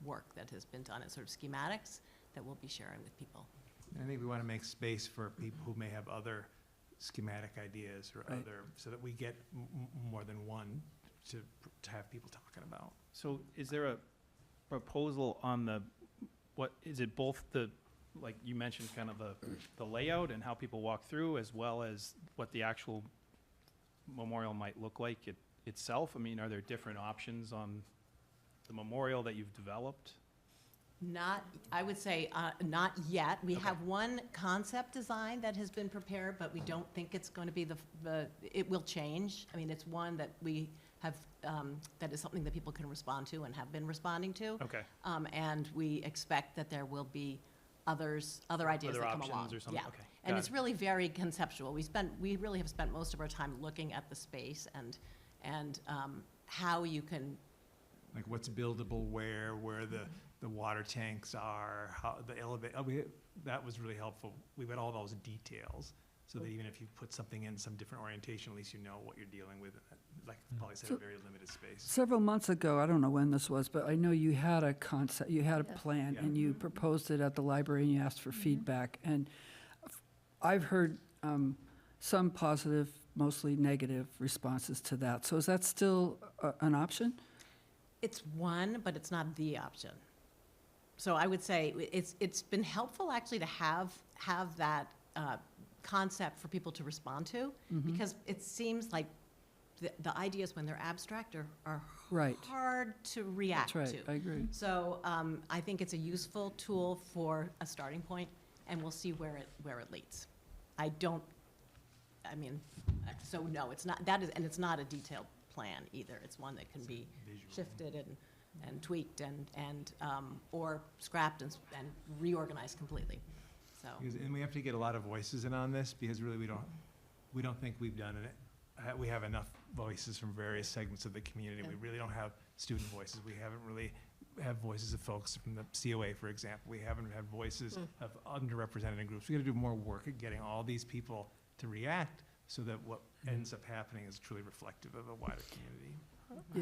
Q: work that has been done as sort of schematics that we'll be sharing with people.
R: I think we want to make space for people who may have other schematic ideas or
A: Right.
R: other, so that we get more than one to have people talking about.
W: So is there a proposal on is it both like you mentioned, kind of the layout and how people walk through, as well as what the actual memorial might look like itself? I mean, are there different options on the memorial that you've developed?
Q: I would say, not yet. We have one concept design that has been prepared, but we don't think it's going to be it will change. I mean, it's one that we have, that is something that people can respond to and have been responding to.
W: Okay.
Q: And we expect that there will be other ideas
W: Other
Q: that come
W: options
Q: along.
W: or something?
Q: Yeah.
W: Okay,
Q: And
W: got
Q: it's
W: it.
Q: really very conceptual. We really have spent most of our time looking at the space and how you can.
R: Like what's buildable where the water tanks are, how the elevator, that was really helpful. We got all those details, so that even if you put something in some different orientation, at least you know what you're dealing with. Like probably said, a very limited space.
A: Several months ago, I don't know when this was, but I know you had a concept, you had a
G: Yeah.
A: plan,
R: Yeah.
A: and you proposed it at the library, and you asked for feedback. And I've heard some positive, mostly negative responses to that. So is that still an option?
Q: It's one, but it's not the option. So I would say it's been helpful actually to have that concept for people to respond to, because it seems like the ideas when they're abstract are
A: Right.
Q: hard to react
A: That's
Q: to.
A: right, I agree.
Q: So I think it's a useful tool for a starting point, and we'll see where it leads. So no, it's not, and it's not a detailed plan either. It's one that can be shifted and tweaked and or scrapped and reorganized completely. So
R: And we have to get a lot of voices in on this, because really we don't think we've done it. We have enough voices from various segments of the community.
Q: Yeah.
R: We really don't have student voices. We haven't really had voices of folks from the COA, for example. We haven't had voices of underrepresented groups. We got to do more work at getting all these people to react, so that what ends up happening is truly reflective of a wider community.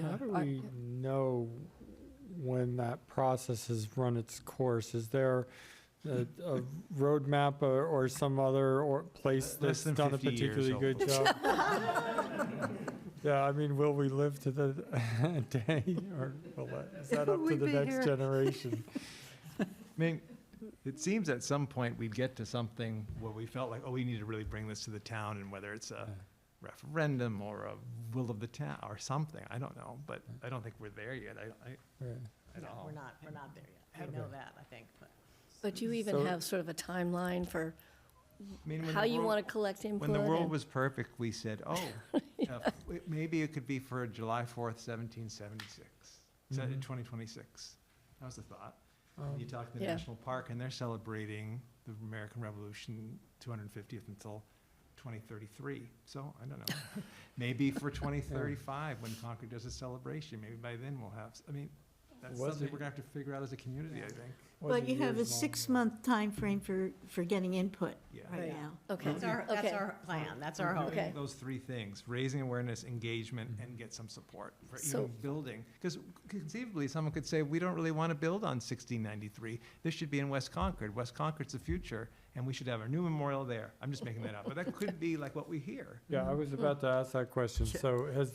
E: How do we know when that process has run its course? Is there a roadmap or some other place
R: Less
E: that's
R: than
E: done a
R: 50 years,
E: particularly good job? Yeah, I mean, will we live to the day, or is that up to
A: We'd
E: the
A: be
E: next
A: here.
E: generation?
R: I mean, it seems at some point we'd get to something where we felt like, oh, we need to really bring this to the town, and whether it's a referendum or a will of the town or something, I don't know, but I don't think we're there yet. At
Q: no,
R: all.
Q: we're not there yet. We know that, I think, but.
G: But you even
E: So-
G: have sort of a timeline for
R: I mean, when
G: how
R: the
G: you
R: world-
G: want to collect input?
R: When the world
G: and-
R: was perfect, we said, oh, maybe it could be for July 4th, 1776, 2026. That was the thought. You talk to the
G: Yeah.
R: National Park, and they're celebrating the American Revolution 250th until 2033. So, I don't know. Maybe for 2035, when Concord does a celebration, maybe by then we'll have, I mean, that's
E: Was
R: something
E: it-
R: we're gonna have to figure out as a community, I think.
K: But you have a 6-month time frame for getting input
R: Yeah.
K: right
Q: Right.
K: now.
G: Okay.
Q: That's our plan, that's our hope.
G: Okay.
R: Those three things: raising awareness, engagement, and get some support for
G: So-
R: even building. Because conceivably, someone could say, we don't really want to build on 1693. This should be in West Concord. West Concord's the future, and we should have a new memorial there. I'm just making that up, but that could be like what we hear.
E: Yeah, I was about to ask that question. So is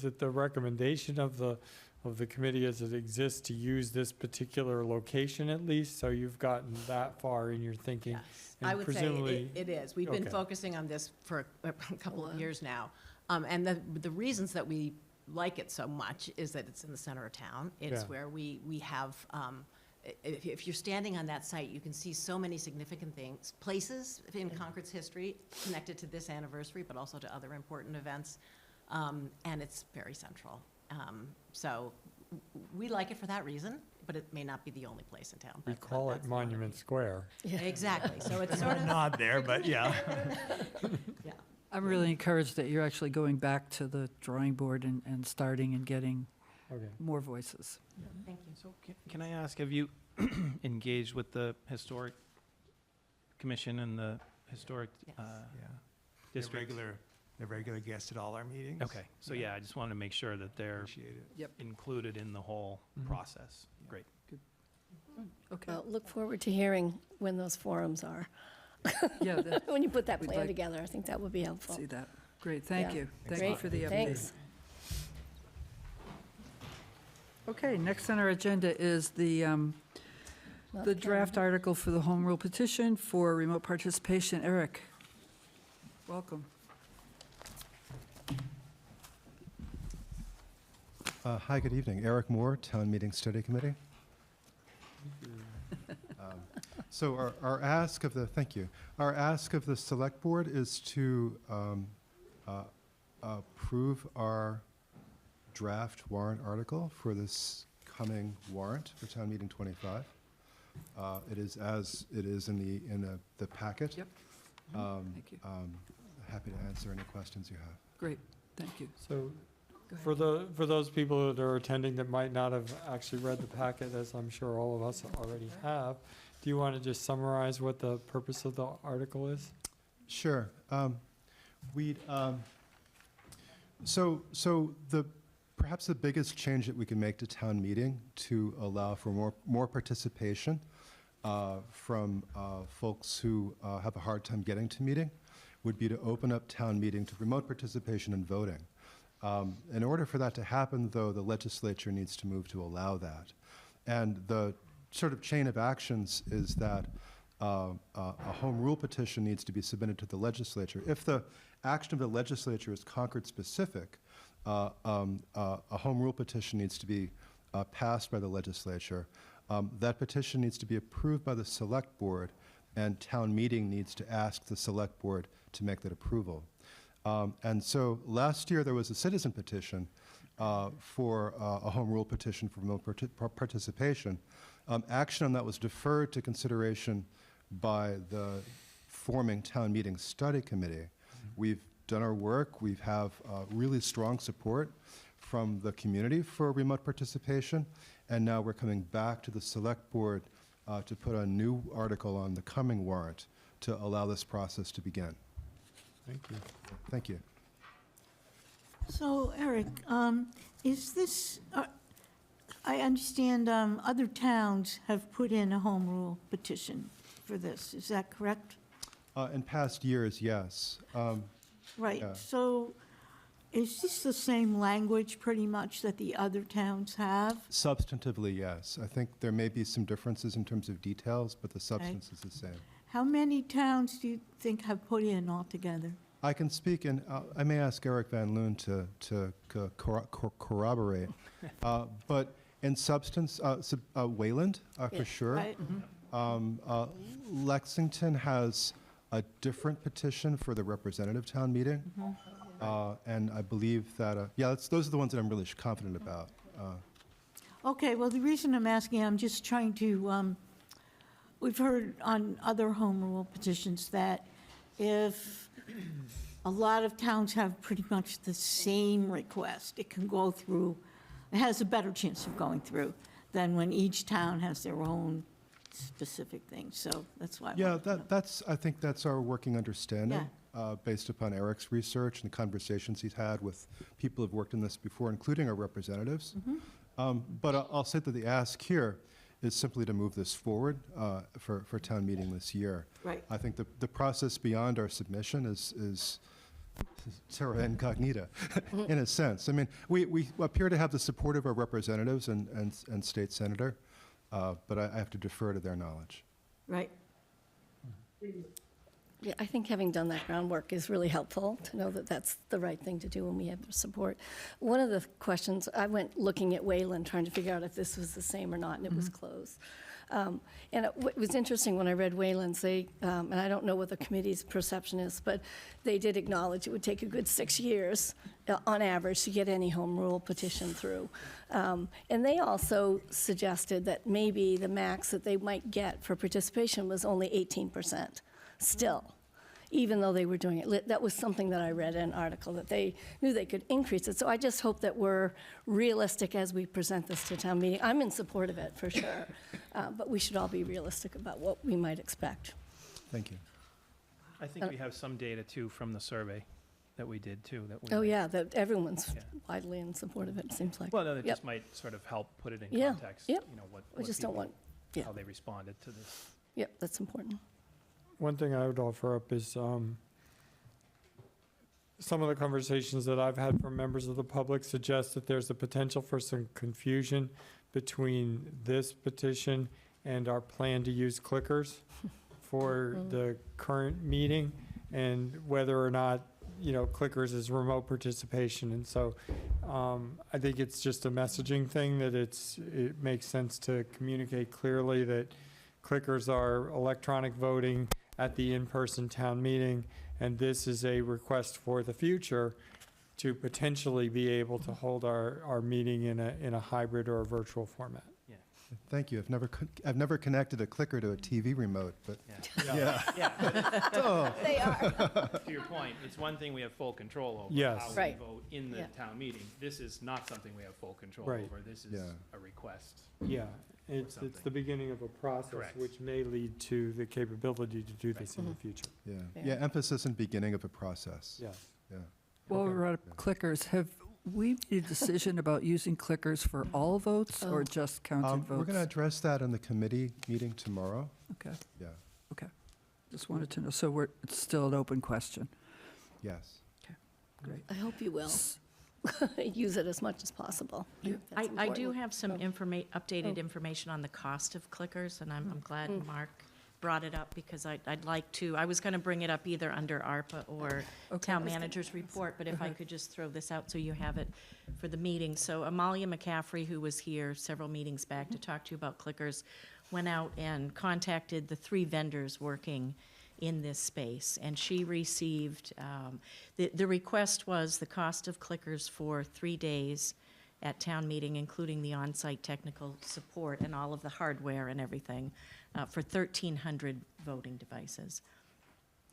E: it the recommendation of the of the committee as it exists to use this particular location at least, so you've gotten that far in your thinking.
Q: Yes,
E: and
Q: I would say
E: presumably-
Q: it is. We've been
E: Okay.
Q: focusing on this for a couple of years now. And the reasons that we like it so much is that it's in the center of town. It's
E: Yeah.
Q: where we have, if you're standing on that site, you can see so many significant things, places in Concord's history connected to this anniversary, but also to other important events. And it's very central. So we like it for that reason, but it may not be the only place in town.
E: We
Q: but
E: call it
Q: that's one of
E: Monument
Q: the-
E: Square.
Q: Exactly, so it's sort of.
R: Not there, but yeah.
Q: Yeah.
A: I'm really encouraged that you're actually going back to the drawing board and starting and getting
E: Okay.
A: more voices.
Q: Thank you.
W: So can I ask, have you engaged with the Historic Commission and the Historic
Q: Yes.
R: Yeah.
W: District?
R: They're regular guests at all our meetings.
W: Okay, so yeah, I just wanted to make sure that they're
R: Appreciate it.
W: included in the whole process. Great.
A: Okay.
G: Well, look forward to hearing when those forums are.
A: Yeah, that-
G: When you put that
A: we'd
G: plan
A: like-
G: together, I think that would be helpful.
A: See that. Great, thank
G: Yeah.
A: you. Thank you
G: Great,
A: for the update.
G: thanks.
A: Okay, next on our agenda is the draft article for the home rule petition for remote participation. Eric, welcome.
S: Hi, good evening. Eric Moore, Town Meeting Study Committee. So our ask of the, thank you. Our ask of the Select Board is to approve our draft warrant article for this coming warrant for Town Meeting 25. It is as it is in the packet.
A: Yep. Thank you.
S: Happy to answer any questions you have.
A: Great, thank you.
E: So
A: Go ahead.
E: for those people that are attending that might not have actually read the packet, as I'm sure all of us already have, do you want to just summarize what the purpose of the article is?
S: Sure. So perhaps the biggest change that we can make to town meeting to allow for more participation from folks who have a hard time getting to meeting would be to open up town meeting to remote participation and voting. In order for that to happen, though, the legislature needs to move to allow that. And the sort of chain of actions is that a home rule petition needs to be submitted to the legislature. If the action of the legislature is Concord specific, a home rule petition needs to be passed by the legislature. That petition needs to be approved by the select board, and town meeting needs to ask the select board to make that approval. And so last year there was a citizen petition for a home rule petition for remote participation. Action on that was deferred to consideration by the forming town meeting study committee. We've done our work. We have really strong support from the community for remote participation, and now we're coming back to the select board to put a new article on the coming warrant to allow this process to begin.
E: Thank you.
S: Thank you.
K: So, Eric, is this, I understand other towns have put in a home rule petition for this. Is that correct?
S: In past years, yes.
K: Right.
S: yeah.
K: So is this the same language pretty much that the other towns have?
S: Substantively, yes. I think there may be some differences in terms of details, but the substance is the same.
K: How many towns do you think have put in altogether?
S: I can speak, and I may ask Eric Van Loon to corroborate. But in substance, Wayland, for sure.
K: Right?
S: Lexington has a different petition for the representative town meeting. And I believe that, those are the ones that I'm really confident about.
K: Okay, well, the reason I'm asking, I'm just trying to, we've heard on other home rule petitions that if a lot of towns have pretty much the same request, it can go through, it has a better chance of going through than when each town has their own specific thing. So that's why.
S: Yeah, I think that's our working understanding. Based upon Eric's research and the conversations he's had with people who've worked in this before, including our representatives. But I'll say that the ask here is simply to move this forward for town meeting this year.
K: Right.
S: I think the process beyond our submission is terra incognita, in a sense. I mean, we appear to have the support of our representatives and state senator, but I have to defer to their knowledge.
K: Right.
G: Yeah, I think having done that groundwork is really helpful to know that that's the right thing to do when we have support. One of the questions, I went looking at Wayland, trying to figure out if this was the same or not, and it was close. And it was interesting when I read Wayland's, and I don't know what the committee's perception is, but they did acknowledge it would take a good 6 years on average to get any home rule petition through. And they also suggested that maybe the max that they might get for participation was only 18% still, even though they were doing it. That was something that I read in an article, that they knew they could increase it. So I just hope that we're realistic as we present this to town meeting. I'm in support of it, for sure, but we should all be realistic about what we might expect.
S: Thank you.
W: I think we have some data too from the survey that we did too.
G: Oh, yeah, that everyone's widely in support of it, it seems like.
W: Well, no, that
G: Yep.
W: just might sort of help put it in
G: Yeah,
W: context.
G: yep.
W: You know, what
G: We just don't
W: people-
G: want-
W: how they responded to this.
G: Yep, that's important.
E: One thing I would offer up is some of the conversations that I've had from members of the public suggest that there's a potential for some confusion between this petition and our plan to use clickers for the current meeting, and whether or not, clickers is remote participation. And so I think it's just a messaging thing, that it makes sense to communicate clearly that clickers are electronic voting at the in-person town meeting, and this is a request for the future to potentially be able to hold our meeting in a hybrid or a virtual format.
W: Yeah.
S: Thank you. I've never connected a clicker to a TV remote, but
W: Yeah.
S: Oh.
G: They are.
W: To your point, it's one thing we have full control over.
E: Yes.
W: How we
G: Right.
W: vote in the
G: Yeah.
W: town meeting. This is not something we have full control
E: Right.
W: over. This is
S: Yeah.
W: a request.
E: Yeah, it's
W: something.
E: the beginning of a process,
W: Correct.
E: which may lead to the capability to do this in the future.
S: Yeah.
G: Yeah.
S: Yeah, emphasis in beginning of a process.
E: Yes.
S: Yeah.
A: While we're at clickers, have we made a decision about using clickers for all votes or just counted votes?
S: We're going to address that in the committee meeting tomorrow.
A: Okay,
S: Yeah.
A: okay. Just wanted to know, so it's still an open question.
S: Yes.
A: Great.
G: I hope you will use it as much as possible. That's
Q: I do
G: important.
Q: have some
G: Oh.
Q: updated
G: Oh.
Q: information on the cost of clickers, and I'm glad Mark brought it up, because I'd like to, I was going to bring it up either under ARPA or
A: Okay.
Q: Town Manager's Report, but if I could just throw this out so you have it for the meeting. So Amalia McCaffrey, who was here several meetings back to talk to you about clickers, went out and contacted the 3 vendors working in this space, and she received, the request was the cost of clickers for 3 days at town meeting, including the on-site technical support and all of the hardware and everything, for 1,300 voting devices.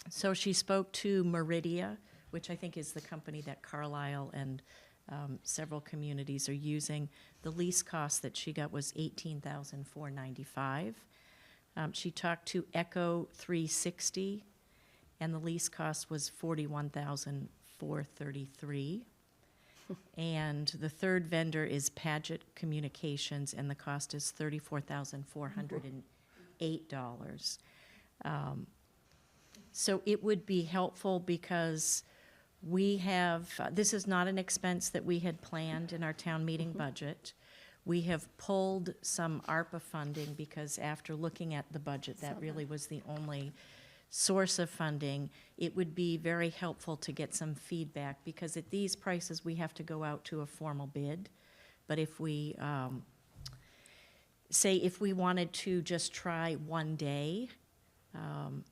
Q: So she spoke to Meridia, which I think is the company that Carlisle and several communities are using. The lease cost that she got was $18,495. She talked to Echo 360, and the lease cost was $41,433. And the third vendor is Paget Communications, and the cost is $34,408. So it would be helpful, because we have, this is not an expense that we had planned in our town meeting budget. We have pulled some ARPA funding, because after looking at the budget, that really was the only source of funding. It would be very helpful to get some feedback, because at these prices, we have to go out to a formal bid. But if we, say if we wanted to just try one day, and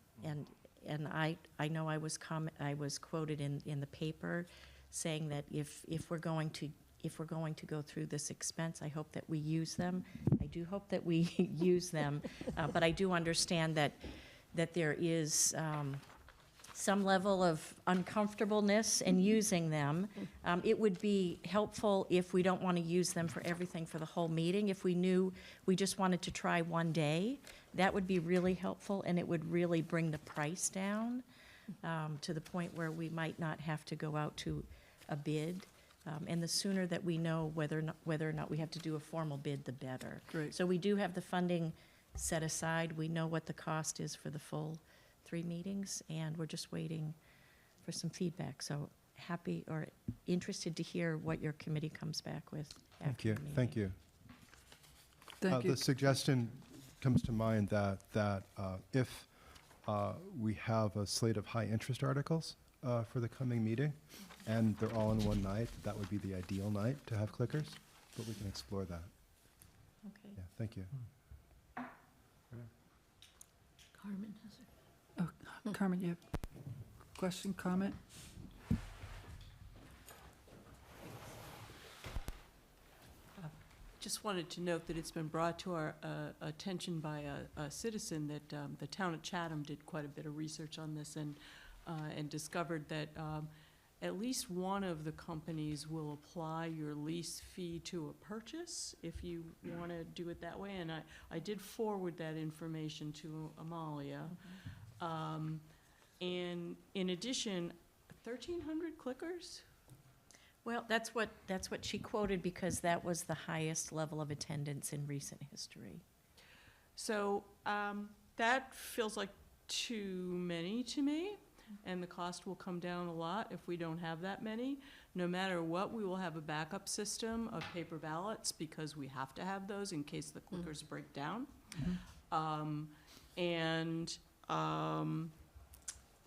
Q: I know I was quoted in the paper saying that if we're going to go through this expense, I hope that we use them. I do hope that we use them, but I do understand that there is some level of uncomfortableness in using them. It would be helpful if we don't want to use them for everything for the whole meeting. If we knew we just wanted to try one day, that would be really helpful, and it would really bring the price down to the point where we might not have to go out to a bid. And the sooner that we know whether or not we have to do a formal bid, the better.
A: Great.
Q: So we do have the funding set aside. We know what the cost is for the full 3 meetings, and we're just waiting for
K: for some feedback. So happy or interested to hear what your committee comes back with.
S: Thank you. Thank you.
A: Thank you.
S: The suggestion comes to mind that if we have a slate of high-interest articles for the coming meeting, and they're all in one night, that would be the ideal night to have clickers, but we can explore that.
K: Okay.
S: Yeah, thank you.
K: Carmen has it.
A: Oh, Carmen, you have question, comment?
C: Just wanted to note that it's been brought to our attention by a citizen that the town of Chatham did quite a bit of research on this and discovered that at least one of the companies will apply your lease fee to a purchase if you want to do it that way. And I did forward that information to Amalia. And in addition, 1,300 clickers?
K: Well, that's what she quoted because that was the highest level of attendance in recent history.
C: So that feels like too many to me, and the cost will come down a lot if we don't have that many. No matter what, we will have a backup system of paper ballots because we have to have those in case the clickers break down.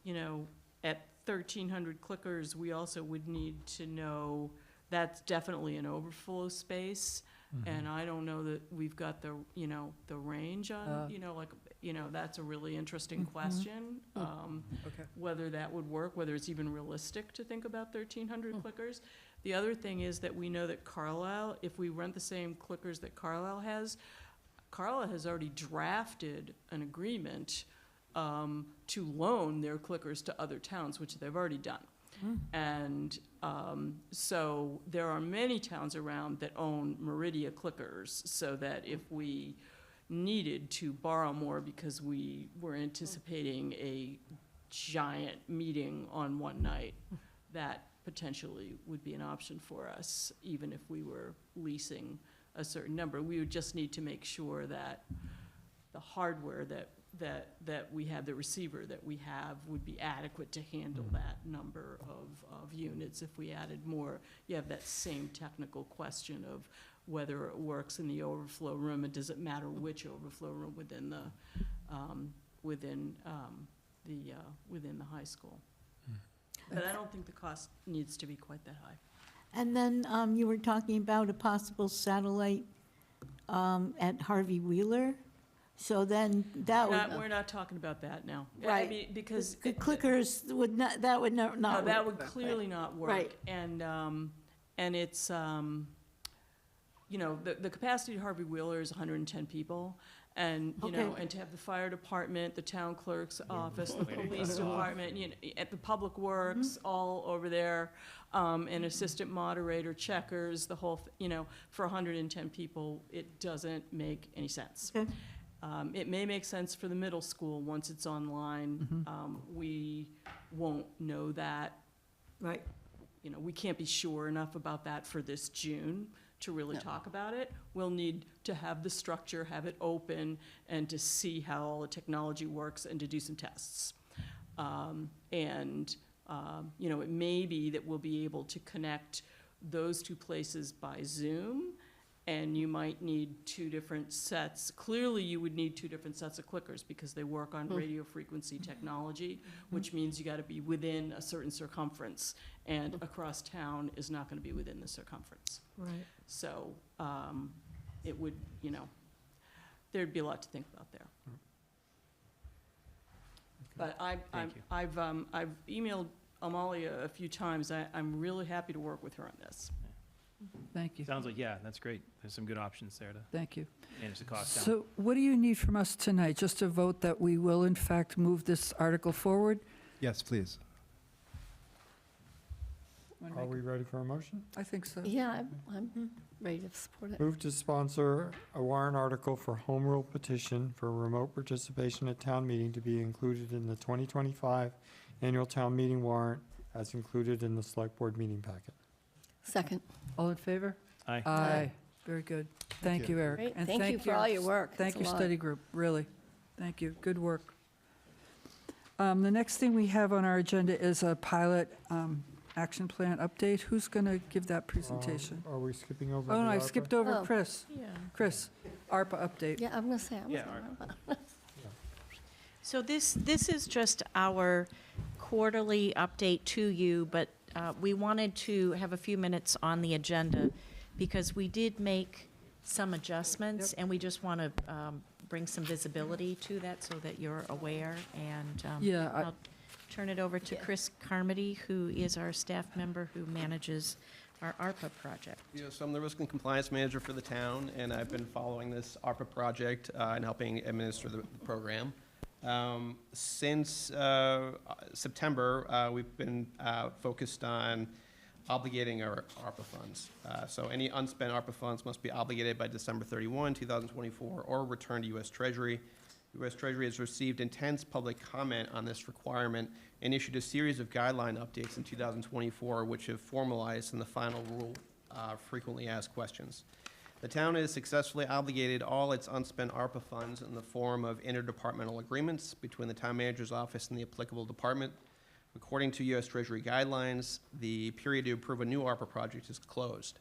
C: You know, at 1,300 clickers, we also would need to know that's definitely an overflow space. And I don't know that we've got the range on, that's a really interesting question.
A: Okay.
C: Whether that would work, whether it's even realistic to think about 1,300 clickers. The other thing is that we know that Carlisle, if we rent the same clickers that Carlisle has already drafted an agreement to loan their clickers to other towns, which they've already done. And so there are many towns around that own Meridia clickers, so that if we needed to borrow more because we were anticipating a giant meeting on one night, that potentially would be an option for us, even if we were leasing a certain number. We would just need to make sure that the hardware that we have, the receiver that we have, would be adequate to handle that number of units. If we added more, you have that same technical question of whether it works in the overflow room, and does it matter which overflow room within the high school. But I don't think the cost needs to be quite that high.
K: And then you were talking about a possible satellite at Harvey Wheeler. So then that would.
C: We're not talking about that now.
K: Right.
C: I mean, because
K: the clickers would not, that would not
C: no,
K: work.
C: that would clearly not work.
K: Right.
C: And it's, the capacity at Harvey Wheeler is 110 people. And, and to have the fire department, the town clerk's office, the police department, at the public works, all over there, an assistant moderator, checkers, the whole, for 110 people, it doesn't make any sense.
K: Okay.
C: It may make sense for the middle school once it's online. We won't know that.
K: Right.
C: We can't be sure enough about that for this June to really talk about it. We'll need to have the structure, have it open, and to see how all the technology works and to do some tests. It may be that we'll be able to connect those two places by Zoom, and you might need two different sets. Clearly, you would need two different sets of clickers because they work on radio frequency technology, which means you got to be within a certain circumference, and across town is not going to be within the circumference.
K: Right.
C: So it would, there'd be a lot to think about there. But I've emailed Amalia a few times. I'm really happy to work with her on this.
A: Thank you.
W: Sounds like, yeah, that's great. There's some good options there to
A: Thank you.
W: manage the cost down.
A: So what do you need from us tonight? Just to vote that we will in fact move this article forward?
S: Yes, please.
E: Are we ready for a motion?
A: I think so.
G: Yeah, I'm ready to support it.
E: Move to sponsor a warrant article for home rule petition for remote participation at town meeting to be included in the 2025 annual town meeting warrant as included in the select board meeting packet.
G: Second.
A: All in favor?
W: Aye.
A: Aye. Very good. Thank you, Eric.
G: Great.
A: And
G: Thank you for all your work.
A: Thank
G: It's a
A: you,
G: lot.
A: study group, really. Thank you. Good work. The next thing we have on our agenda is a pilot action plan update. Who's going to give that presentation?
E: Are we skipping over?
A: Oh, no,
E: the
A: I
E: ARPA?
A: skipped over
G: Oh.
A: Chris.
C: Yeah.
A: Chris, ARPA update.
G: Yeah, I'm going to say,
W: Yeah,
C: So this is just our quarterly update to you, but we wanted to have a few minutes on the agenda because we did make some adjustments, and we just want to bring some visibility to that so that you're aware. And
A: Yeah,
C: I'll turn it over to Chris Carmody, who is our staff member who manages our ARPA project.
T: Yes, I'm the Risk and Compliance Manager for the town, and I've been following this ARPA project and helping administer the program. Since September, we've been focused on obligating our ARPA funds. So any unspent ARPA funds must be obligated by December 31, 2024, or returned to U.S. Treasury. U.S. Treasury has received intense public comment on this requirement and issued a series of guideline updates in 2024, which have formalized in the final rule, frequently asked questions. The town has successfully obligated all its unspent ARPA funds in the form of interdepartmental agreements between the town manager's office and the applicable department. According to U.S. Treasury guidelines, the period to approve a new ARPA project is closed.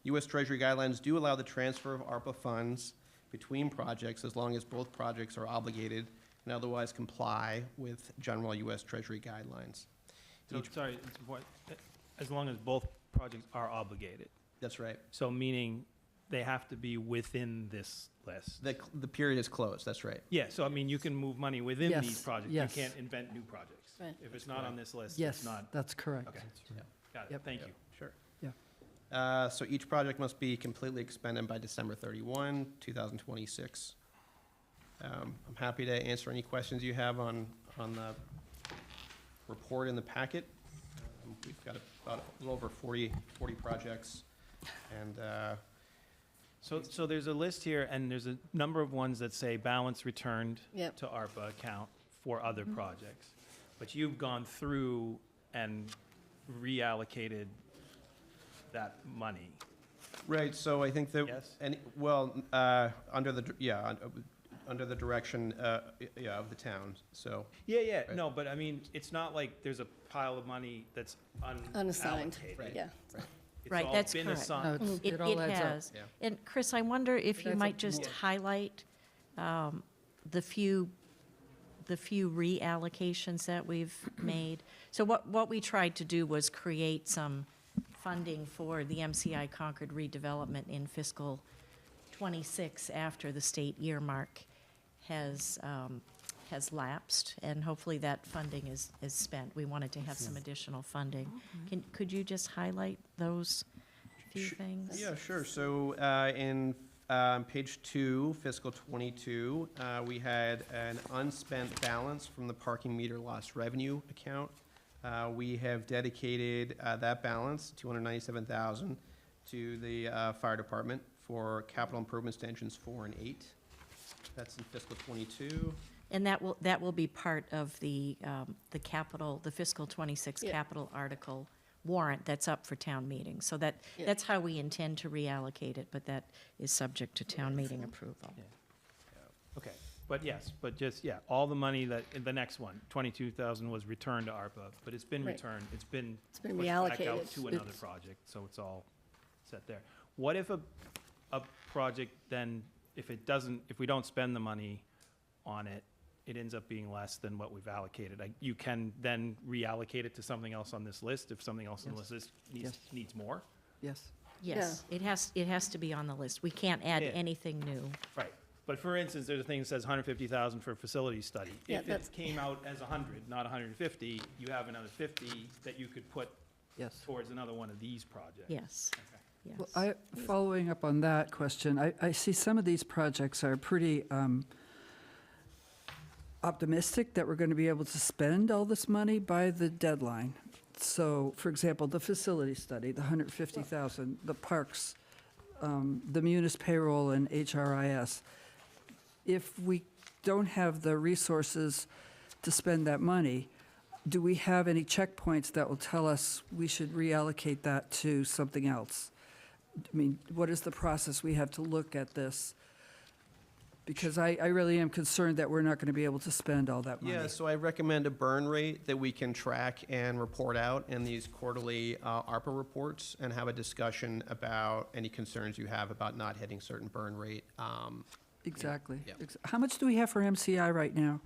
T: U.S. Treasury guidelines do allow the transfer of ARPA funds between projects as long as both projects are obligated and otherwise comply with general U.S. Treasury guidelines.
W: So, sorry, it's important, as long as both projects are obligated.
T: That's right.
W: So meaning they have to be within this list.
T: The period is closed, that's right.
W: Yeah, so I mean, you can move money within
A: Yes,
W: these projects.
A: yes.
W: You can't invent new projects.
G: Right.
W: If it's not on this list,
A: Yes,
W: it's not.
A: that's correct.
W: Okay,
T: Yeah.
W: got it,
A: Yep.
W: thank you.
T: Sure.
A: Yeah.
T: So each project must be completely expended by December 31, 2026. I'm happy to answer any questions you have on the report in the packet. We've got about a little over 40 projects, and
W: So there's a list here, and there's a number of ones that say balance returned
G: Yep.
W: to ARPA account for other projects. But you've gone through and reallocated that money.
T: right. So I think that
W: Yes?
T: under the direction of the town. So
W: Yeah,
T: Right.
W: no, but I mean, it's not like there's a pile of money that's
G: Unassigned,
W: unallocated.
G: yeah.
W: It's
C: Right,
W: all
C: that's
W: been
C: correct.
W: assigned.
A: No,
C: It
A: all adds up.
C: has.
T: Yeah.
C: And Chris, I wonder if
A: It
C: you
A: adds
C: might
A: up
C: just
A: more.
C: highlight the few reallocations that we've made. So what we tried to do was create some funding for the MCI Concord redevelopment in fiscal '26 after the state earmark has lapsed, and hopefully that funding is spent. We wanted to have some additional funding. Could you just highlight those few things?
T: Yeah, sure. So in page 2, fiscal '22, we had an unspent balance from the parking meter loss revenue account. We have dedicated that balance, $297,000, to the fire department for capital improvements to engines 4 and 8. That's in fiscal '22.
C: And that will be part of the capital, the fiscal '26
G: Yeah.
C: capital article warrant that's up for town meeting. So that's how we intend to reallocate it, but that is subject to town meeting approval.
W: Okay, but yes, all the money that, in the next one, 22,000 was returned to ARPA, but it's been
G: Right.
W: returned, it's been
G: been
W: pushed back out
G: reallocated.
W: to another
G: It's-
W: project, so it's all set there. What if a project then, if we don't spend the money on it, it ends up being less than what we've allocated? You can then reallocate it to something else on this list if something else on this list needs more?
A: Yes.
C: Yes, it has to be on the list. We can't add
W: Yeah.
C: anything new.
W: Right, but for instance, there's a thing that says 150,000 for a facility study.
G: Yeah,
W: If
G: that's-
W: it came out as 100, not 150, you have another 50 that you could put
A: Yes.
W: towards another one of these projects.
C: Yes,
W: Okay.
A: Well,
C: yes.
A: following up on that question, I see some of these projects are pretty optimistic that we're going to be able to spend all this money by the deadline. So, for example, the facility study, the 150,000, the parks, the munis payroll and HRIS. If we don't have the resources to spend that money, do we have any checkpoints that will tell us we should reallocate that to something else? I mean, what is the process we have to look at this? Because I really am concerned that we're not going to be able to spend all that money.
T: Yeah, so I recommend a burn rate that we can track and report out in these quarterly ARPA reports and have a discussion about any concerns you have about not hitting certain burn rate.
A: Exactly.
T: Yeah.
A: How much do we have for MCI right now?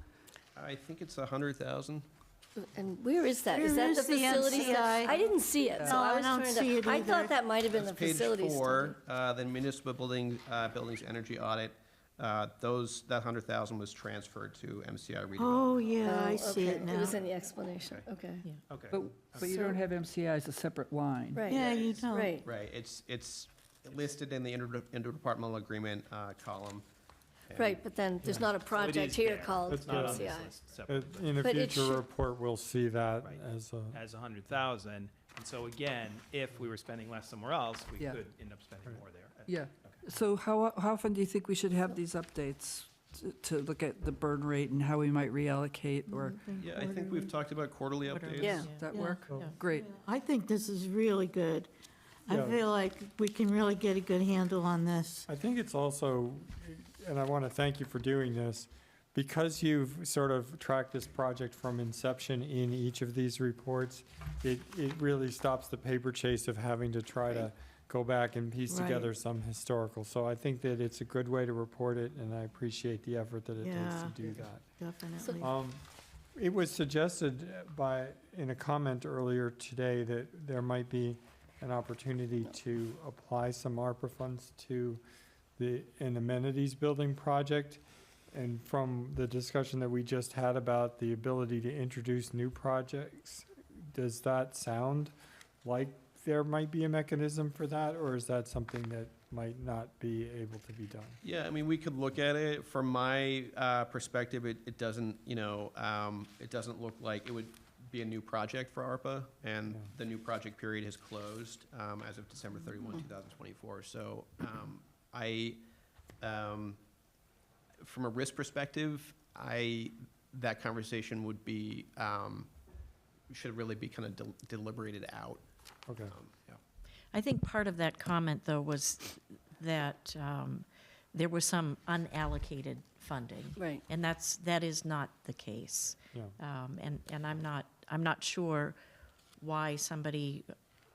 T: I think it's 100,000.
G: And where is that? Is
K: Where
G: that the
K: is the
G: facility study?
K: MCI?
G: I didn't see it, so
K: No,
G: I
K: I
G: was
K: don't
G: trying
K: see
G: to,
K: it
G: I
K: either.
G: thought that might have been the
T: That's page
G: facility
T: 4,
G: study.
T: the municipal buildings energy audit. That 100,000 was transferred to MCI redevelopment.
K: Oh, yeah, I
G: Oh,
K: see
G: okay.
K: it now.
G: It was in the explanation, okay.
T: Okay.
A: But you don't have MCI as a separate line.
G: Right.
K: Yeah, you don't.
G: Right.
T: Right, it's listed in the interdepartmental agreement column. And-
G: Right, but then there's not a project
W: is
G: here
W: there.
G: called
W: It's not on this
G: MCI.
W: list separately.
E: In a
G: But it
E: future
G: should-
E: report, we'll see that
W: Right.
E: as a,
W: As 100,000, and so again, if we were spending less somewhere else, we
A: Yeah.
W: could end up spending more there.
A: Yeah. So how often do you think we should have these updates to look at the burn rate and how we might reallocate or,
T: Yeah, I think we've talked about quarterly updates.
G: Yeah.
A: does that
K: Yeah.
A: work?
K: Yeah.
A: Great.
K: I think this is really good. I
E: Yeah.
K: feel like we can really get a good handle on this.
E: I think it's also, and I want to thank you for doing this, because you've sort of tracked this project from inception in each of these reports, it really stops the paper chase of having to try to go back and piece
K: Right.
E: together some historical. So I think that it's a good way to report it, and I appreciate the effort that it takes
K: Yeah.
E: to do that.
K: Definitely.
E: It was suggested in a comment earlier today that there might be an opportunity to apply some ARPA funds to an amenities building project. And from the discussion that we just had about the ability to introduce new projects, does that sound like there might be a mechanism for that, or is that something that might not be able to be done?
T: Yeah, I mean, we could look at it. From my perspective, it doesn't, it doesn't look like it would be a new project for ARPA, and the new project period has closed as of December 31, 2024. So from a risk perspective, that conversation would be, should really be kind of deliberated out.
E: Okay.
T: Yeah.
B: I think part of that comment, though, was that there was some unallocated funding.
G: Right.
B: And that is not the case.
E: Yeah.
B: And I'm not sure why somebody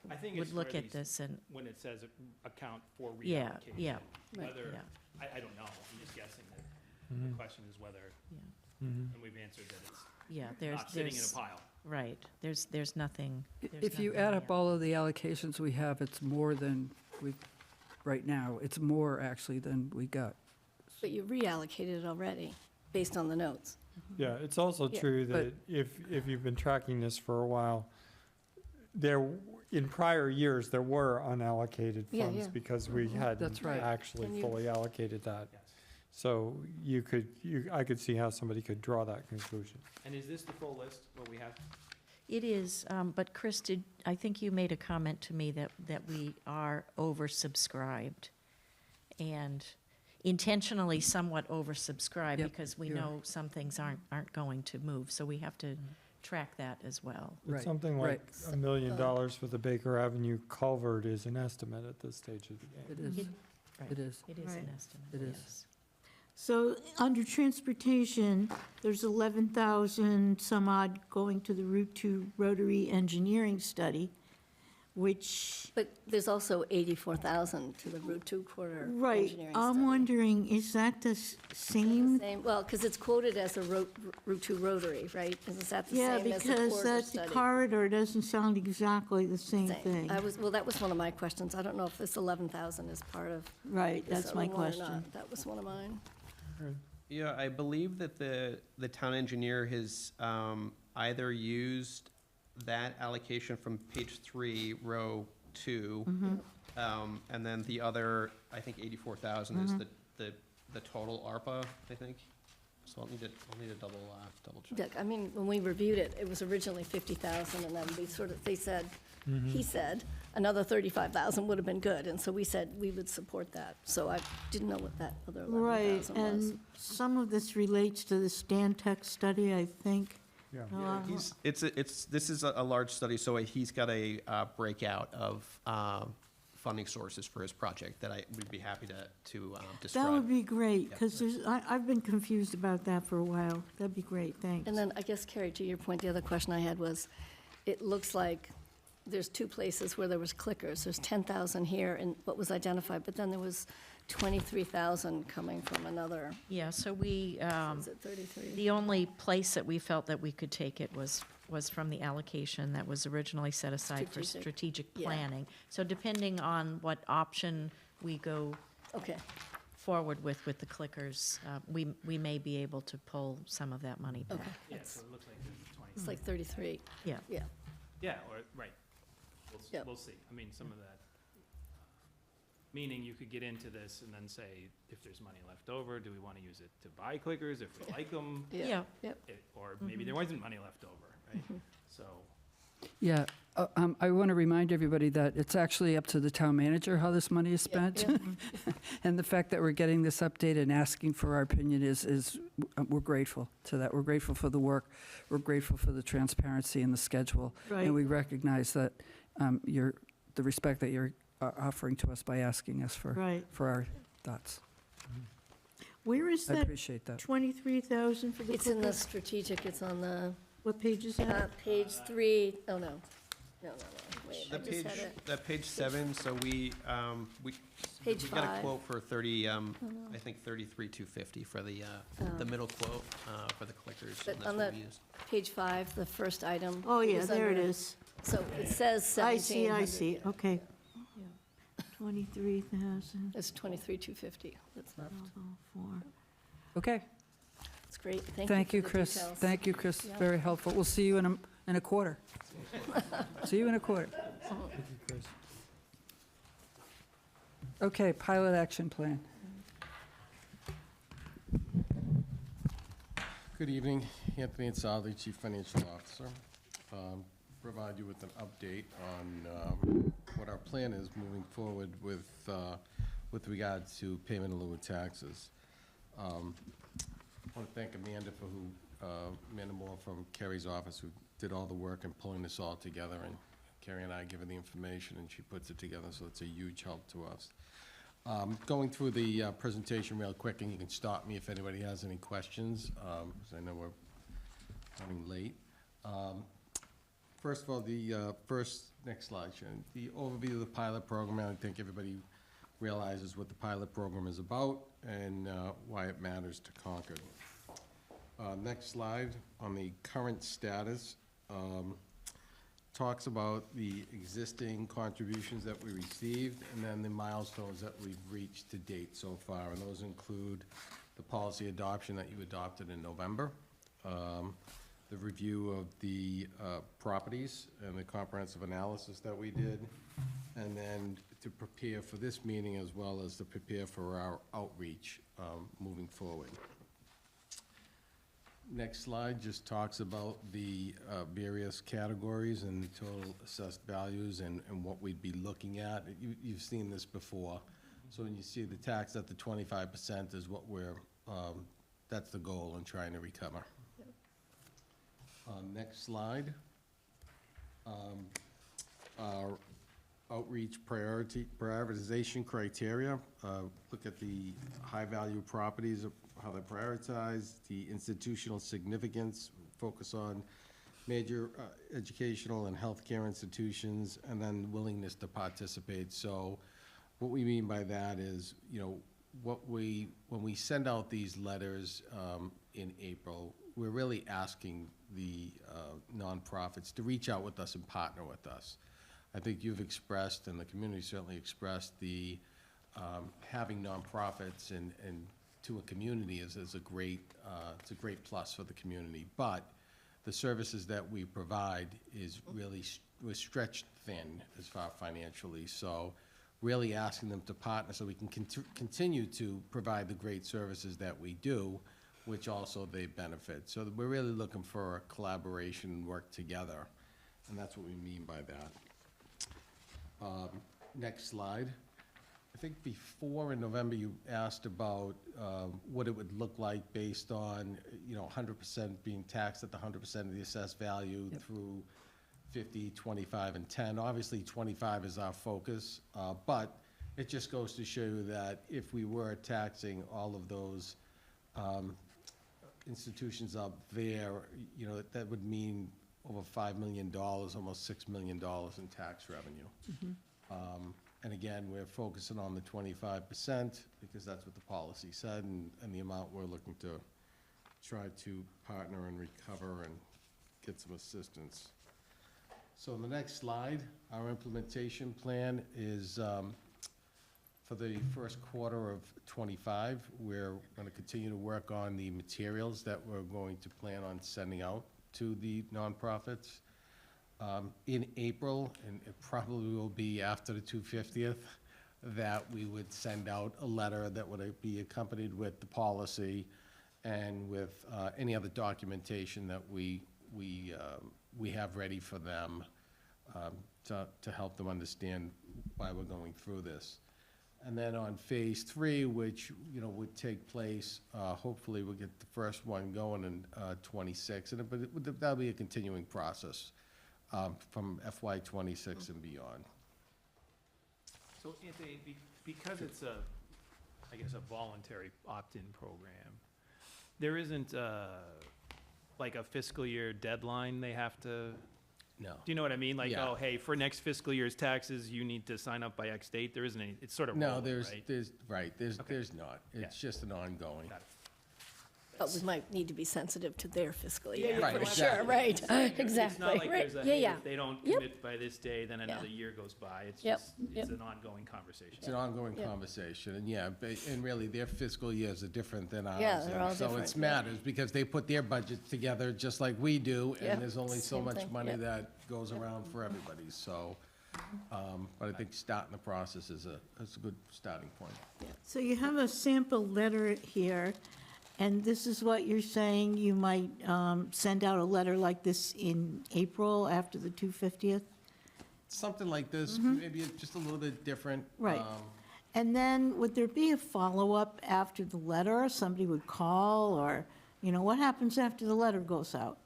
W: I think
B: would
W: it's
B: look
W: for
B: at
W: these-
B: this and,
W: When it says account for
B: Yeah,
W: reallocation.
B: yeah.
G: Right.
W: Whether,
B: Yeah.
W: I don't know, I'm just guessing that
E: Mm-hmm.
W: the question is whether,
E: Mhm.
W: and we've answered that it's
B: yeah,
W: not sitting in a pile.
B: Right, there's nothing.
A: If you add up all of the allocations we have, it's more than right now, it's more actually than we got.
G: But you reallocated it already, based on the notes.
E: Yeah, it's also
G: Yeah,
E: true
A: but-
E: that if you've been tracking this for a while, in prior years, there were unallocated
G: Yeah,
E: funds
G: yeah.
E: because we hadn't
A: That's right.
E: actually
G: And you-
E: fully allocated that.
W: Yes.
E: So I could see how somebody could draw that conclusion.
W: And is this the full list, what we have?
B: It is, but Chris, I think you made a comment to me that we are oversubscribed, and intentionally somewhat oversubscribed,
A: Yep,
B: because we
A: you're-
B: know some things aren't going to move, so we have to track that as well.
E: But
A: Right,
E: something like
A: right.
E: $1 million for the Baker Avenue culvert is an estimate at this stage of the game.
A: It is,
B: Right.
A: it is.
B: It is
K: Right.
B: an estimate,
A: It is.
B: yes.
K: So under transportation, there's 11,000 some odd going to the Route 2 Rotary Engineering Study, which,
G: But there's also 84,000 to the Route 2 corridor
K: right,
G: engineering
K: I'm
G: study.
K: wondering, is that the same?
G: Well, because it's quoted as a Route 2 rotary, right? Is that the
K: Yeah,
G: same as the
K: because
G: corridor
K: that
G: study?
K: corridor doesn't sound exactly the same thing.
G: Well, that was one of my questions. I don't know if this 11,000 is part of.
K: Right,
G: this
K: that's my
G: other one or
K: question.
G: not. That was one of mine.
T: Yeah, I believe that the town engineer has either used that allocation from page 3, row 2, and then the other, I think 84,000 is the total ARPA, I think. So I'll need to double check.
G: Yeah, I mean, when we reviewed it, it was originally 50,000, and then they said, he said, another 35,000 would have been good, and so we said we would support that. So I didn't know what that other
K: Right,
G: 11,000 was.
K: and some of this relates to the Stantec study, I think.
E: Yeah.
T: This is a large study, so he's got a breakout of funding sources for his project that I would be happy to describe.
K: That would be great,
T: Yeah.
K: because I've been confused about that for a while. That'd be great, thanks.
G: And then, I guess, Carrie, to your point, the other question I had was, it looks like there's two places where there was clickers. There's 10,000 here and what was identified, but then there was 23,000 coming from another.
B: Yeah, so we,
G: Is it 33?
B: the only place that we felt that we could take it was from the allocation that was originally set aside for
G: Strategic.
B: strategic
G: Yeah.
B: planning. So depending on what option we go
G: Okay,
B: forward with the clickers, we may be able to pull some of that money back.
G: okay.
W: Yeah, so it looks like there's 20.
G: It's like 33.
B: Yeah.
G: Yeah.
W: Yeah, or, right.
G: Yep.
W: We'll see. I mean, some of that, meaning you could get into this and then say, if there's money left over, do we want to use it to buy clickers if we like them?
B: Yeah.
G: Yep.
W: Or maybe there wasn't money left over, right? So,
A: Yeah, I want to remind everybody that it's actually up to the town manager how this money is spent. And the fact that we're getting this update and asking for our opinion is, we're grateful to that. We're grateful for the work. We're grateful for the transparency and the schedule.
K: Right.
A: And we recognize that the respect that you're offering to us by asking us
K: Right.
A: for our thoughts.
K: Where is
A: I
K: that
A: appreciate that.
K: 23,000 for the
G: It's in the
K: clickers?
G: strategic, it's on the,
K: What page is that?
G: page 3, oh, no. No, wait, I
T: That
G: just
T: page,
G: had it.
T: that page 7, so we
G: Page
T: we got a
G: 5.
T: quote for 30,
G: no.
T: I think 33,250 for the middle quote for the clickers,
G: But
T: and
G: on
T: that's what
G: the
T: we used.
G: page 5, the first item.
K: Oh, yeah,
G: was
K: there it
G: under-
K: is.
G: So it says
K: I see,
G: 1,700.
K: I see, okay. 23,000.
G: It's 23,250 that's left.
K: 4.
A: Okay.
G: That's great.
A: Thank you,
G: for the
A: Chris.
G: details.
A: Thank you, Chris.
G: Yeah.
A: Very helpful. We'll see you in a quarter. See you in a quarter. Okay, pilot action plan.
I: Good evening, Anthony Insaldi, Chief Financial Officer. Provide you with an update on what our plan is moving forward with regard to payment in lieu of taxes. I want to thank Amanda Amanda Moore from Kerry's office, who did all the work in pulling this all together, and Kerry and I give her the information, and she puts it together, so it's a huge help to us. Going through the presentation real quick, and you can stop me if anybody has any questions, because I know we're running late. First of all, next slide, Sharon. The overview of the pilot program. I think everybody realizes what the pilot program is about and why it matters to Concord. Next slide, on the current status, talks about the existing contributions that we received and then the milestones that we've reached to date so far. And those include the policy adoption that you adopted in November, the review of the properties and the comprehensive analysis that we did, and then to prepare for this meeting as well as to prepare for our outreach moving forward. Next slide just talks about the various categories and total assessed values and what we'd be looking at. You've seen this before. So when you see the tax at the 25% is what that's the goal in trying to recover. Next slide. Our outreach prioritization criteria. Look at the high-value properties, how they're prioritized, the institutional significance, focus on major educational and healthcare institutions, and then willingness to participate. So what we mean by that is, when we send out these letters in April, we're really asking the nonprofits to reach out with us and partner with us. I think you've expressed, and the community certainly expressed, the having nonprofits and to a community is a great it's a great plus for the community. But the services that we provide is really we're stretched thin as far financially. So really asking them to partner so we can continue to provide the great services that we do, which also they benefit. So we're really looking for a collaboration and work together, and that's what we mean by that. Next slide. I think before in November you asked about what it would look like based on 100% being taxed at the 100% of the assessed value 50, 25, and 10. Obviously, 25 is our focus, but it just goes to show you that if we were taxing all of those institutions up there, you know, that would mean over $5 million, almost $6 million in tax revenue. And again, we're focusing on the 25% because that's what the policy said and the amount we're looking to try to partner and recover and get some assistance. So in the next slide, our implementation plan is for the first quarter of '25. We're going to continue to work on the materials that we're going to plan on sending out to the nonprofits. In April, and it probably will be after the 250th, that we would send out a letter that would be accompanied with the policy and with any other documentation that we have ready for them to help them understand why we're going through this. And then on phase 3, which, you know, would take place, hopefully we'll get the first one going in '26, but that'll be a continuing process from FY '26 and beyond.
W: So Anthony, because it's a, I guess, a voluntary opt-in program, there isn't like a fiscal year deadline they have to?
I: No.
W: Do you know what I mean? Like,
I: Yeah.
W: oh, hey, for next fiscal year's taxes, you need to sign up by X date. There isn't any, it's sort of
I: No,
W: rolling,
I: there's
W: right?
I: there's not. It's just an ongoing.
W: Got it.
G: But we might need to be sensitive to their fiscal
W: Yeah,
G: year,
I: right,
G: for
I: exactly.
G: sure, right, exactly.
W: It's not like
G: right.
W: there's a,
G: Yeah,
W: hey,
G: yeah.
W: if they don't
G: Yep.
W: commit by this day, then another year goes by. It's
G: Yep,
W: just,
G: yep.
W: it's an ongoing conversation.
I: It's an ongoing
G: Yeah.
I: conversation, and yeah, and really, their fiscal years are different than ours.
G: Yeah, they're
I: and
G: all
I: so
G: different,
I: it
G: yeah.
I: matters, because they put their budgets together just like we do,
G: Yeah,
I: and there's only so
G: same
I: much
G: thing,
I: money
G: yeah.
I: that goes around for everybody, so, but I think starting the process is a good starting point.
K: So you have a sample letter here, and this is what you're saying, you might send out a letter like this in April after the 250th?
I: Something like this, maybe just a little bit different.
K: Right. And then would there be a follow-up after the letter? Somebody would call, or, you know, what happens after the letter goes out?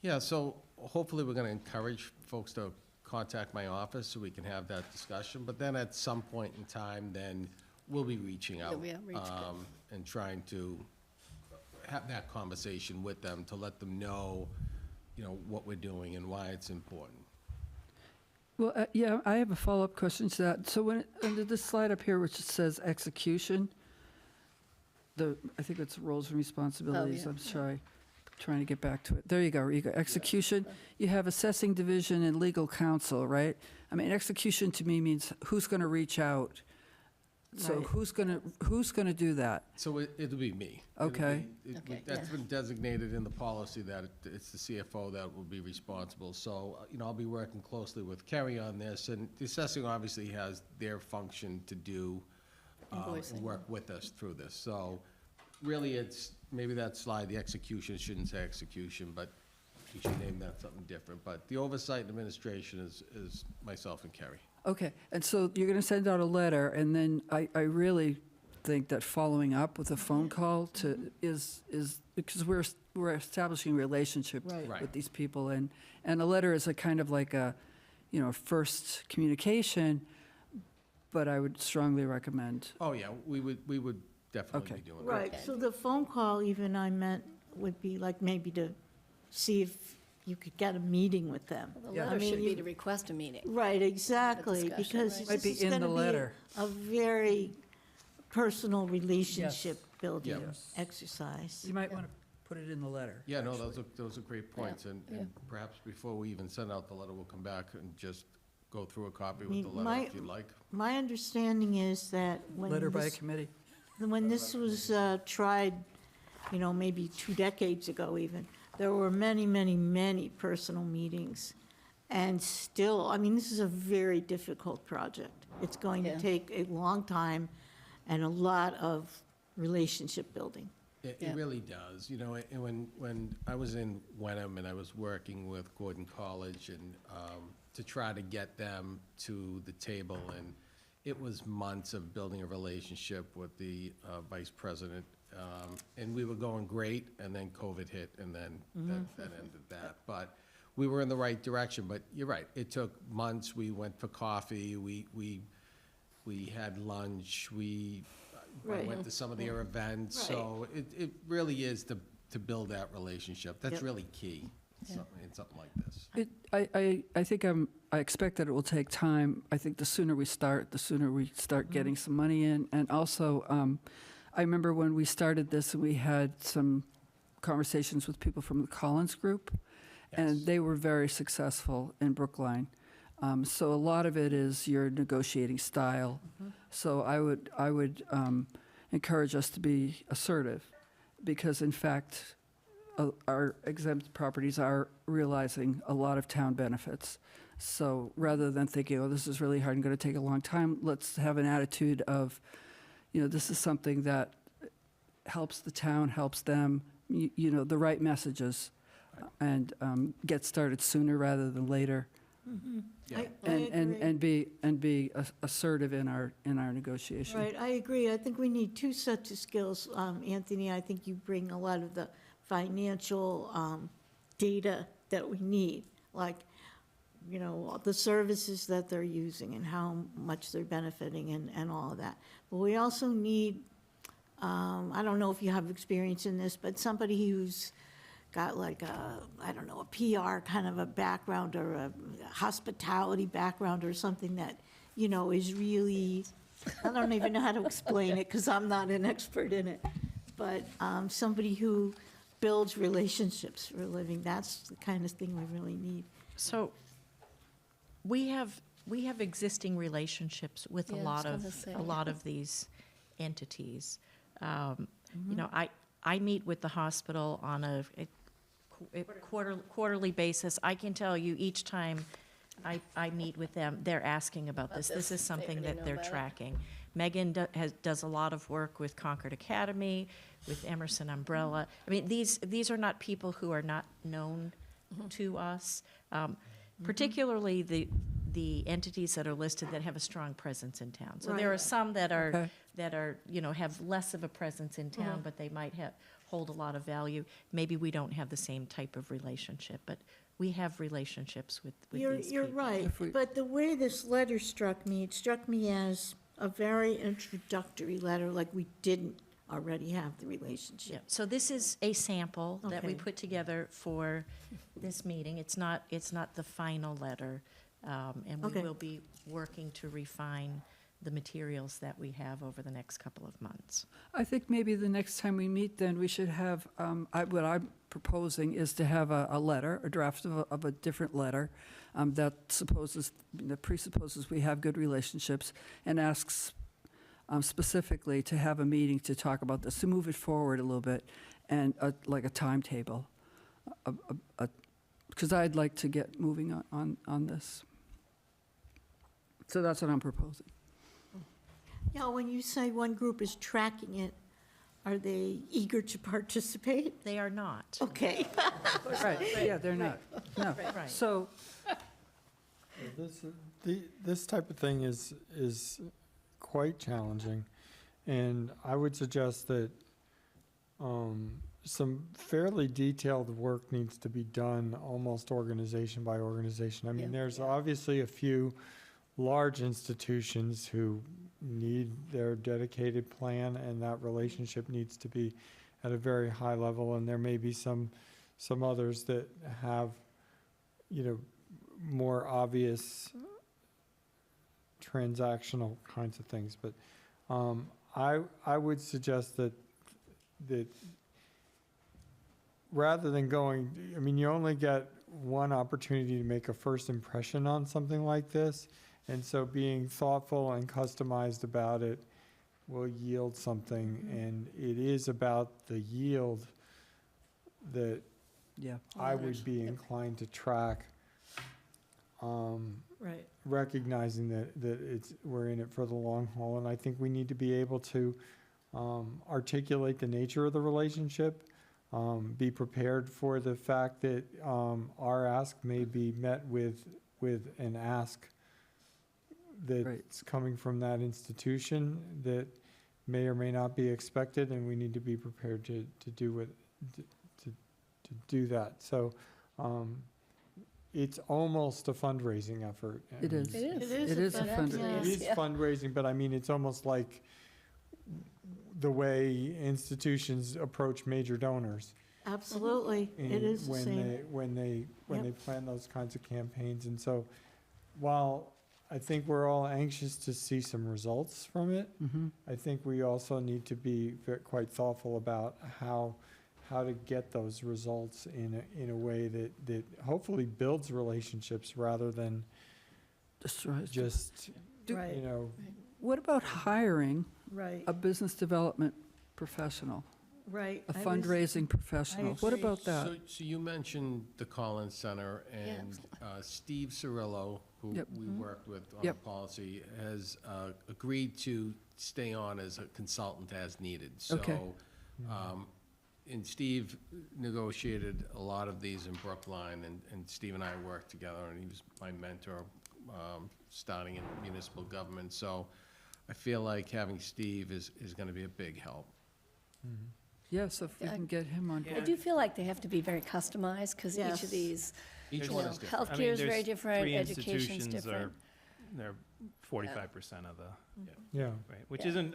I: Yeah, so hopefully we're gonna encourage folks to contact my office so we can have that discussion, but then at some point in time, then we'll be reaching out.
G: Yeah, reach out.
I: And trying to have that conversation with them to let them know, you know, what we're doing and why it's important.
A: Well, yeah, I have a follow-up question to that. So when, under this slide up here, which it says execution, I think it's roles and responsibilities,
G: yeah.
A: I'm sorry, trying to get back to it. There you go, execution. You have assessing division and legal counsel, right? I mean, execution to me means who's going to reach out. So
K: Right.
A: who's going to do that?
I: So it'll be me. It'll
A: Okay.
I: be-
G: Okay,
I: That's
G: yeah.
I: been designated in the policy that it's the CFO that will be responsible. So, you know, I'll be working closely with Kerry on this, and the assessing obviously has their function to do,
G: Invoicing.
I: and work with us through this. So really, it's, maybe that slide, the execution, shouldn't say execution, but we should name that something different. But the oversight and administration is myself and Kerry.
A: Okay, and so you're going to send out a letter, and then I really think that following up with a phone call is because we're establishing a relationship
K: Right.
I: Right.
A: with these people, and a letter is a kind of like a, you know, first communication, but I would strongly recommend.
I: Oh, yeah, we would definitely
A: Okay.
I: be doing that.
K: Right, so the phone call even I meant would be like maybe to see if you could get a meeting with them.
G: The
A: Yeah.
G: letter
K: I mean,
G: should be
K: you-
G: to request a meeting.
K: Right, exactly,
G: discussion,
K: because
G: right.
A: Might
K: this
A: be
K: is
A: in
K: gonna
A: the
K: be
A: letter.
K: a very personal relationship building
I: Yep.
K: exercise.
A: You might want to put it in the letter.
I: Yeah, no, those are great points, and
G: yeah.
I: perhaps before we even send out the letter, we'll come back and just go through a copy
K: I
I: with the
K: mean,
I: letter
K: my-
I: if you'd like.
K: My understanding is that
A: Letter by a committee.
K: when this was tried, you know, maybe 2 decades ago even, there were many, many, many personal meetings. And still, I mean, this is a very difficult project. It's going to
G: Yeah.
K: take a long time and a lot of relationship building.
I: It
G: Yeah.
I: really does, you know, and when I was in Wenham and I was working with Gordon College and to try to get them to the table, and it was months of building a relationship with the vice president, and we were going great, and then COVID hit, and then that ended that. But we were in the right direction, but you're right, it took months, we went for coffee, we had lunch, I
K: Right.
I: went to some of their events,
K: Right.
I: so it really is to build that relationship, that's
K: Yep.
I: really key, in something like this.
A: I think I expect that it will take time. I think the sooner we start getting some money in. And also, I remember when we started this, we had some conversations with people from the Collins Group, and they were very successful in Brookline. So a lot of it is your negotiating style. So I would encourage us to be assertive, because in fact, our exempt properties are realizing a lot of town benefits. So rather than thinking, oh, this is really hard and going to take a long time, let's have an attitude of, this is something that helps the town, helps them, the right messages, and get started sooner rather than later.
K: I agree.
A: And be assertive in our negotiation.
K: Right, I agree. I think we need two sets of skills. Anthony, I think you bring a lot of the financial data that we need, like, the services that they're using and how much they're benefiting and all of that. But we also need, I don't know if you have experience in this, but somebody who's got like a PR kind of a background or a hospitality background or something that, is really, I don't even know how to explain it because I'm not an expert in it, but somebody who builds relationships for a living, that's the kind of thing we really need.
B: So we have existing relationships with
G: Yeah, I was gonna say.
B: a lot of these entities. I meet with the hospital on a quarterly basis. I can tell you each time I meet with them, they're asking about this. This is something that they're tracking. Megan does a lot of work with Concord Academy, with Emerson Umbrella. I mean, these are not people who are not known to us, particularly the entities that are listed that have a strong presence in town. So there are some that are have less of a presence in town, but they might hold a lot of value. Maybe we don't have the same type of relationship, but we have relationships with these people.
K: You're right, but the way this letter struck me, it struck me as a very introductory letter, like we didn't already have the relationship.
B: Yeah, so this is a sample that we
K: Okay.
B: put together for this meeting. It's not the final letter, and we
K: Okay.
B: will be working to refine the materials that we have over the next couple of months.
A: I think maybe the next time we meet, then we should have, what I'm proposing is to have a draft of a different letter that presupposes we have good relationships and asks specifically to have a meeting to talk about this, to move it forward a little bit, and like a timetable, because I'd like to get moving on this. So that's what I'm proposing.
K: Yeah, when you say one group is tracking it, are they eager to participate?
B: They are not.
K: Okay.
A: Right, yeah, they're not, no.
B: Right.
A: So,
E: This type of thing is quite challenging, and I would suggest that some fairly detailed work needs to be done, almost organization by organization. I mean, there's obviously a few large institutions who need their dedicated plan, and that relationship needs to be at a very high level, and there may be some others that have, more obvious transactional kinds of things. But I would suggest that rather than going, you only get one opportunity to make a first impression on something like this, and so being thoughtful and customized about it will yield something, and it is about the yield that I would be inclined to track.
K: Right.
E: Recognizing that we're in it for the long haul, and I think we need to be able to articulate the nature of the relationship, be prepared for the fact that our ask may be met with an ask that's coming from that institution that may or may not be expected, and we need to be prepared to do that. So it's almost a fundraising effort.
A: It is.
K: It is
A: It
K: a
A: is a fundraiser.
E: It is fundraising, but I mean, it's almost like the way institutions approach major donors.
K: Absolutely, it is the same.
E: When they
K: Yep.
E: plan those kinds of campaigns. And so while I think we're all anxious to see some results from it, I think we also need to be quite thoughtful about how to get those results in a way that hopefully builds relationships rather than
A: Destroys.
E: just,
K: Right.
E: you know,
A: What about hiring
K: Right,
A: a business development professional,
K: right.
A: a
K: I was-
A: fundraising professional? What
K: agree.
A: about that?
I: So you mentioned the Collins Center, and Steve Cirillo, who
A: Yep.
I: we worked with on
A: Yep.
I: policy, has agreed to stay on as a consultant as needed.
A: Okay.
I: So, and Steve negotiated a lot of these in Brookline, and Steve and I worked together, and he was my mentor starting in municipal government. So I feel like having Steve is going to be a big help.
A: Yes, if we can get him on
G: I
A: board.
G: do feel like they have to be very customized, because each
K: Yes.
G: of these,
I: Each
G: you
I: one
G: know,
I: is different.
W: I mean,
G: healthcare is very
W: there's
G: different,
W: three
G: education's
W: institutions
G: different.
W: They're 45% of the,
E: yeah.
W: right, which
G: Yeah.
W: isn't,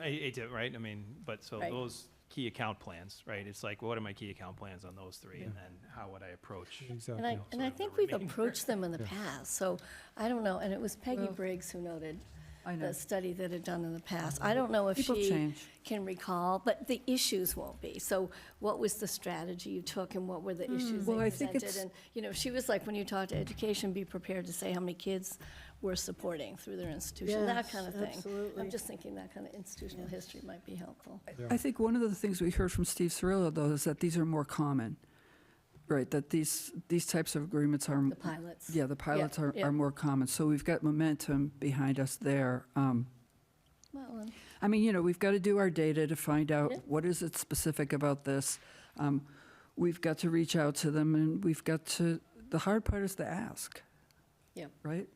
W: right, I mean, but so
G: Right.
W: those key account plans, right? It's like, what are my key account plans on those three, and then how would I approach?
E: Exactly.
G: And I,
W: you know,
G: and
W: sort
G: I
W: of the
G: think we've
W: remainder.
G: approached them in the past, so I don't know, and it was Peggy
A: Well,
G: Briggs who noted
A: I know.
G: the study that had done in the past. I don't know if
A: People
G: she
A: change.
G: can recall, but the issues won't be. So what was the strategy you took, and what were the issues
A: Well,
G: they
A: I think
G: presented?
A: it's-
G: And, you know, she was like, when you talk to education, be prepared to say how many kids we're supporting through their institution, that
K: Yes,
G: kind of thing.
K: absolutely.
G: I'm just thinking that kind of institutional history might be helpful.
A: I think one of the things we heard from Steve Cirillo, though, is that these are more common, right? That these types of agreements are.
G: The pilots.
A: Yeah, the pilots are
G: yeah.
A: more common. So we've got momentum behind us there.
G: Well, and
A: I mean, you know, we've got to do our data to find out
G: Yeah.
A: what is it specific about this. We've got to reach out to them, and we've got to, the hard part is to ask.
G: Yeah.
A: Right?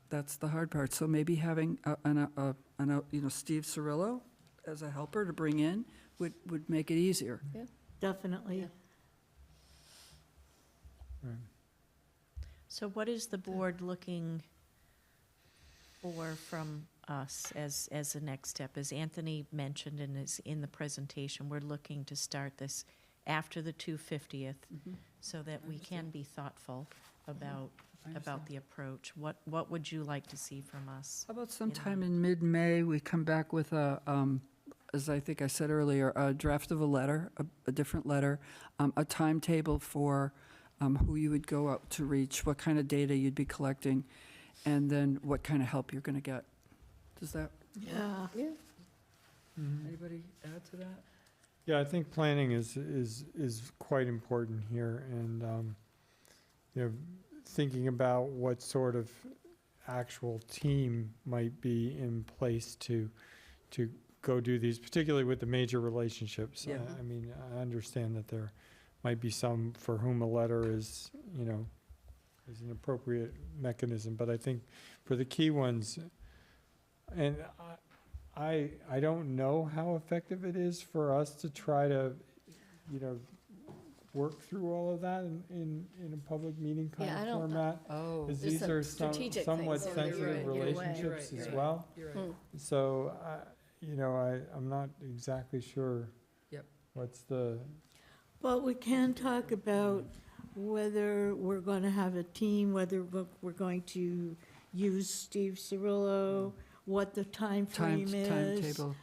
A: That's the hard part. So maybe having you know, Steve Cirillo as a helper to bring in would make it easier.
K: Definitely.
E: Right.
B: So what is the board looking for from us as the next step? As Anthony mentioned and is in the presentation, we're looking to start this after the 250th so that we can be thoughtful about the approach. What would you like to see from us?
A: How about sometime in mid-May, we come back with as I think I said earlier, a draft of a letter, a different letter, a timetable for who you would go out to reach, what kind of data you'd be collecting, and then what kind of help you're going to get. Does that,
K: Yeah.
A: anybody add to that?
E: Yeah, I think planning is quite important here, and, you know, thinking about what sort of actual team might be in place to go do these, particularly with the major relationships.
A: Yeah.
E: I mean, I understand that there might be some for whom a letter is, you know, is an appropriate mechanism, but I think for the key ones, and I don't know how effective it is for us to try to, you know, work through all of that in a public meeting kind
G: Yeah, I
E: of
G: don't-
E: format.
A: Oh.
E: Because
G: There's
E: these
G: some
E: are
G: strategic
E: somewhat
G: things. Oh, you're
E: sensitive
G: right, you're right,
E: relationships
A: you're
E: as
A: right.
E: well.
A: You're right.
E: So, you know, I'm not exactly sure.
A: Yep.
E: What's the,
K: But we can talk about whether we're going to have a team, whether we're going to use Steve Cirillo, what the time frame is.
A: Timetable.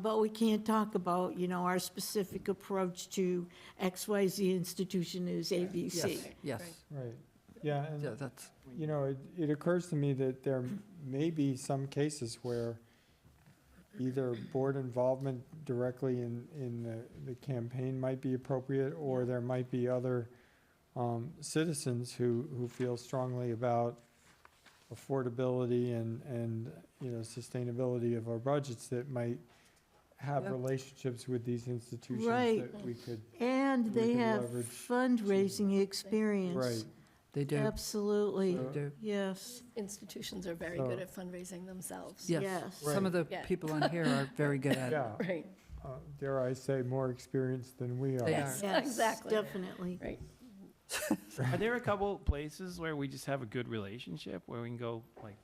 K: But we can't talk about, you know, our specific approach to XYZ institution is ABC.
A: Yes.
E: right, yeah, and,
A: Yeah, that's,
E: you know, it occurs to me that there may be some cases where either board involvement directly in the campaign might be appropriate, or there might be other citizens who feel strongly about affordability and, you know, sustainability of our budgets that might have
A: Yep.
E: relationships with these institutions
K: Right.
E: that we could,
K: And
E: We
K: they
E: can
K: have
E: leverage
K: fundraising experience.
E: right.
A: they do.
K: Absolutely,
E: So-
A: They do.
K: yes,
G: Institutions are very
E: So-
G: good at fundraising themselves.
A: Yes.
K: yes.
A: Some of the
G: Yeah.
A: people on here are very good at it.
E: Yeah,
G: Right,
E: dare I say, more experienced than we are.
A: They
G: yes,
K: Yes,
G: exactly.
K: definitely.
G: Right.
W: Are there a couple places where we just have a good relationship, where we can go, like,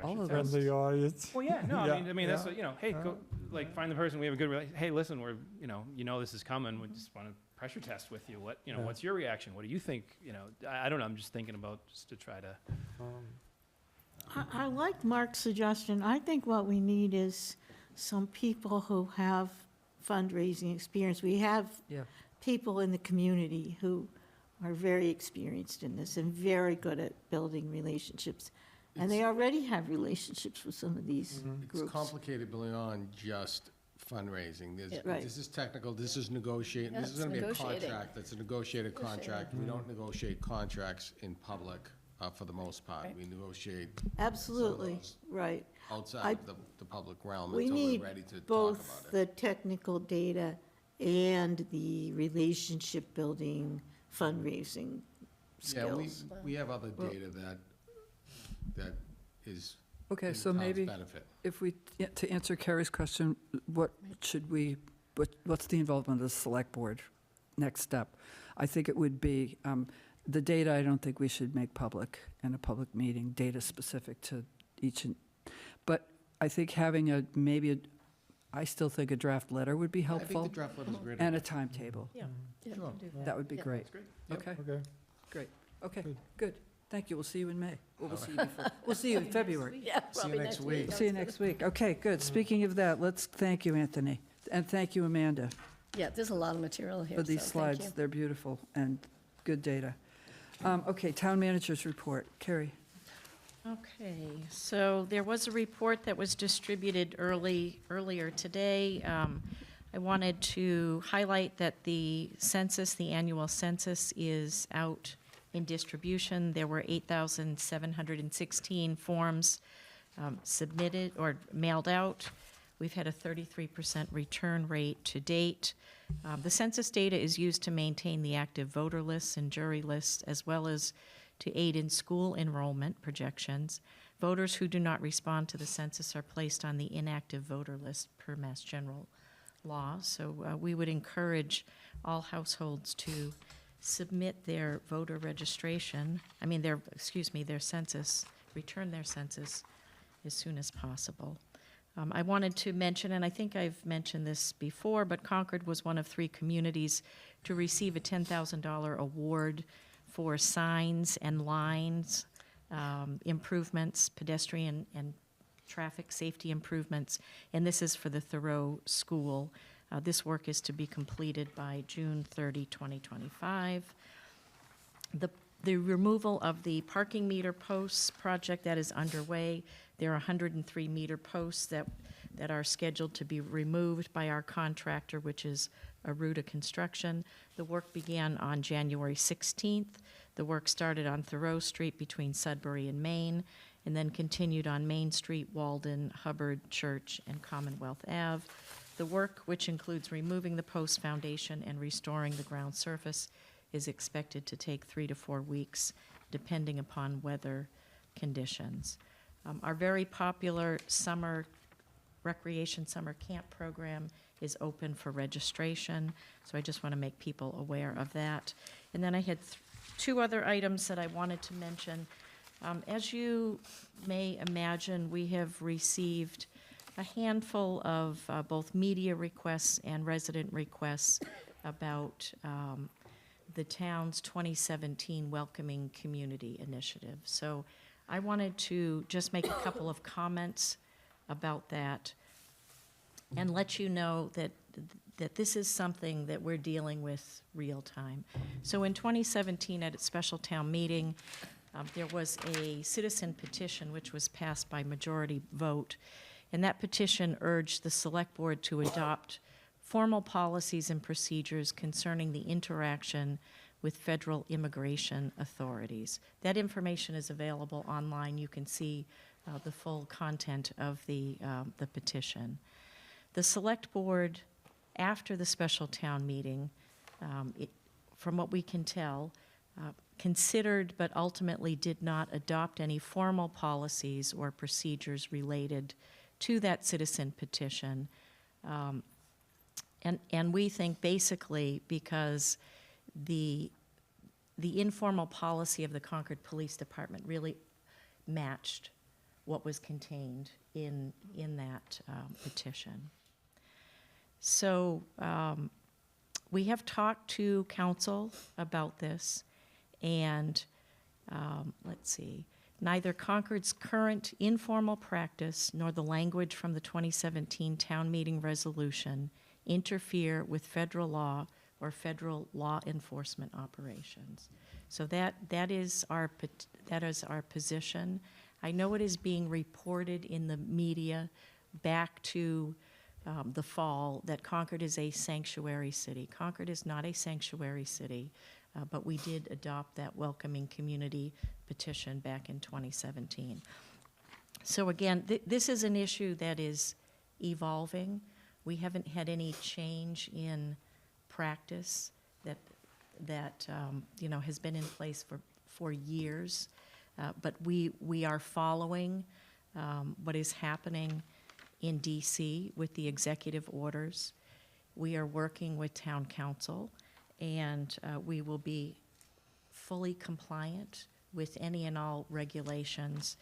E: All
W: pressure
E: of
W: test?
E: friendly audience.
W: Well, yeah, no, I mean, that's
E: yeah.
W: what, you know, hey, go, like, find the person, we have a good relation, hey, listen, we're, you know this is coming, we just want to pressure test with you, what,
E: Yeah.
W: what's your reaction, what do you think, I don't know, I'm just thinking about, just to try to,
K: I like Mark's suggestion. I think what we need is some people who have fundraising experience. We have
A: Yeah.
K: people in the community who are very experienced in this and very good at building relationships. And they already have relationships with some of these
I: It's
K: groups.
I: complicated beyond just fundraising.
K: Yeah, right.
I: This is technical, this is negotiating,
G: Yeah,
I: this is
G: it's
I: gonna be a
G: negotiating.
I: contract, that's a negotiated contract. We don't negotiate contracts in public, for the most part. We negotiate
K: Absolutely,
I: those
K: right.
I: outside of the public realm
K: We
I: until we're
K: need
I: ready to talk
K: both
I: about it.
K: the technical data and the relationship building fundraising
I: Yeah,
K: skills.
I: we have other data that is
A: Okay,
I: in
A: so
I: the town's
A: maybe
I: benefit.
A: if we, to answer Carrie's question, what's the involvement of the select board? Next step. I think it would be, the data, I don't think we should make public in a public meeting, data specific to each, but I think having I still think a draft letter would be
I: I think
A: helpful.
I: the draft letter's great.
A: And a timetable.
B: Yeah.
G: Yeah.
I: Sure.
A: That would be great.
W: that's great.
A: Okay,
E: Okay.
A: great. Okay, good. Thank you. We'll see you in May. Well, we'll see you before. We'll see you in February.
G: Yeah,
I: See you
G: probably
I: next week.
A: See you next week. Okay, good. Speaking of that, let's thank you, Anthony. And thank you, Amanda,
G: Yeah, there's a lot of material here,
A: for these
G: so thank
A: slides.
G: you.
A: They're beautiful and good data. Okay, town manager's report. Carrie?
B: Okay, so there was a report that was distributed earlier today. I wanted to highlight that the census, the annual census, is out in distribution. There were 8,716 forms submitted or mailed out. We've had a 33% return rate to date. The census data is used to maintain the active voter lists and jury lists, as well as to aid in school enrollment projections. Voters who do not respond to the census are placed on the inactive voter list per Mass General law. So we would encourage all households to submit their voter registration, their census, return their census as soon as possible. I wanted to mention, and I think I've mentioned this before, but Concord was one of 3 communities to receive a $10,000 award for signs and lines improvements, pedestrian and traffic safety improvements, and this is for the Thoreau School. This work is to be completed by June 30, 2025. The removal of the parking meter posts project that is underway. There are 103 meter posts that are scheduled to be removed by our contractor, which is Aruda Construction. The work began on January 16th. The work started on Thoreau Street between Sudbury and Main, and then continued on Main Street, Walden, Hubbard, Church, and Commonwealth Ave. The work, which includes removing the post foundation and restoring the ground surface, is expected to take 3 to 4 weeks, depending upon weather conditions. Our very popular recreation summer camp program is open for registration, so I just want to make people aware of that. And then I had 2 other items that I wanted to mention. As you may imagine, we have received a handful of both media requests and resident requests about the town's 2017 Welcoming Community Initiative. So I wanted to just make a couple of comments about that and let you know that this is something that we're dealing with real time. So in 2017, at its special town meeting, there was a citizen petition which was passed by majority vote, and that petition urged the select board to adopt formal policies and procedures concerning the interaction with federal immigration authorities. That information is available online. You can see the full content of the petition. The select board, after the special town meeting, from what we can tell, considered but ultimately did not adopt any formal policies or procedures related to that citizen petition. And we think basically because the the informal policy of the Concord Police Department really matched what was contained in that petition. So we have talked to council about this, and let's see, neither Concord's current informal practice nor the language from the 2017 town meeting resolution interfere with federal law or federal law enforcement operations. So that is our position. I know it is being reported in the media back to the fall that Concord is a sanctuary city. Concord is not a sanctuary city, but we did adopt that welcoming community petition back in 2017. So again, this is an issue that is evolving. We haven't had any change in practice that has been in place for years, but we are following what is happening in DC with the executive orders. We are working with town council, and we will be fully compliant with any and all regulations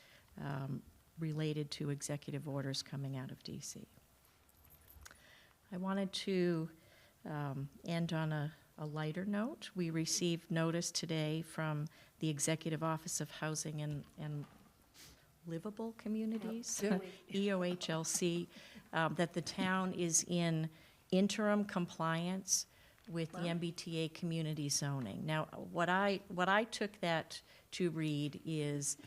B: related to executive orders coming out of DC. I wanted to end on a lighter note. We received notice today from the Executive Office of Housing and Livable Communities, EOHLC, that the town is in interim compliance with the MBTA community zoning. Now, what I took that to read is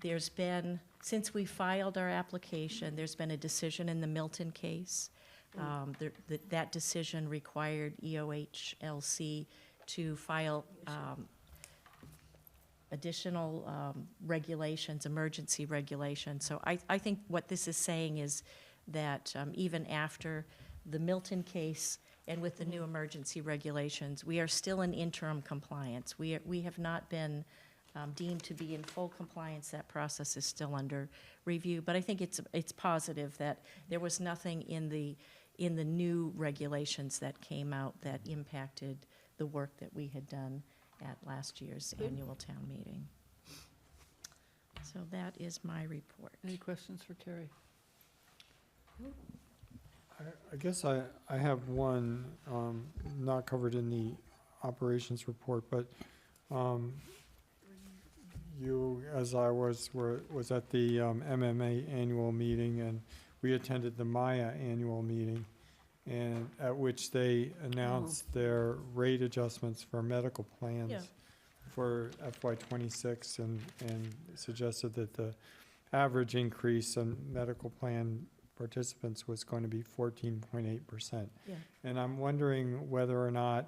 B: there's been, since we filed our application, there's been a decision in the Milton case. That decision required EOHLC to file additional regulations, emergency regulations. So I think what this is saying is that even after the Milton case and with the new emergency regulations, we are still in interim compliance. We have not been deemed to be in full compliance. That process is still under review. But I think it's positive that there was nothing in the new regulations that came out that impacted the work that we had done at last year's annual town meeting. So that is my report.
A: Any questions for Carrie?
E: I guess I have one, not covered in the operations report, but you, as I was at the MMA annual meeting, and we attended the Maya annual meeting, and at which they announced their rate adjustments for medical plans for FY '26, and suggested that the average increase in medical plan participants was going to be 14.8%.
B: Yeah.
E: And I'm wondering whether or not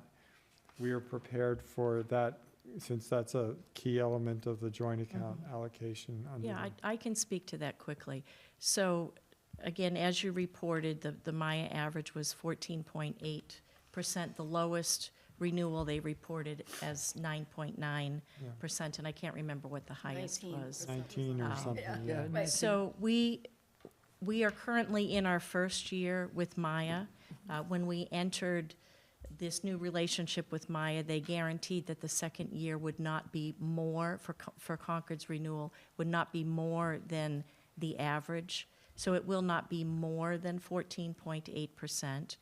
E: we are prepared for that, since that's a key element of the joint account allocation. Under
B: Yeah, I can speak to that quickly. So again, as you reported, the Maya average was 14.8%. The lowest renewal they reported as 9.9%, and I can't remember what the highest was.
E: 19 or something.
A: Yeah.
B: So we are currently in our first year with Maya. When we entered this new relationship with Maya, they guaranteed that the second year would not be more, for Concord's renewal, would not be more than the average. So it will not be more than 14.8%.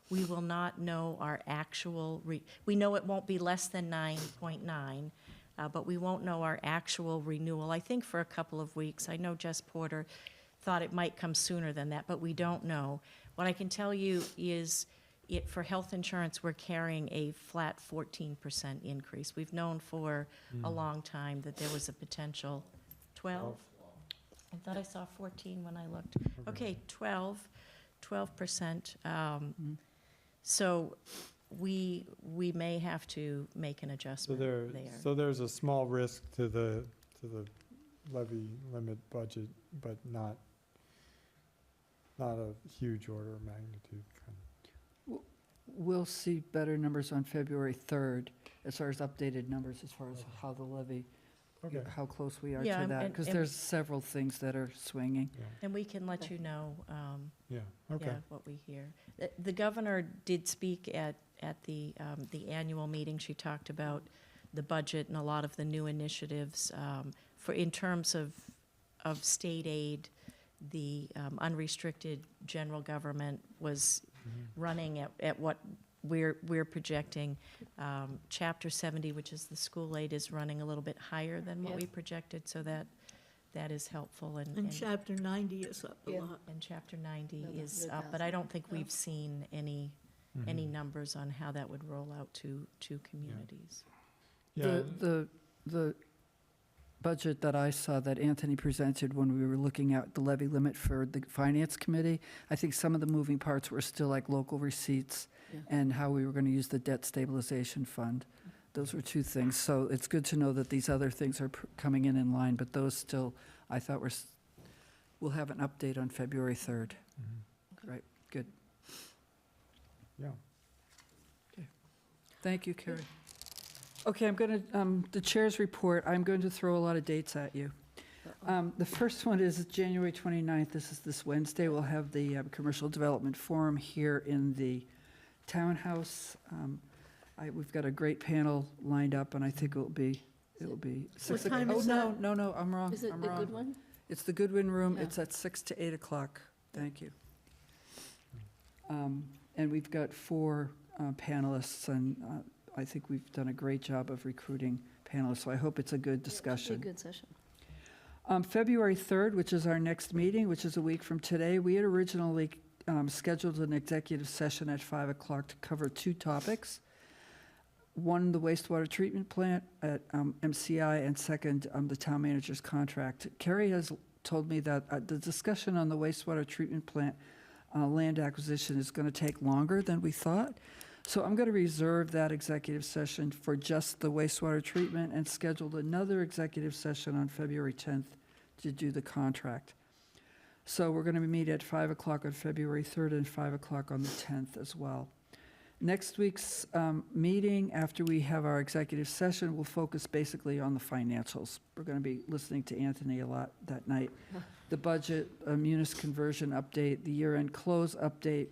B: We will not know our actual, we know it won't be less than 9.9, but we won't know our actual renewal, I think, for a couple of weeks. I know Jess Porter thought it might come sooner than that, but we don't know. What I can tell you is for health insurance, we're carrying a flat 14% increase. We've known for a long time that there was a potential 12. I thought I saw 14 when I looked. Okay, 12%. So we may have to make an adjustment there.
E: So there's a small risk to the levy limit budget, but not a huge order of magnitude.
A: We'll see better numbers on February 3rd, as far as updated numbers, as far as how the levy, how close we are
B: Yeah,
A: to that,
B: and-
A: because
B: and-
A: there's several things that are swinging.
B: And we can let you know,
E: Okay.
B: what we hear. The governor did speak at the annual meeting. She talked about the budget and a lot of the new initiatives. In terms of state aid, the unrestricted general government was running at what we're projecting. Chapter 70, which is the school aid, is running a little bit higher than what
K: Yeah.
B: we projected, so that is helpful.
K: And Chapter 90 is up a lot.
B: And Chapter 90
K: Yeah,
B: is
K: that's
B: up, but I don't think
K: Yeah.
B: we've seen any numbers on how that would roll out to communities.
A: The budget that I saw that Anthony presented when we were looking at the levy limit for the Finance Committee, I think some of the moving parts were still like local receipts and how we were going to use the debt stabilization fund. Those were two things. So it's good to know that these other things are coming in line, but those still, I thought we'll have an update on February 3rd. Right, good.
E: Yeah.
A: Okay. Thank you, Carrie. Okay, I'm going to, the chair's report, I'm going to throw a lot of dates at you. The first one is January 29th. This is this Wednesday. We'll have the Commercial Development Forum here in the townhouse. We've got a great panel lined up, and I think it'll be
K: What time is that?
A: No, I'm wrong.
G: Is it
A: I'm
G: the
A: wrong.
G: Goodwin?
A: It's the Goodwin Room.
G: Yeah.
A: It's at 6 to 8 o'clock. Thank you. And we've got 4 panelists, and I think we've done a great job of recruiting panelists, so I hope it's a good discussion.
G: It should be a good session.
A: February 3rd, which is our next meeting, which is a week from today, we had originally scheduled an executive session at 5 o'clock to cover 2 topics. One, the wastewater treatment plant at MCI, and second, the town manager's contract. Carrie has told me that the discussion on the wastewater treatment plant land acquisition is going to take longer than we thought. So I'm going to reserve that executive session for just the wastewater treatment and scheduled another executive session on February 10th to do the contract. So we're going to meet at 5 o'clock on February 3rd and 5 o'clock on the 10th as well. Next week's meeting, after we have our executive session, will focus basically on the financials. We're going to be listening to Anthony a lot that night. The budget, munis conversion update, the year-end close update,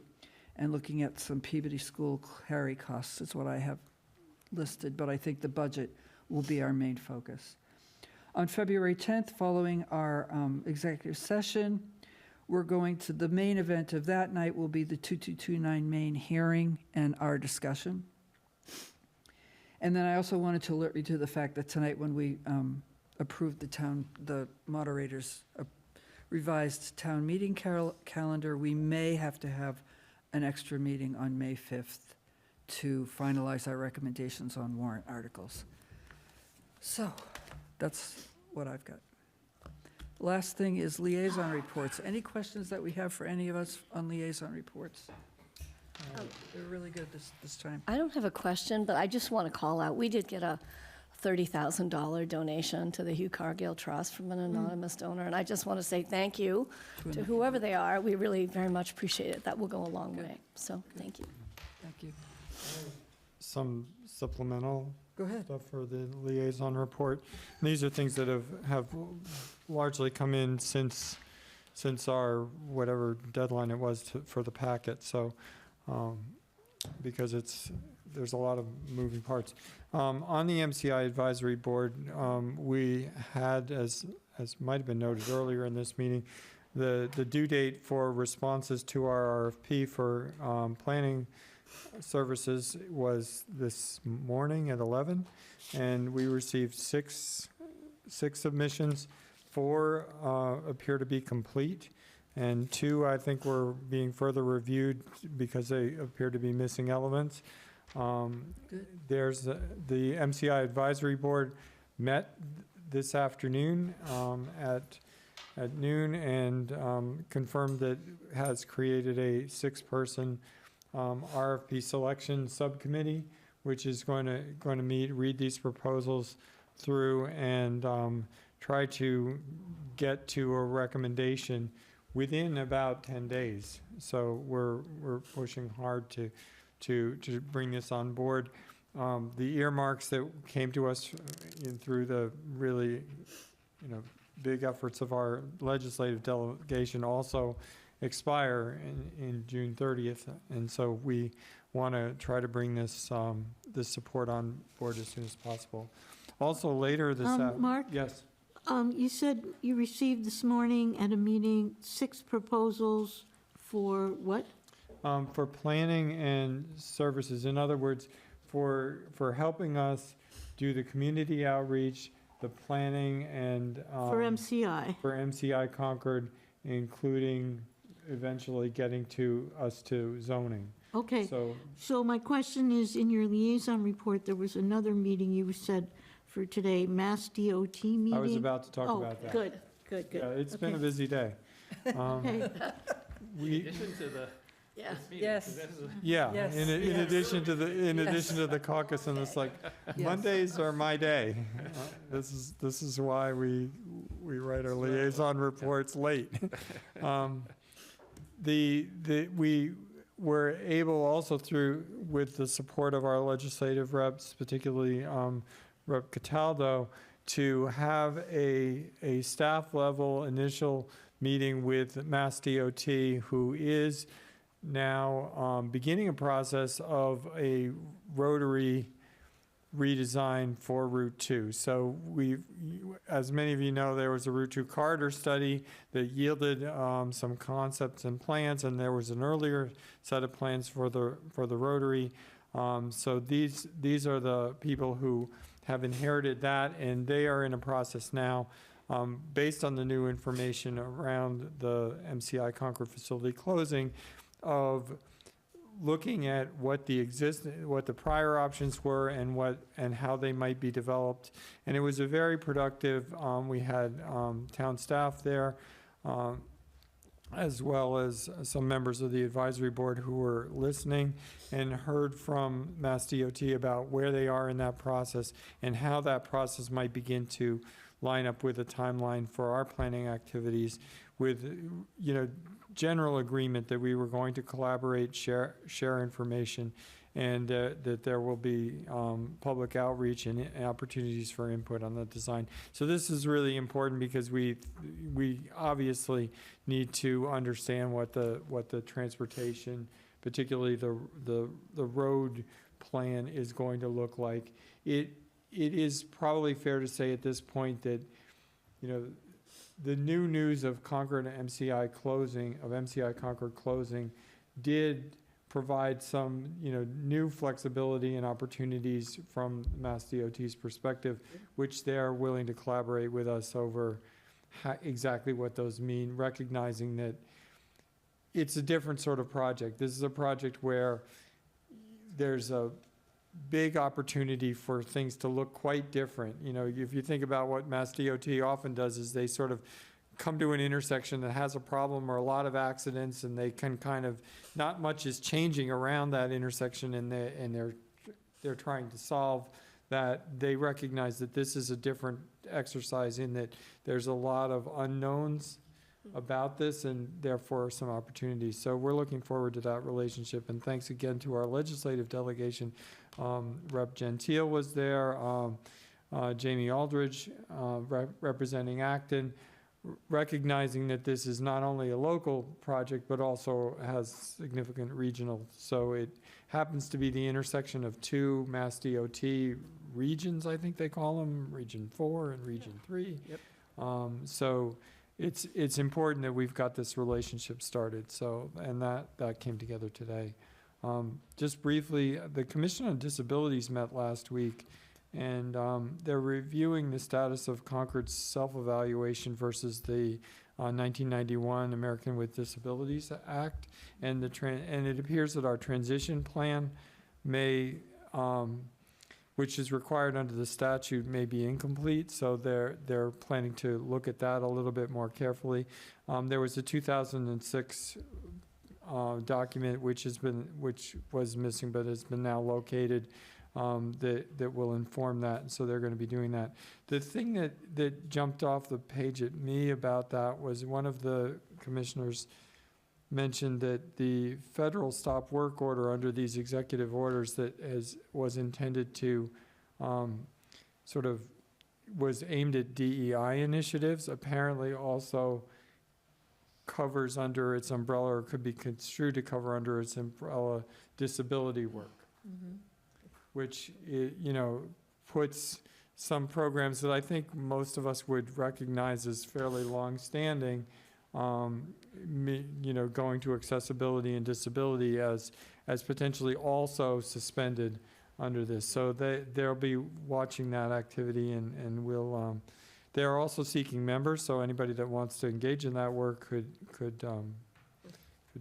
A: and looking at some Peabody School carry costs is what I have listed, but I think the budget will be our main focus. On February 10th, following our executive session, we're going to, the main event of that night will be the 2229 Main hearing and our discussion. And then I also wanted to alert you to the fact that tonight when we approved the moderator's revised town meeting calendar, we may have to have an extra meeting on May 5th to finalize our recommendations on warrant articles. So that's what I've got. Last thing is liaison reports. Any questions that we have for any of us on liaison reports? They're really good this time.
G: I don't have a question, but I just want to call out, we did get a $30,000 donation to the Hugh Cargill Trust from an anonymous donor, and I just want to say thank you to whoever they are. We really very much appreciate it. That will go a long way. So, thank you.
A: Thank you.
E: Some supplemental
A: Go ahead.
E: stuff for the liaison report. And these are things that have largely come in since our whatever deadline it was for the packet. So because there's a lot of moving parts. On the MCI Advisory Board, we had, as might have been noted earlier in this meeting, the due date for responses to our RFP for planning services was this morning at 11, and we received six submissions. 4 appear to be complete, and 2, I think, were being further reviewed because they appear to be missing elements. There's the MCI Advisory Board met this afternoon at noon and confirmed that it has created a 6-person RFP selection subcommittee, which is going to meet, read these proposals through, and try to get to a recommendation within about 10 days. So we're pushing hard to bring this on board. The earmarks that came to us through the really, big efforts of our legislative delegation also expire in June 30th, and so we want to try to bring this, this support on board as soon as possible. Also, later this
K: Mark?
E: Yes.
K: You said you received this morning at a meeting 6 proposals for what?
E: For planning and services. In other words, for helping us do the community outreach, the planning and.
K: For MCI.
E: For MCI Concord, including eventually getting to us to zoning.
K: Okay,
E: So,
K: so my question is, in your liaison report, there was another meeting you said for today, Mass DOT meeting?
E: I was about to talk about that.
K: Oh, good, good, good.
E: Yeah, it's been a
K: Okay.
E: busy day.
K: Okay.
E: We,
W: to the.
A: Yes. Yes.
E: yeah,
A: Yes.
E: in
A: Yes.
E: addition to the caucus, and it's like,
A: Yes.
E: Mondays are my day. This is why we write our liaison reports late. We were able also with the support of our legislative reps, particularly Rep. Cataldo, to have a staff level initial meeting with Mass DOT, who is now beginning a process of a rotary redesign for Route 2. So as many of you know, there was a Route 2 corridor study that yielded some concepts and plans, and there was an earlier set of plans for the rotary. So these are the people who have inherited that, and they are in a process now, based on the new information around the MCI Concord facility closing, of looking at what the prior options were and how they might be developed. And it was a very productive, we had town staff there, as well as some members of the advisory board who were listening and heard from Mass DOT about where they are in that process and how that process might begin to line up with a timeline for our planning activities, with, general agreement that we were going to collaborate, share information, and that there will be public outreach and opportunities for input on the design. So this is really important because we obviously need to understand what the transportation, particularly the road plan, is going to look like. It is probably fair to say at this point that, the new news of Concord MCI Concord closing did provide some, new flexibility and opportunities from Mass DOT's perspective, which they're willing to collaborate with us over exactly what those mean, recognizing that it's a different sort of project. This is a project where there's a big opportunity for things to look quite different. If you think about what Mass DOT often does, is they sort of come to an intersection that has a problem or a lot of accidents, and they can kind of, not much is changing around that intersection, and they're trying to solve that. They recognize that this is a different exercise in that there's a lot of unknowns about this, and therefore some opportunities. So we're looking forward to that relationship, and thanks again to our legislative delegation. Rep. Gentile was there, Jamie Aldridge representing Acton, recognizing that this is not only a local project, but also has significant regional. So it happens to be the intersection of two Mass DOT regions, I think they call them, Region 4 and Region 3.
W: Yep.
E: So it's important that we've got this relationship started. So, and that came together today. Just briefly, the Commission on Disabilities met last week, and they're reviewing the status of Concord's self-evaluation versus the 1991 American with Disabilities Act, and it appears that our transition plan may, which is required under the statute, may be incomplete. So they're planning to look at that a little bit more carefully. There was a 2006 document which was missing, but has been now located, that will inform that, and so they're going to be doing that. The thing that jumped off the page at me about that was one of the commissioners mentioned that the federal stop work order under these executive orders that was intended to was aimed at DEI initiatives, apparently also covers under its umbrella, or could be construed to cover under its umbrella, disability work, which, puts some programs that I think most of us would recognize as fairly long-standing, going to accessibility and disability as potentially also suspended under this. So they'll be watching that activity, and we'll, they're also seeking members, so anybody that wants to engage in that work could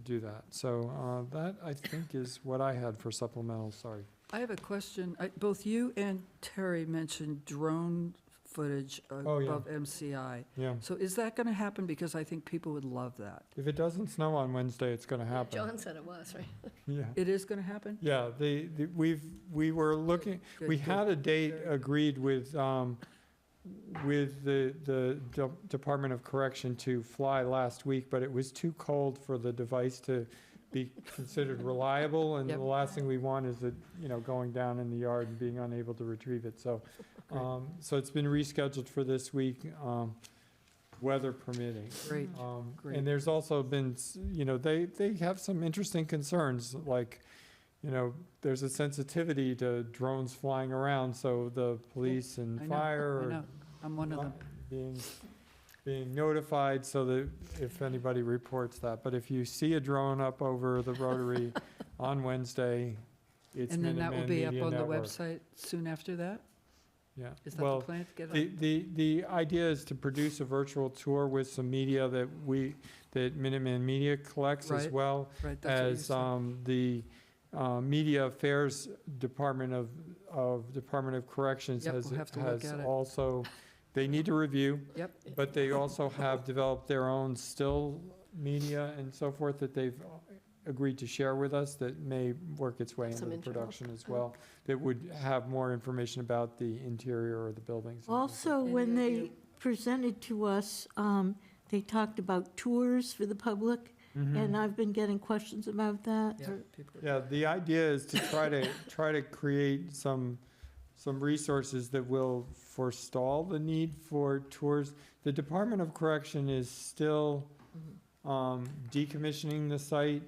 E: do that. So that, I think, is what I had for supplemental, sorry.
A: I have a question. Both you and Terry mentioned drone footage
E: Oh, yeah.
A: above MCI.
E: Yeah.
A: So is that going to happen? Because I think people would love that.
E: If it doesn't snow on Wednesday, it's gonna happen.
G: John said it was, right?
E: Yeah.
A: It is going to happen?
E: Yeah, we were looking,
A: Good,
E: we
A: good.
E: had a date agreed with the Department of Correction to fly last week, but it was too cold for the device to be considered reliable, and
A: Yep.
E: the last thing we want is it, going down in the yard and being unable to retrieve it, so. So it's been rescheduled for this week, weather permitting.
A: Great,
E: And
A: great.
E: there's also been, they have some interesting concerns, like, there's a sensitivity to drones flying around, so the police and
A: I know,
E: fire
A: I
E: are
A: know. I'm one of them.
E: being notified so that if anybody reports that. But if you see a drone up over the Rotary on Wednesday, it's
A: And then that will
E: Minuteman
A: be up
E: Media
A: on the
E: Network.
A: website soon after that?
E: Yeah.
A: Is that
E: Well,
A: the plan to get it up?
E: the idea is to produce a virtual tour with some media that Minuteman Media collects, as
A: Right,
E: well
A: right, that's what you
E: as
A: said.
E: the Media Affairs Department of Department of Corrections
A: Yep,
E: has
A: we'll have to look at it.
E: also, they need to review,
A: Yep,
E: but they also have developed their own still media and so forth that they've agreed to share with us that may work its way into
G: Some
E: the
G: internal
E: production as well, that would have more information about the interior or the buildings.
K: Also, when they presented to us, they talked about tours for the public, and I've been getting questions about that.
A: Yeah, people-
E: Yeah, the idea is to try to create some resources that will forestall the need for tours. The Department of Correction is still decommissioning the site.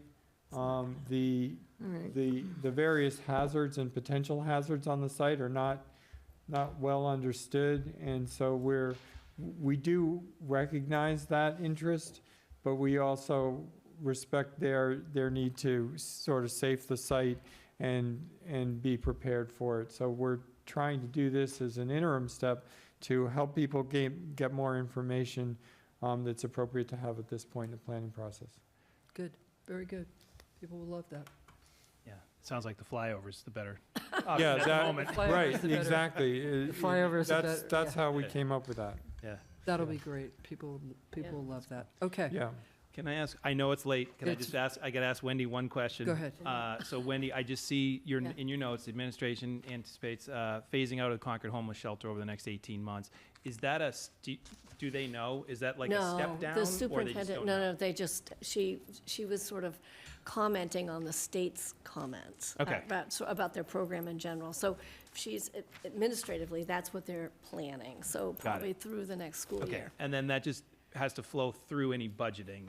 E: The various hazards and potential hazards on the site are not well understood, and so we do recognize that interest, but we also respect their need to sort of safe the site and be prepared for it. So we're trying to do this as an interim step to help people get more information that's appropriate to have at this point in the planning process.
A: Good, very good. People will love that.
W: Yeah, sounds like the flyover's the better.
E: Yeah,
W: at the
E: that,
W: moment.
A: Flyover's
E: right,
A: the better-
E: exactly.
A: the flyover's the
E: That's,
A: better-
E: that's
A: yeah.
E: how we came up with that.
W: Yeah.
A: That'll be great. People will love that. Okay.
E: Yeah.
W: Can I ask, I know it's late, can I
A: It's-
W: just ask, I gotta ask Wendy one question?
A: Go ahead.
W: So Wendy, I just see
G: Yeah.
W: in your notes, the administration anticipates phasing out of the Concord homeless shelter over the next 18 months. Is that do they know? Is that like a step down?
G: No, the
W: or they just
G: superintendent,
W: don't
G: no,
W: know?
G: no, they just, she was sort of commenting on the state's comments.
W: Okay.
G: About their program in general. So she's, administratively, that's what they're planning, so
W: it.
G: probably through the next school
W: Okay,
G: year.
W: and then that just has to flow through any budgeting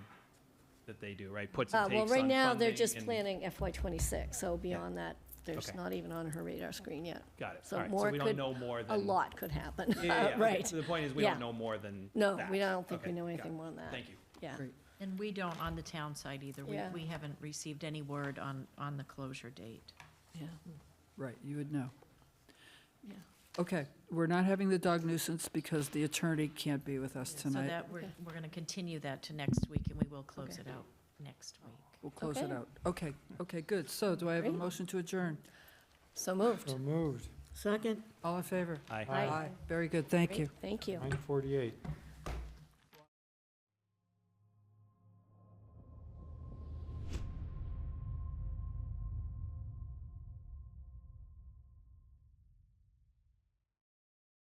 W: that they do, right? Puts and takes
G: Well,
W: on
G: right now, they're
W: funding
G: just
W: and-
G: planning FY '26, so beyond that, there's
W: Okay.
G: not even on her radar screen yet.
W: Got it.
G: So
W: All right,
G: more
W: so we don't
G: could,
W: know more
G: a
W: than.
G: lot could happen.
W: Yeah, yeah, yeah. Okay,
G: Right.
W: so the point is, we
G: Yeah.
W: don't know more than
G: No,
W: that.
G: we don't think we
W: Okay,
G: know
W: got
G: anything
W: it.
G: more than that.
W: Thank you.
G: Yeah.
A: Great.
B: And we don't on the town side either.
G: Yeah.
B: We haven't received any word on the closure date.
G: Yeah.
A: Right, you would know.
G: Yeah.
A: Okay, we're not having the dog nuisance because the attorney can't be with us
B: So
A: tonight.
B: that, we're going to continue that to next week, and we will close it out next week.
A: We'll close it
G: Okay.
A: out. Okay, good. So do I have a
G: Great.
A: motion to adjourn?
G: So moved.
E: So moved.
K: Second?
A: All in favor?
W: Aye.
G: Aye.
A: Very good, thank you.
G: Thank you.
E: 9:48.